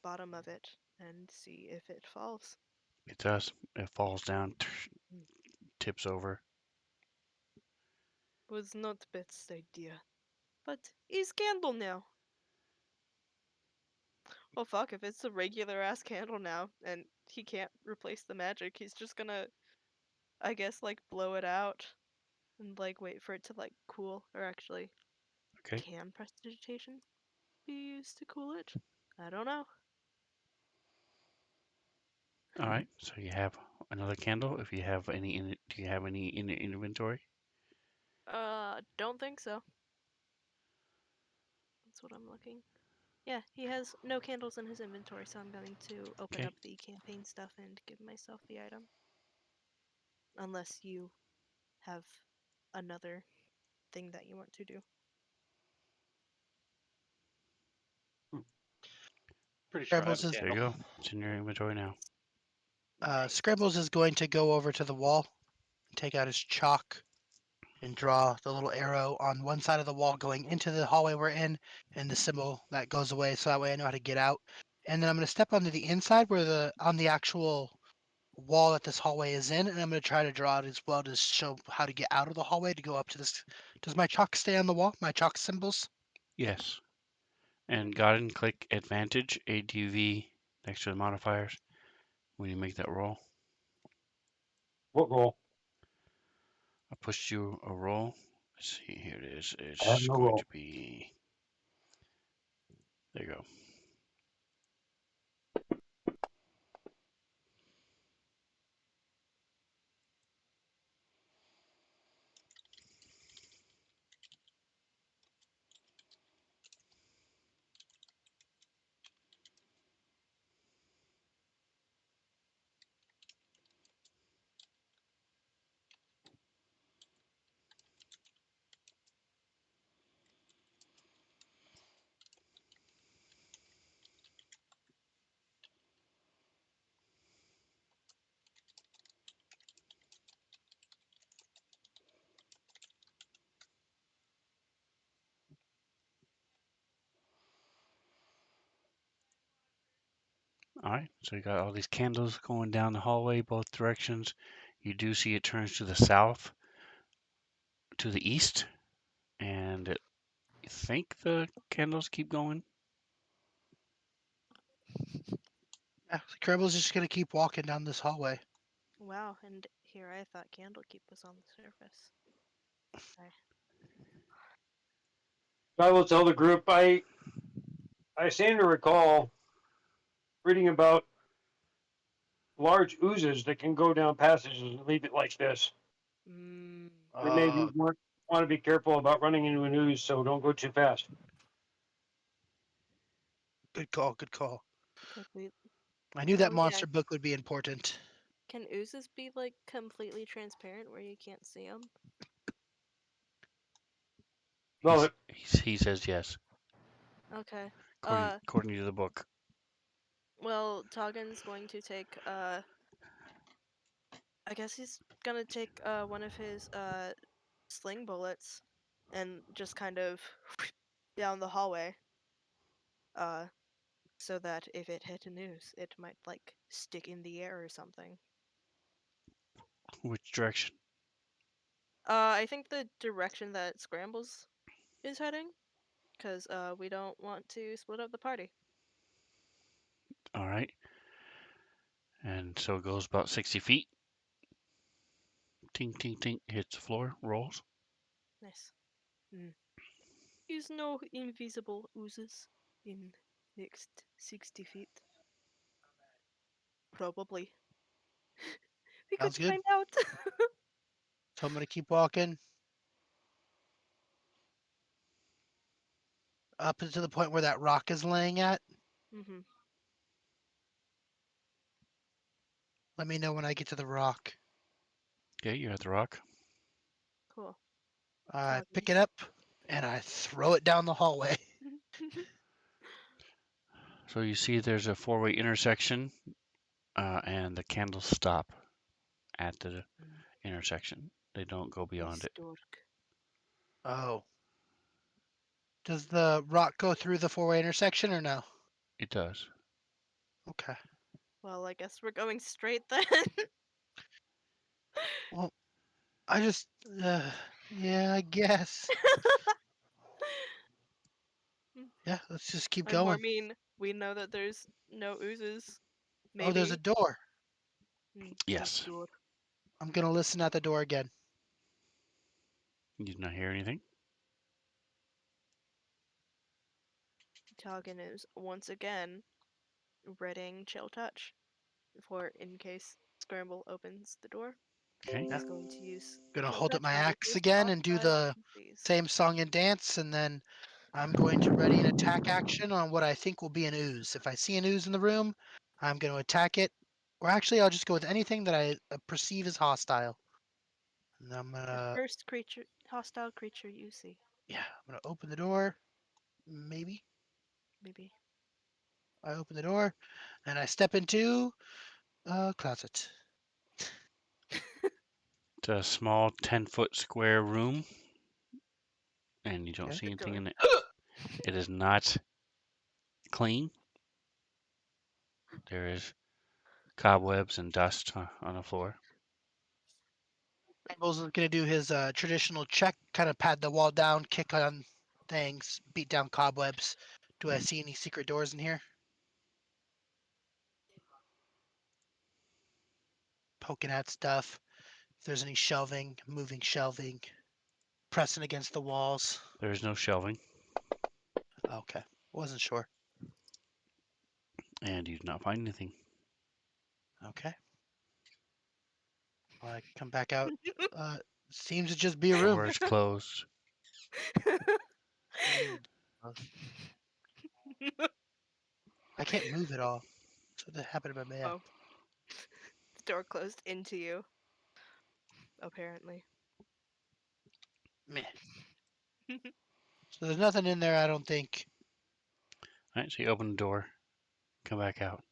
bottom of it, and see if it falls. It does. It falls down, tips over. Was not best idea. But he's candle now. Well, fuck, if it's a regular ass candle now, and he can't replace the magic, he's just gonna, I guess, like, blow it out, and, like, wait for it to, like, cool, or actually, Okay. can prestidigitation be used to cool it? I don't know. All right. So you have another candle. If you have any in it, do you have any in the inventory? Don't think so. That's what I'm looking. Yeah, he has no candles in his inventory, so I'm going to open Okay. up the campaign stuff and give myself the item. Unless you have another thing that you want to do. Pretty sure I have Scrambles a is There you candle. go. It's in your inventory now. Nice. Scrambles is going to go over to the wall, take out his chalk, and draw the little arrow on one side of the wall going into the hallway we're in, and the symbol that goes away, so that way I know how to get out. And then I'm going to step onto the inside where on the actual wall that this hallway is in, and I'm going to try to draw it as well to show how to get out of the hallway to go up to this. Does my chalk stay on the wall? My chalk symbols? Yes. And go ahead and click Advantage ADV next to the modifiers when you make that roll. What roll? I pushed you a roll. Let's see, here it is. I have It's no going to roll. be, there you go. All right, so you got all these candles going down the hallway, both directions. You do see it turns to the south, to the east, and I think the candles keep going. Yeah, Scrambles is just going to keep walking down this hallway. Wow, and here I thought Candlekeep was on the surface. I will tell the group I seem to recall reading about large oozes that can go down passages and leave it like this. Mm. We maybe want to be careful about running into an ooze, so don't go too fast. Good call, good call. Could we? I knew that Oh yeah. monster book would be important. Can oozes be like completely transparent where you can't see them? Well, He says yes, Okay. according to the book. Well, Toggen's going to take I guess he's gonna take one of his sling bullets and just kind of down the hallway. So that if it hit a noose, it might like stick in the air or something. Which direction? I think the direction that Scrambles is heading, because we don't want to split up the party. All right. And so it goes about 60 feet. Ting, ting, ting. Hits the floor, rolls. Nice. Is no invisible oozes in next 60 feet? Probably. We could Sounds good. find out. So I'm going to keep walking up to the point where that rock is laying at. Mm-hmm. Let me know when I get to the rock. Okay, you're at the rock. Cool. I pick it Toggins. up and I throw it down the hallway. So you see there's a four-way intersection, and the candles stop at the intersection. They don't go beyond He's it. dork. Oh. Does the rock go through the four-way intersection or no? It does. Okay. Well, I guess we're going straight then. Well, I just, yeah, I guess. Yeah, let's just keep I going. mean, we know that there's no oozes. Oh, there's a Maybe. door. This Yes. door. I'm gonna listen at the door again. You did not hear anything? Toggin is once again readying chill touch for in case Scramble opens the door. Okay. Yeah. He's going to use Gonna chill hold up touch my on axe reduce again off and do by the these. same song and dance, and then I'm going to ready an attack action on what I think will be an ooze. If I see an ooze in the room, I'm going to attack it. Or actually, I'll just go with anything that I perceive as hostile. And I'm The gonna, first creature, hostile creature you see. yeah, I'm gonna open the door. Maybe Maybe. I open the door, and I step into a closet. It's a small 10-foot square room, and you don't Okay. see The anything door. in it. It is not clean. There is cobwebs and dust on the floor. Rainbow's gonna do his traditional check, kind of pat the wall down, kick on things, beat down cobwebs. Do I see any secret doors in here? Poking at stuff. If there's any shelving, moving shelving, pressing against the walls. There is no shelving, Okay, wasn't sure. and you do not find anything. Okay, well, I come back out. Seems to just be a room. Door is closed. I can't move at all. So that happened to my man. Oh. The door closed into you. Apparently. Meh. So there's nothing in there, I don't think. All right, so you open the door, come back out.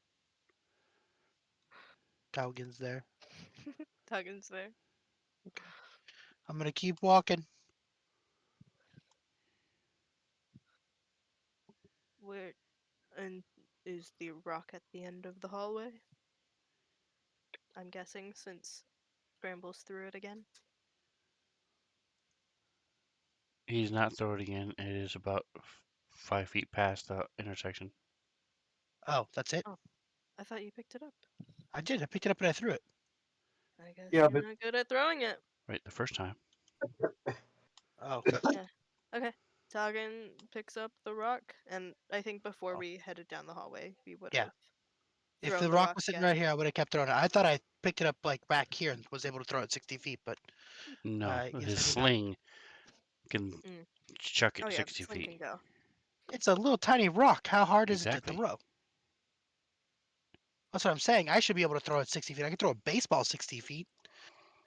Taugen's there. Tuggin's there. Okay, I'm gonna keep walking. Where and is the rock at the end of the hallway? I'm guessing since Scrambles through it again. He's not throwing it again. It is about 5 feet past the intersection. Oh, that's it. Oh, I thought you picked it up. I did. I picked it up and I threw it. I guess Yeah, you're but not good at throwing it. Right, the first time. Oh, Yeah. Okay. Toggin picks up the rock, and I think before oh. we headed down the hallway, we would Yeah. have If thrown the the rock rock was sitting again. right here, I would have kept throwing it. I thought I picked it up like back here and was able to throw it 60 feet, but No, I guess his I did not. sling can Mm. chuck Oh it yeah, the 60 sling feet. can go. It's a little tiny rock. How hard is it to Exactly. throw? That's what I'm saying. I should be able to throw it 60 feet. I can throw a baseball 60 feet.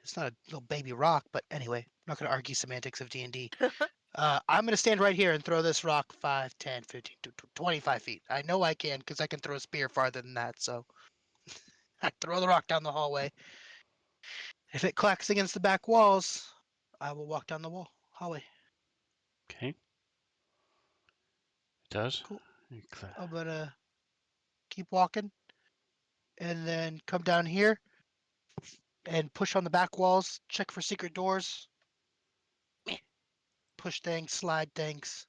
It's not a little baby rock, but anyway, I'm not going to argue semantics of D&D. I'm going to stand right here and throw this rock 5, 10, 15, 25 feet. I know I can because I can throw a spear farther than that. So I throw the rock down the hallway. If it clacks against the back walls, I will walk down the hallway. Okay. It does. Cool. You I'm going to keep walking and then come down here and push on the back walls, check for secret doors, push things, slide things.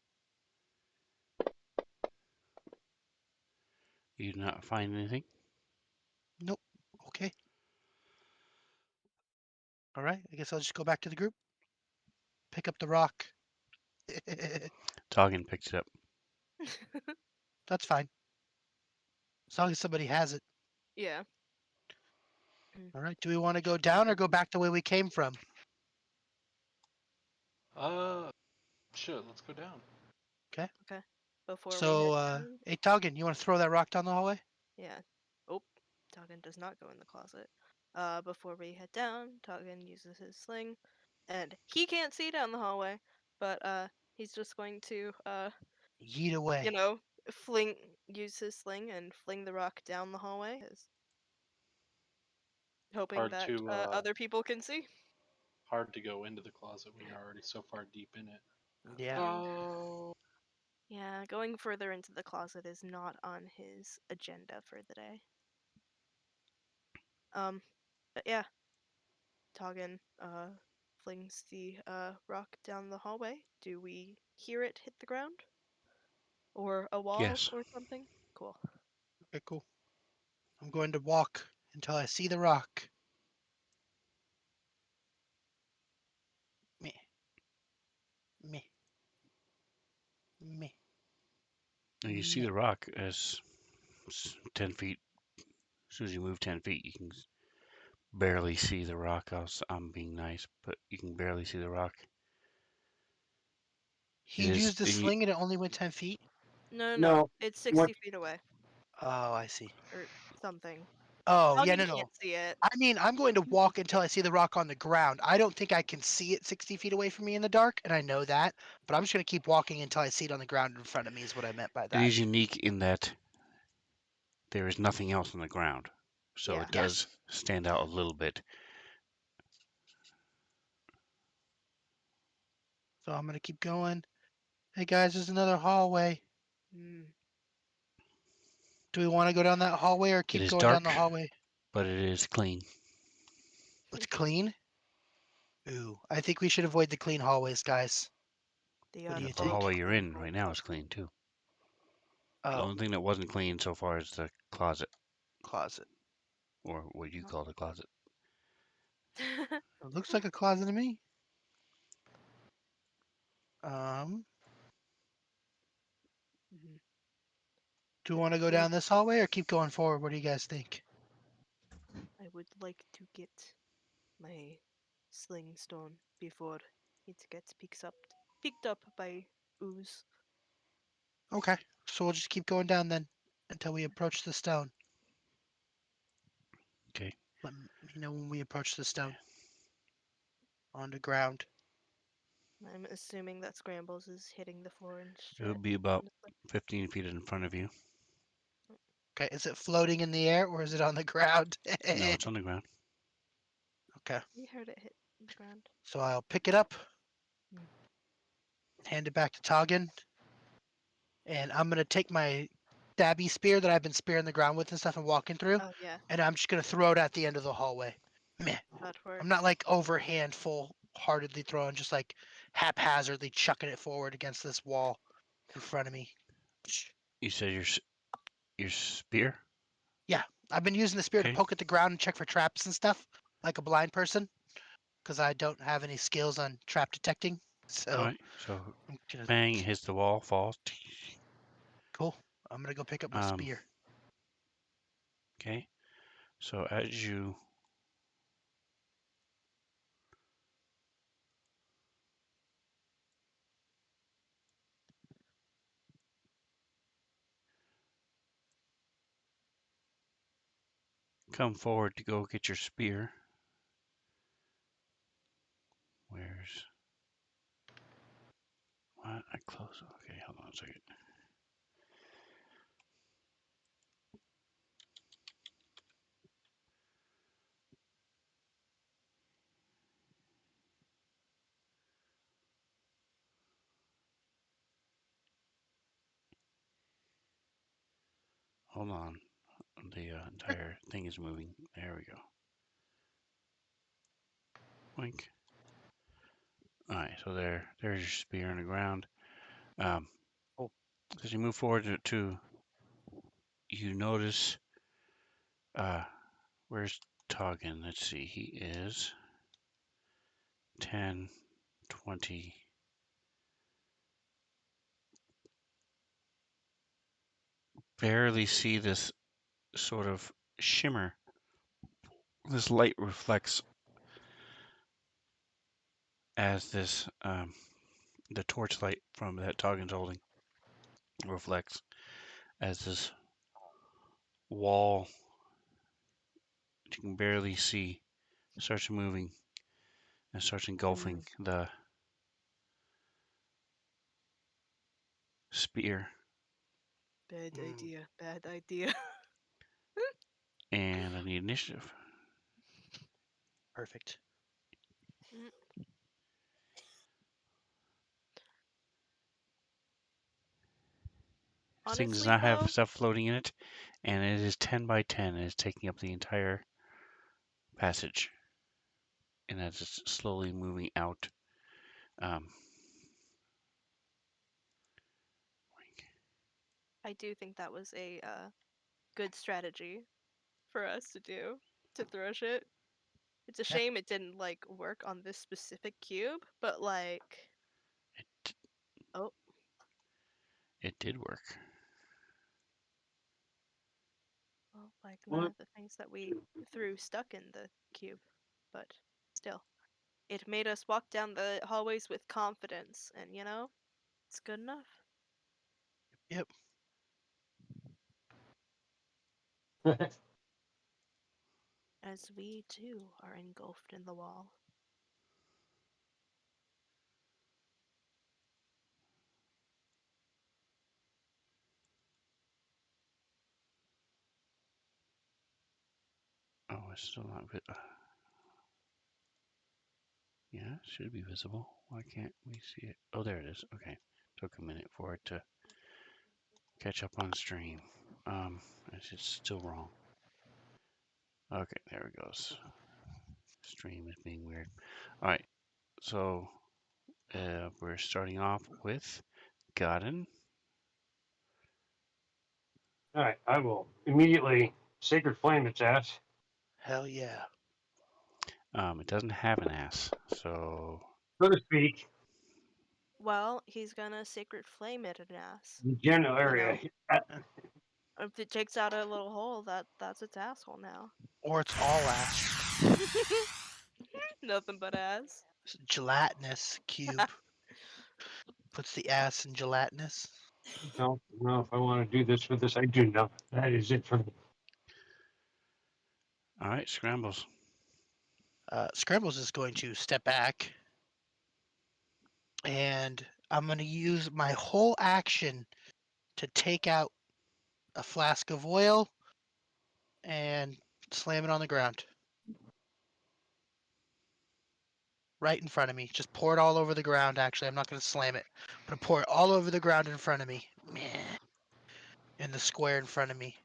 do not find anything. Nope. Okay. All right. I guess I'll just go back to the group, pick up the rock. Toggin picks it up. That's fine. As long as somebody has it. Yeah. All right. Do we want to go down or go back the way we came from? Sure. Let's go down. Okay. Okay. Before we head So, down. hey, Taugen, you want to throw that rock down the hallway? Yeah. Oh, Toggin does not go in the closet. Before we head down, Toggin uses his sling, and he can't see down the hallway, but he's just going to Yeet you away. know, use his sling and fling the rock down the hallway, hoping Hard that to other people can see. hard to go into the closet when you're already so far deep in it. Yeah. Oh. Yeah, going further into the closet is not on his agenda for the day. But yeah, Toggin flings the rock down the hallway. Do we hear it hit the ground? Or a wall Yes. or something? Cool. Okay, cool. I'm going to walk until I see the rock. Me. Me. Me. And you see Me. the rock as 10 feet. As soon as you move 10 feet, you can barely see the rock. I'm being nice, but you can barely see the rock. He It is, used the and you, sling and it only went 10 feet? No. No, It's what 60 feet away. Oh, I see. Or something. Oh, yeah, Toggin no, can't no. see it. I mean, I'm going to walk until I see the rock on the ground. I don't think I can see it 60 feet away from me in the dark, and I know that. But I'm just going to keep walking until I see it on the ground in front of me, is what I meant by it that. is unique in that there is nothing else on the ground. So Yeah. it does stand out a little bit. So I'm going to keep going. Hey, guys, there's another hallway. Mm. Do we want to go down that hallway or It keep is going down dark, the hallway? but it is clean. It's clean? Ooh, I think we should avoid the clean hallways, guys. The What do you The think? hallway you're unclean in right now is clean too. The Oh, only thing that wasn't clean so far is the closet, closet. or what you call the closet. hallway. It looks like a closet to me. Um, Mhm. do we I want to would go like down this hallway or keep going forward? What do you guys think? I would like to get my sling stone before it gets picked up by ooze. Okay, so we'll just keep going down then until we approach the stone. Okay. Let me know when we approach the stone on the ground. I'm assuming that Scrambles is hitting the floor and It would be about the sling. 15 feet in front of you. Okay, is it floating in the air or is it on the ground? No, it's on the ground. Okay, We heard it hit the ground. so I'll pick it up, Mm. hand it back to Toggin, and I'm gonna take my stabby spear that I've been spearing the ground with and stuff and walking through, Oh yeah, and I'm just gonna throw it at the end of the hallway. Meh. that works. I'm not like overhand, full-heartedly throwing, just like haphazardly chucking it forward against this wall in front of me. You said your spear? Yeah, I've been using the spear to Okay. poke at the ground and check for traps and stuff, like a blind person, because I don't have any skills on trap detecting. All So right. So I'm gonna bang, it hits the wall, falls. cool. I'm gonna go pick up my Um, spear. okay. So as you come forward to go get your spear, where's what? I close. Okay, hold on a second. Hold on. The entire thing is moving. There we go. Wink. All right. So there's your spear on the ground. Um, Cool. as you move forward you notice where's Toggin? Let's see. He is 10, 20. Barely see this sort of shimmer. This light reflects as the torchlight from that Toggen's holding reflects as this wall you can barely see starts moving and starts engulfing the spear. Bad Mm, idea. Bad idea. And I need initiative. perfect. This thing does Honestly, not have though, stuff floating in it, and it is 10 by 10. It is taking up the entire passage, and as it's slowly moving out. Um, I do think that was a good strategy for us to do to thrush it. It's a Yeah. shame it didn't like work on this specific cube, but like, it, oh, it did work. well, like none What? of the things that we threw stuck in the cube, but still, it made us walk down the hallways with confidence, and you know, it's good enough. Yep. As we too are engulfed in the wall. Oh, it's still not. Yeah, it should be visible. Why can't we see it? Oh, there it is. Okay. Took a minute for it to catch up on stream. It's just still wrong. Okay, there it goes. Stream is being weird. All right, so we're starting off with Garden. All right, I will immediately sacred flame its ass. Hell yeah. It doesn't have an ass, so So to speak, Well, he's gonna sacred flame it an ass. the general You know, area. if it takes out a little hole, that's its asshole now. Or it's all ass. Nothing but ass. It's a gelatinous cube. Puts the ass in gelatinous. Don't know if I want to do this with this. I do not. That is it for me. all right, scrambles. Scrambles is going to step back, and I'm going to use my whole action to take out a flask of oil and slam it on the ground. Right in front of me. Just pour it all over the ground, actually. I'm not going to slam it. I'm going to pour it all over the ground in front of me. Meh. In the square in front of me.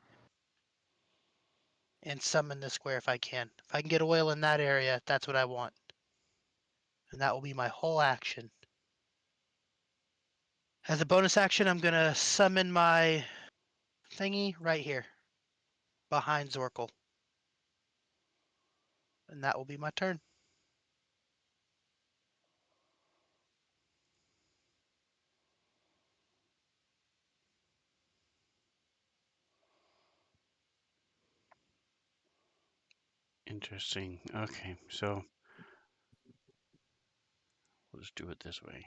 And some in the square if I can. If I can get oil in that area, that's what I want. And that will be my whole action. As a bonus action, I'm going to summon my thingy right here. Behind Zorkel. And that will be my turn. Interesting. Okay, so we'll just do it this way.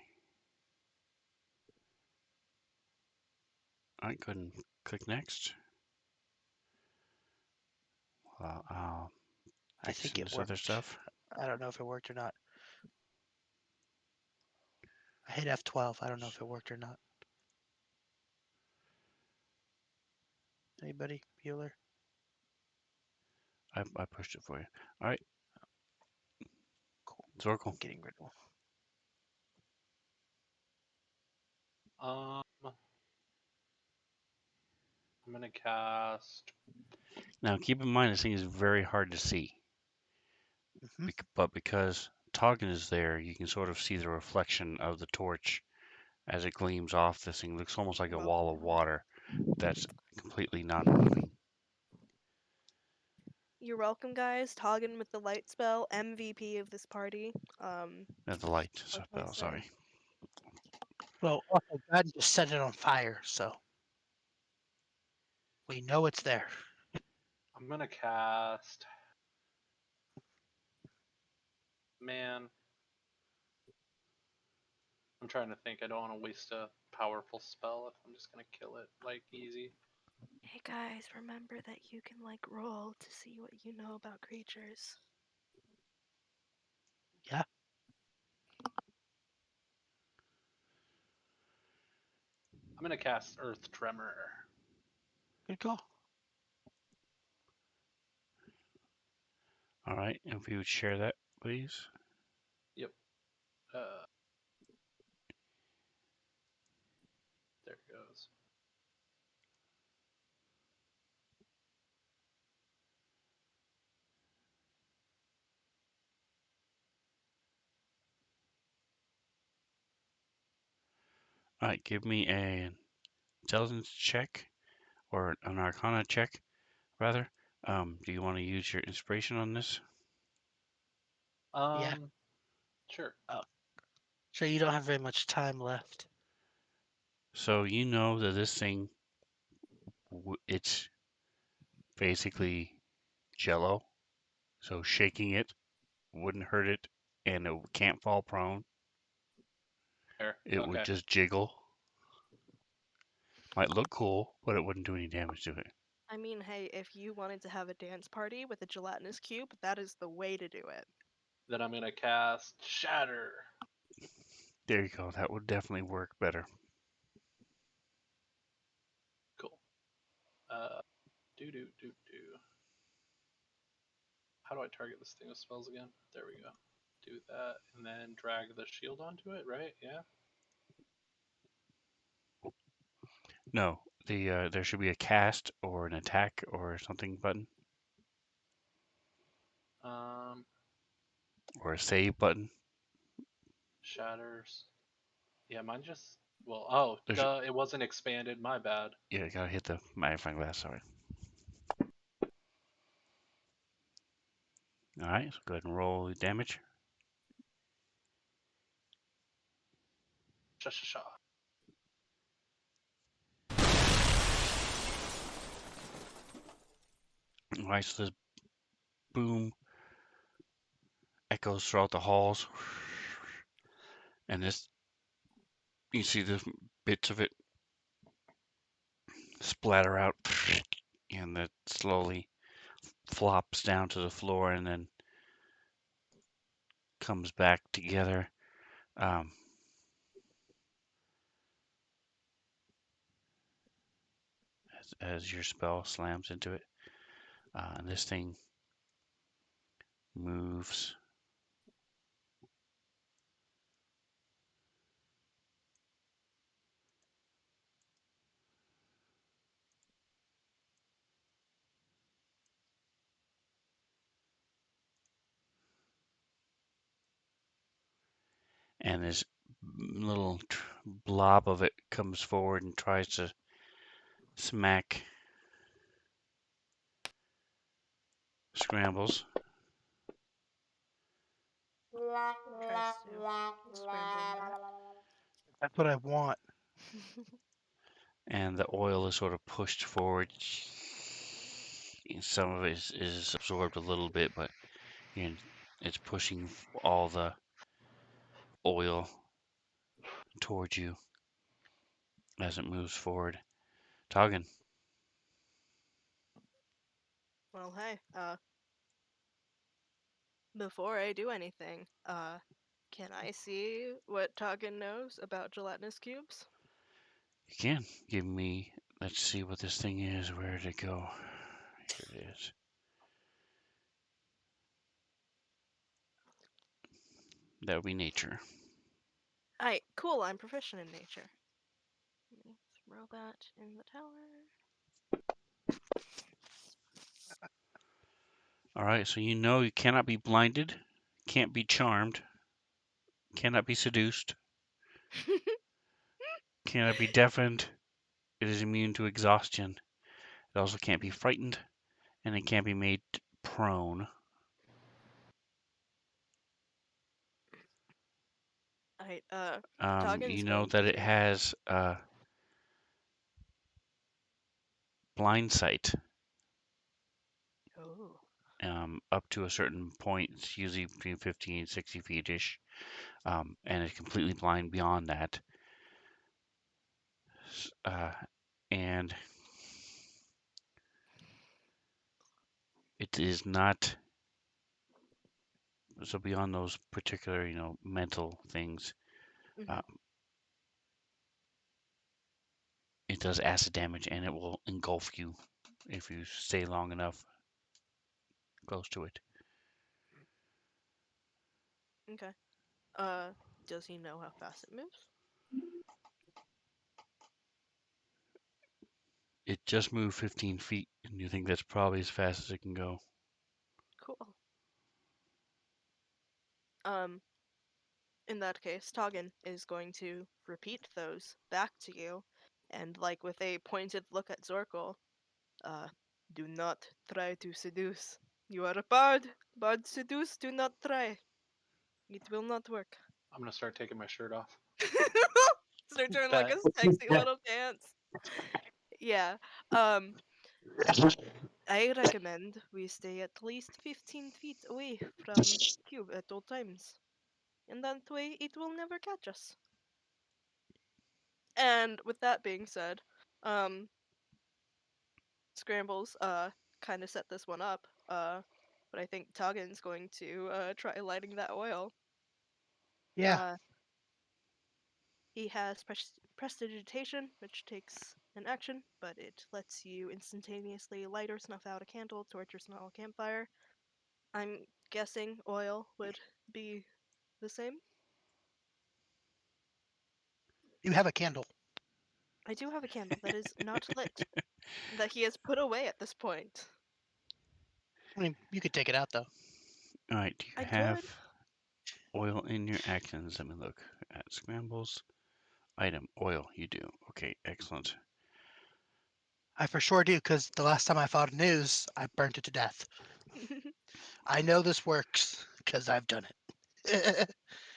All right, go ahead and click next. I'll I fix think in it this other worked. stuff. I don't know if it worked or not. I hit F12. I don't know if it worked or not. Anybody? Bueller? I pushed it for you. All right, Cool. Zorkel. I'm getting rid of one. I'm gonna cast. Now, keep in mind this thing is very hard to see, Mm-hmm. but because Toggin is there, you can sort of see the reflection of the torch as it gleams off this thing. It looks almost like a Well, wall of water that's completely not moving. you're welcome, guys. Toggin with the light spell, MVP of this party. At the light What can I spell, say? sorry. Well, also, God just set it on fire, so we know it's there. I'm gonna cast. Man, I'm trying to think. I don't want to waste a powerful spell if I'm just gonna kill it like easy. Hey guys, remember that you can like roll to see what you know about creatures. Yeah. I'm gonna cast Earth Tremor. Good call. All right, if you would share that, please. Yep. There it goes. All right, give me an intelligence check or an arcana check, rather. Do you want to use your inspiration on this? Yeah. Sure. Oh. So you don't have very much time left. So you know that this thing, it's basically jello. So shaking it wouldn't hurt it, and it can't fall prone. Fair. It would Okay. just jiggle. Might look cool, but it wouldn't do any damage to it. I mean, hey, if you wanted to have a dance party with a gelatinous cube, that is the way to do it. Then I'm gonna cast Shatter. There you go. That would definitely work better. Cool. Do. How do I target this thing with spells again? There we go. Do that, and then drag the shield onto it, right? Yeah. No, there should be a cast or an attack or something button Um, or a save button. Shatters. Yeah, mine just. Well, oh, There's duh, it wasn't expanded. My bad. Yeah, gotta hit the magnifying glass. Sorry. All right, so go ahead and roll the damage. Sha sha sha. All right, so this boom echoes throughout the halls, and this you see the bits of it splatter out, and that slowly flops down to the floor and then comes back together. Um, as your spell slams into it, and this thing moves and this little blob of it comes forward and tries to smack Scrambles. Tries to scramble that. That's what I want. And the oil is sort of pushed forward. Some of it is absorbed a little bit, but you know, it's pushing all the oil towards you as it moves forward. Toggin, Well, hey, before I do anything, can I see what Toggin knows about gelatinous cubes? you can give me. Let's see what this thing is. Where did it go? Here it is. That would be nature. Alright, cool, I'm proficient in nature. Let me throw that in the tower. All right, so you know you cannot be blinded, can't be charmed, cannot be seduced, cannot be deafened. It is immune to exhaustion. It also can't be frightened, and it can't be made prone. Alright, You Toggen's know going that it to. has blind sight Oh. up to a certain point. It's usually between 50 and 60 feet ish, and it's completely blind beyond that. And it is not so beyond those particular, mental things. Mhm. Uh, it does acid damage, and it will engulf you if you stay long enough close to it. Okay. Uh, does he know how fast it moves? It just moved 15 feet, and you think that's probably as fast as it can go. Cool. Um, In that case, Toggin is going to repeat those back to you, and like with a pointed look at Zorkel, uh, do not try to seduce. You are a bard. Bard seduce, do not try. It will not work. I'm gonna start taking my shirt off. Start doing like Bet. a sexy little dance. Yeah. Um, I recommend we stay at least 15 feet away from cube at all times. And that way it will never catch us. And with that being said, um, Scrambles kind of set this one up. But I think Toggen's going to try lighting that oil. Yeah. Uh, he has prestidigitation, which takes an action, but it lets you instantaneously light or snuff out a candle, torch or small campfire. I'm guessing oil would be the same. You have a candle. I do have a candle that is not lit, that he has put away at this point. I mean, you could take it out though. All right. Do you I have could. oil in your actions? Let me look at scrambles. Item oil. You do. Okay. Excellent. I for sure do, because the last time I fought a news, I burnt it to death. I know this works because I've done it.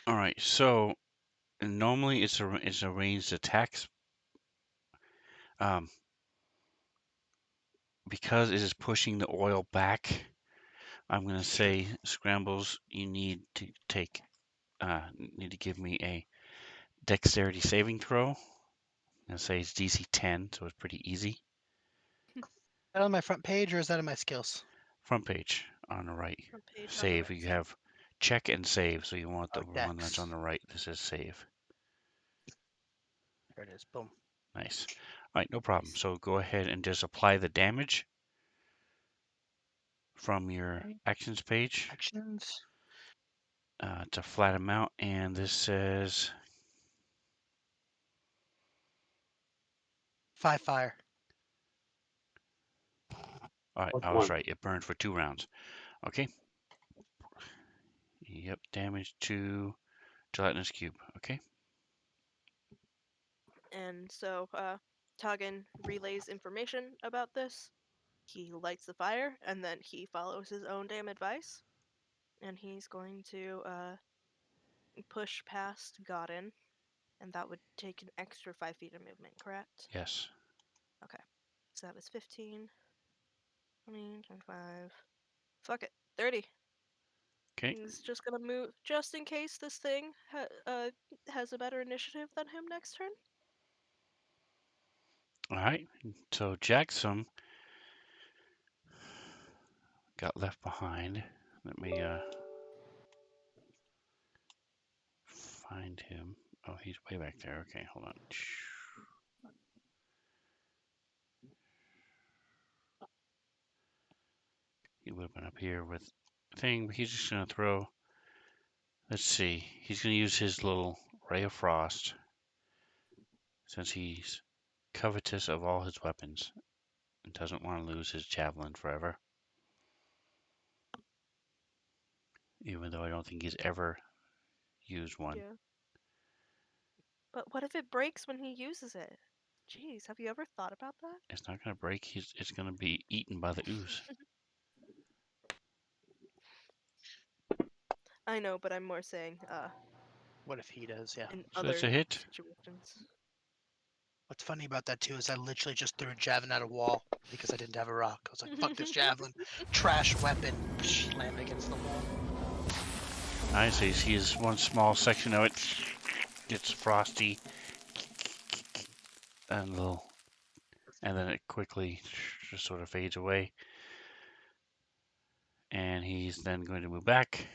All right. So normally it's a ranged attacks. Um, because it is pushing the oil back, I'm gonna Sure. say scrambles. You need to give me a dexterity saving throw. And say it's DC 10, so it's pretty easy. Is that on my front page or is that in my skills? Front page on the right. Front page on the Save. right You side. have check and save, so you want Oh, the one that's on Dex. the right. This is save. There it is. Boom. Nice. All right, no problem. Nice. So go ahead and just apply the damage from your Okay. actions page. Actions. It's a flat amount, and this says 5 fire. all right, Fourth I was one. right. It burned for 2 rounds. Okay. Yep, damage to gelatinous cube. Okay. And so, Toggin relays information about this. He lights the fire, and then he follows his own damn advice. And he's going to push past Godin, and that would take an extra 5 feet of movement, correct? Yes. Okay. So that was 15, 20, 25. Fuck it. 30. Okay. He's just gonna move, just in case this thing has a better initiative than him next turn. All right. So Jackson got left behind. Let me find him. Oh, he's way back there. Okay, hold on. He would have been up here with thing, but he's just gonna throw. Let's see. He's gonna use his little ray of frost since he's covetous of all his weapons and doesn't want to lose his javelin forever. Even though I don't think he's ever used one. Yeah. But what if it breaks when he uses it? Jeez, have you ever thought about that? It's not gonna break. It's gonna be eaten by the ooze. I know, but I'm more saying, What if he does? Yeah. in So that's a other hit. situations. What's funny about that too is I literally just threw a javelin at a wall because I didn't have a rock. I was like, "Fuck this javelin, trash weapon!" Slam it against the wall. Nice. So you see his one small section of it gets frosty and little, and then it quickly just sort of fades away. And he's then going to move back.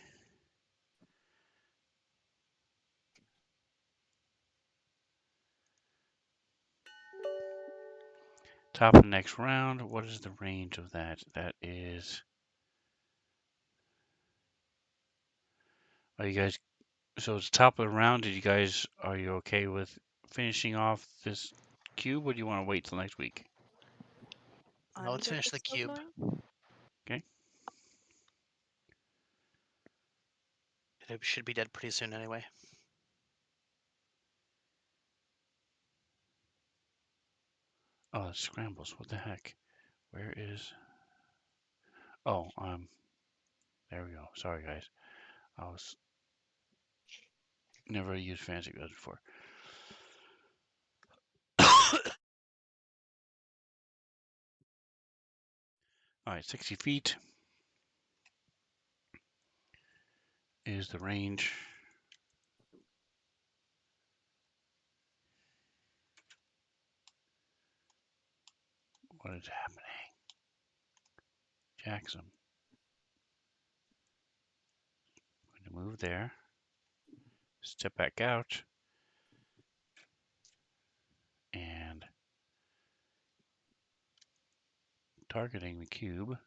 Top of the next round. What is the range of that? That is. Are you guys? So it's top of the round. Did you guys? Are you okay with finishing off this cube, or do you want to wait till next week? No, I'm let's good finish with the still cube. going. Okay. It should be dead pretty soon anyway. Oh, it scrambles. What the heck? Where is? Oh, there we go. Sorry, guys. I was never used fancy goods before. All right, 60 feet is the range. What is happening? Jackson. Going to move there. Step back out. And targeting the cube.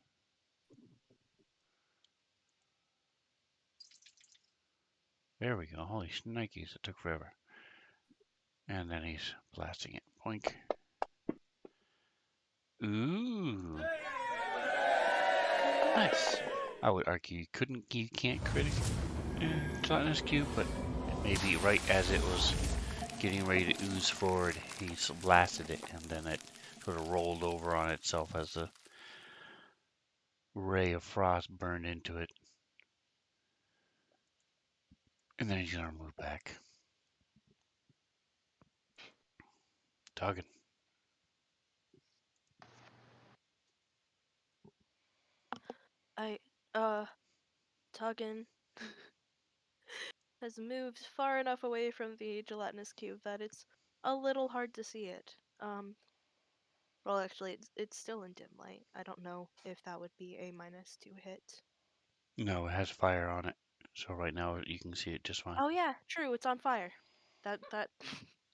There we go. Holy shnikes, it took forever. And then he's blasting it. Boink. Ooh. Nice. I would argue you can't critic Gelatinous Cube, but maybe right as it was getting ready to ooze forward, he blasted it, and then it sort of rolled over on itself as the ray of frost burned into it. And then he's gonna move back. Dogging. Tuggin has moved far enough away from the gelatinous cube that it's a little hard to see it. Well, actually, it's still in dim light. I don't know if that would be a -2 hit. No, it has fire on it, so right now you can see it just fine. Oh yeah, true. It's on fire. That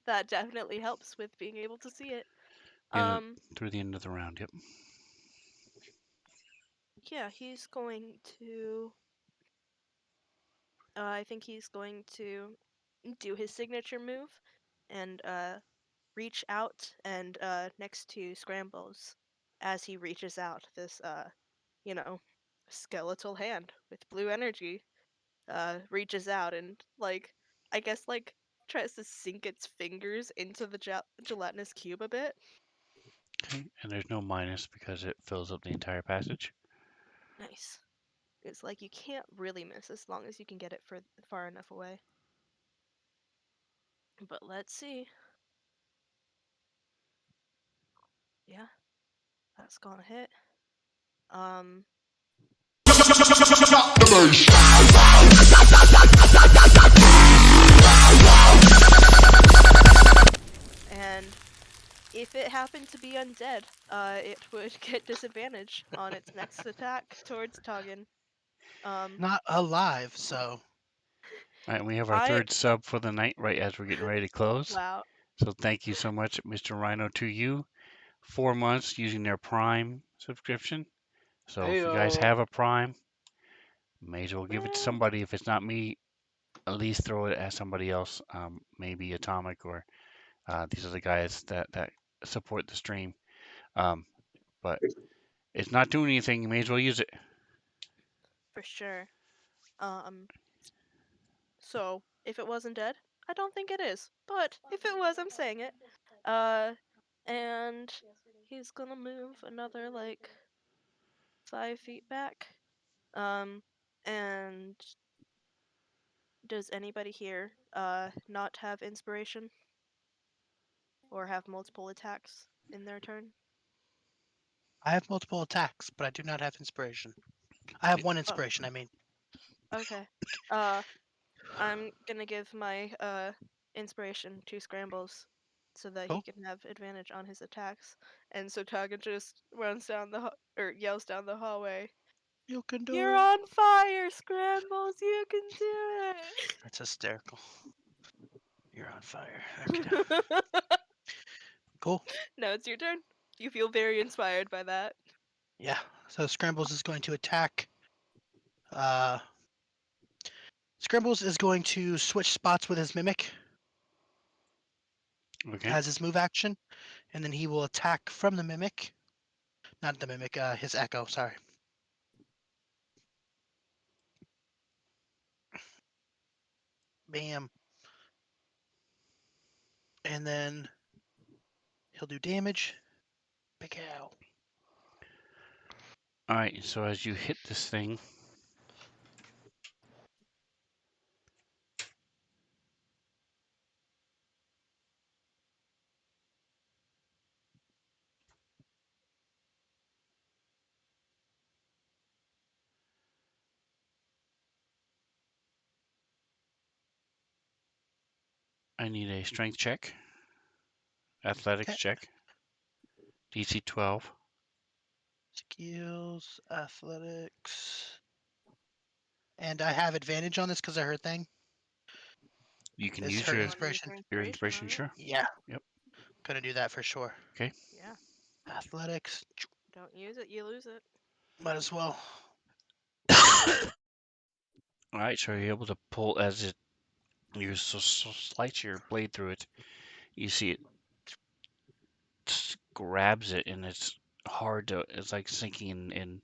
that definitely helps with being able to see it. Through the end of the round, yep. Yeah, he's going to. I think he's going to do his signature move and reach out and next to Scrambles as he reaches out. This you know, skeletal hand with blue energy reaches out and I guess tries to sink its fingers into the gelatinous cube a bit. Okay, and there's no minus because it fills up the entire passage. Nice. It's like you can't really miss as long as you can get it far enough away. But let's see. Yeah, that's gonna hit. Um, and if it happened to be undead, it would get disadvantage on its next attack towards Toggin. Not alive, so All right, and we have our I third sub for the night right as we're getting ready to close. wow. So thank you so much, Mr. Rhino, to you. 4 months using their Prime subscription. So if you guys Heyo. have a Prime, may as well give it to Man, somebody. If it's not me, at least throw it at somebody else. Maybe Atomic or these are the guys that support the stream. Um, but it's not doing anything. You may as well use it. for sure. Um, so if it wasn't dead, I don't think it is. But if it was, I'm saying it. And he's gonna move another 5 feet back. And does anybody here not have inspiration or have multiple attacks in their turn? I have multiple attacks, but I do not have inspiration. I have one Oh, inspiration, I mean. okay. I'm gonna give my inspiration to Scrambles so that he Cool. can have advantage on his attacks. And so Taga just runs down or yells down the hallway. You can do You're it. on fire, Scrambles! You can do That's hysterical. You're on fire. Okay. it! Cool. No, it's your turn. You feel very inspired by that. Yeah. So Scrambles is going to attack. Uh, Scrambles is going to switch spots with his mimic Okay. as his move action, and then he will attack from the mimic. Not the mimic, his echo, sorry. Bam. And then he'll do damage. Big Al. All right, so as you hit this thing, I need a strength check, athletics Okay. check, DC 12. Skills, athletics. And I have advantage on this because of her thing. You can Is use her You your want to use inspiration. your inspiration, on it? sure. Yeah. Yep. Gonna do that for sure. Okay. Yeah. Athletics. Don't use it, you lose it. Might as well. All right, so you're able to pull as it you slice your blade through it. You see it grabs it, and it's hard to. It's like sinking in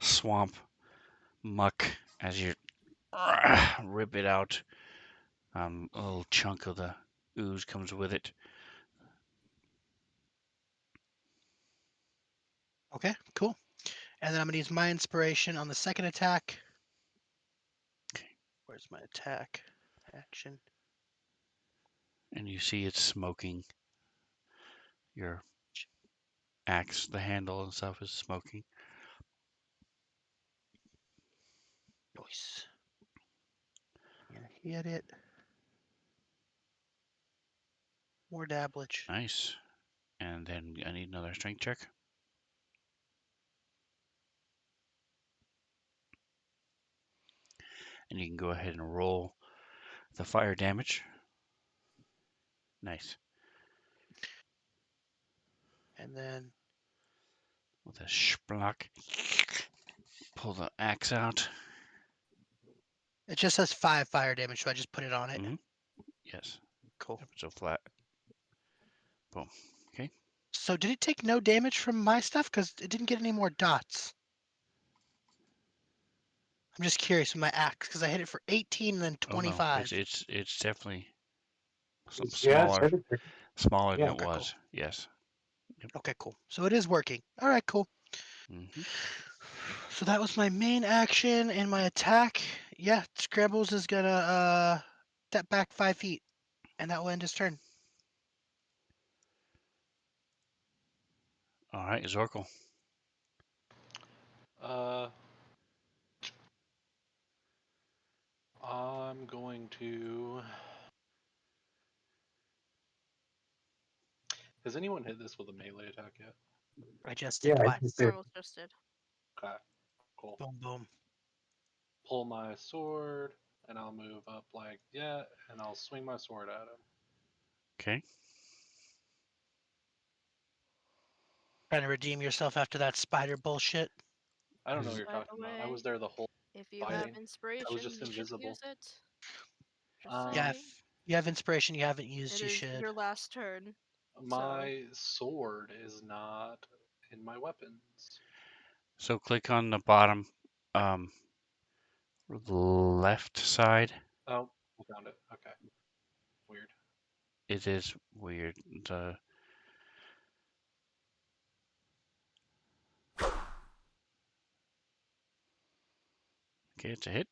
swamp muck as you rip it out. A little chunk of the ooze comes with it. Okay, cool. And then I'm gonna use my inspiration on the second attack. Okay. Where's my attack? Action. And you see it's smoking. Your axe, the handle and stuff is smoking. Nice. Gonna hit it. More dabblage. Nice. And then I need another strength check. And you can go ahead and roll the fire damage. Nice. And then With a schplock. Pull the axe out. it just says 5 fire damage, so I just put it on it. Mm-hmm. Yes. Cool. Ever so flat. Boom. Okay. So did it take no damage from my stuff? Because it didn't get any more dots. I'm just curious with my axe, because I hit it for 18 and then Oh no, 25. it's definitely something Yeah, smaller, so smaller than Yeah. it Okay, cool. was. Yes. Okay, cool. So it is working. All right, cool. Mm-hmm. So that was my main action and my attack. Yeah, Scrambles is gonna step back 5 feet, and that will end his turn. All right, Zorkel. Uh, I'm going to. Has anyone hit this with a melee attack yet? I just Yeah, did I twice. just did. Squirrels just did. Okay, cool. Boom, boom. Pull my sword, and I'll move up like that, and I'll swing my sword at him. Okay. Trying to redeem yourself after that spider bullshit. I don't know what you're By talking the about. I way, was there the whole if you have fighting. I was inspiration, just you should use invisible. it. Just Yeah, saying. if you have inspiration you haven't used, It you is should. your last turn. My sword is not in my weapons. So click on the bottom left side. Oh, I found it. Okay. Weird. It is weird. The okay, it's a hit.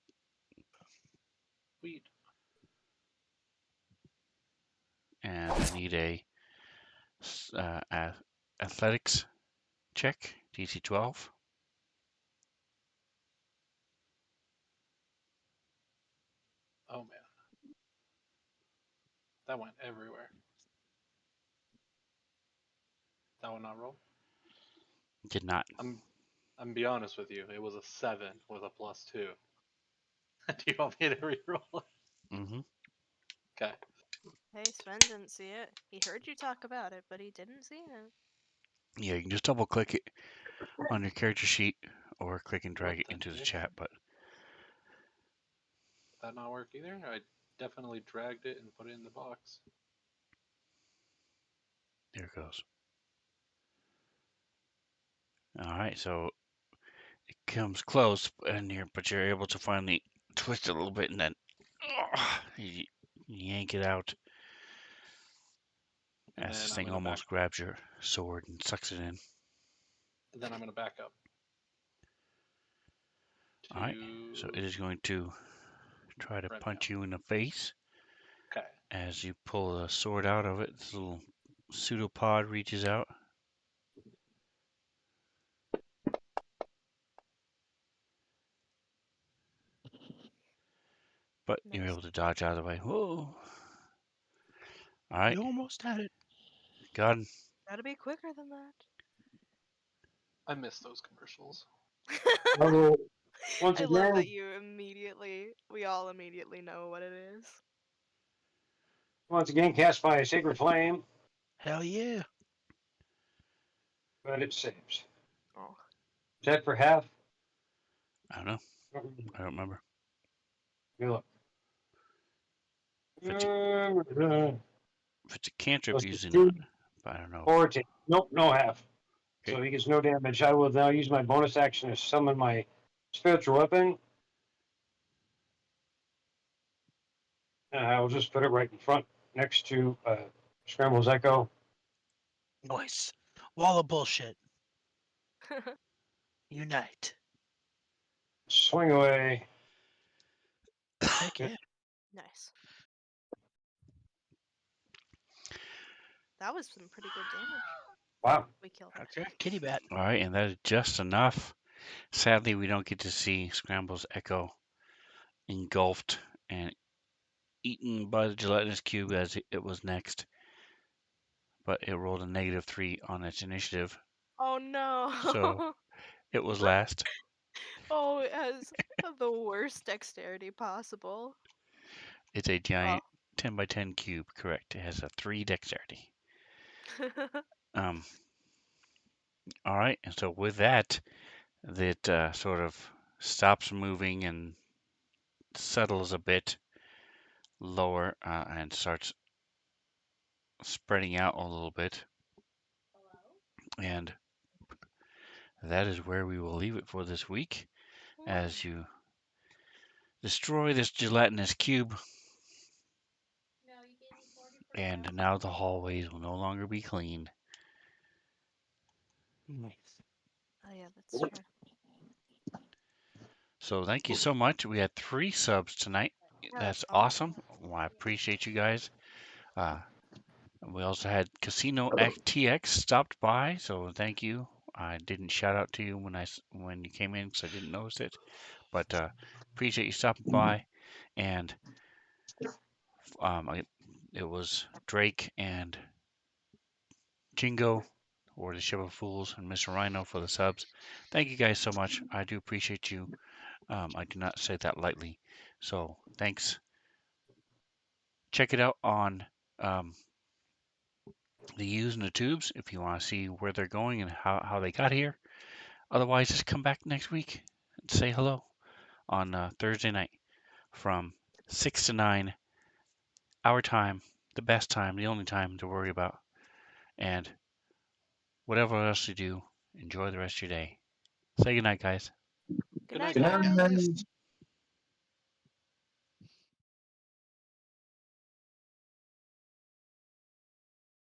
Sweet. And I need athletics check, DC 12. Oh man. That went everywhere. That one not roll? Did not. I'm be honest with you, it was a 7 with a +2. Do you want me to reroll it? Mm-hmm. Okay. Hey, Sven didn't see it. He heard you talk about it, but he didn't see it. Yeah, you can just double click it on your character sheet or click and What drag it the into the heck? chat, but Did that not work either? I definitely dragged it and put it in the box. there it goes. All right, so it comes close and but you're able to finally twist it a little bit and then you yank it out And as then this I'm thing gonna back almost grabs your sword and sucks it in. And then I'm going to back up. All right. So it is going to try to punch you in the face. Okay. As you pull the sword out of it, this little pseudopod reaches out. But you're Nice. able to dodge out of the way. Whoa. All right. You almost had it. God. Gotta be quicker than that. I miss those commercials. Although, once I love again, that we all immediately know what it is. cast by a sacred flame, Hell yeah. but it saves. Oh. Is that for half? I don't know. I don't remember. Good luck. If it's a cantrip, Plus usually two, not. But I don't know. 14. Nope, no half. Okay. So he gets no damage. I will now use my bonus action to summon my spiritual weapon. And I will just put it right in front next to Scramble's Echo. Nice. Wall of bullshit. Unite. Swing away. Heck yeah. Nice. That was some pretty good damage. Wow. We killed it. Okay. Kitty bat. All right, and that is just enough. Sadly, we don't get to see Scramble's Echo engulfed and eaten by the gelatinous cube as it was next. But it rolled a -3 on its initiative, Oh no. so it was last. Oh, it has the worst dexterity possible. It's a giant 10 by 10 cube, correct. It has a 3 dexterity. Um, all right, and so with that, that sort of stops moving and settles a bit lower and starts spreading out a little bit. And that is where we will leave it for this week as you destroy this gelatinous cube. And now the hallways will no longer be clean. Nice. Oh yeah, that's true. So thank you so much. We had 3 subs tonight. Yeah, That's that's awesome. Well, I appreciate you guys. We also had Casino TX stopped by, so thank you. I didn't shout out to you when you came in because I didn't notice it, but appreciate you stopping by. And it was Drake and Jingo, or the Ship of Fools, and Mr. Rhino for the subs. Thank you guys so much. I do appreciate you. I do not say that lightly. So thanks. Check it out on the U's and the Tubes if you want to see where they're going and how they got here. Otherwise, just come back next week and say hello on Thursday night from 6 to 9, our time, the best time, the only time to worry about. And whatever else you do, enjoy the rest of your day. Say goodnight, guys. Good night, Good night, guys. guys.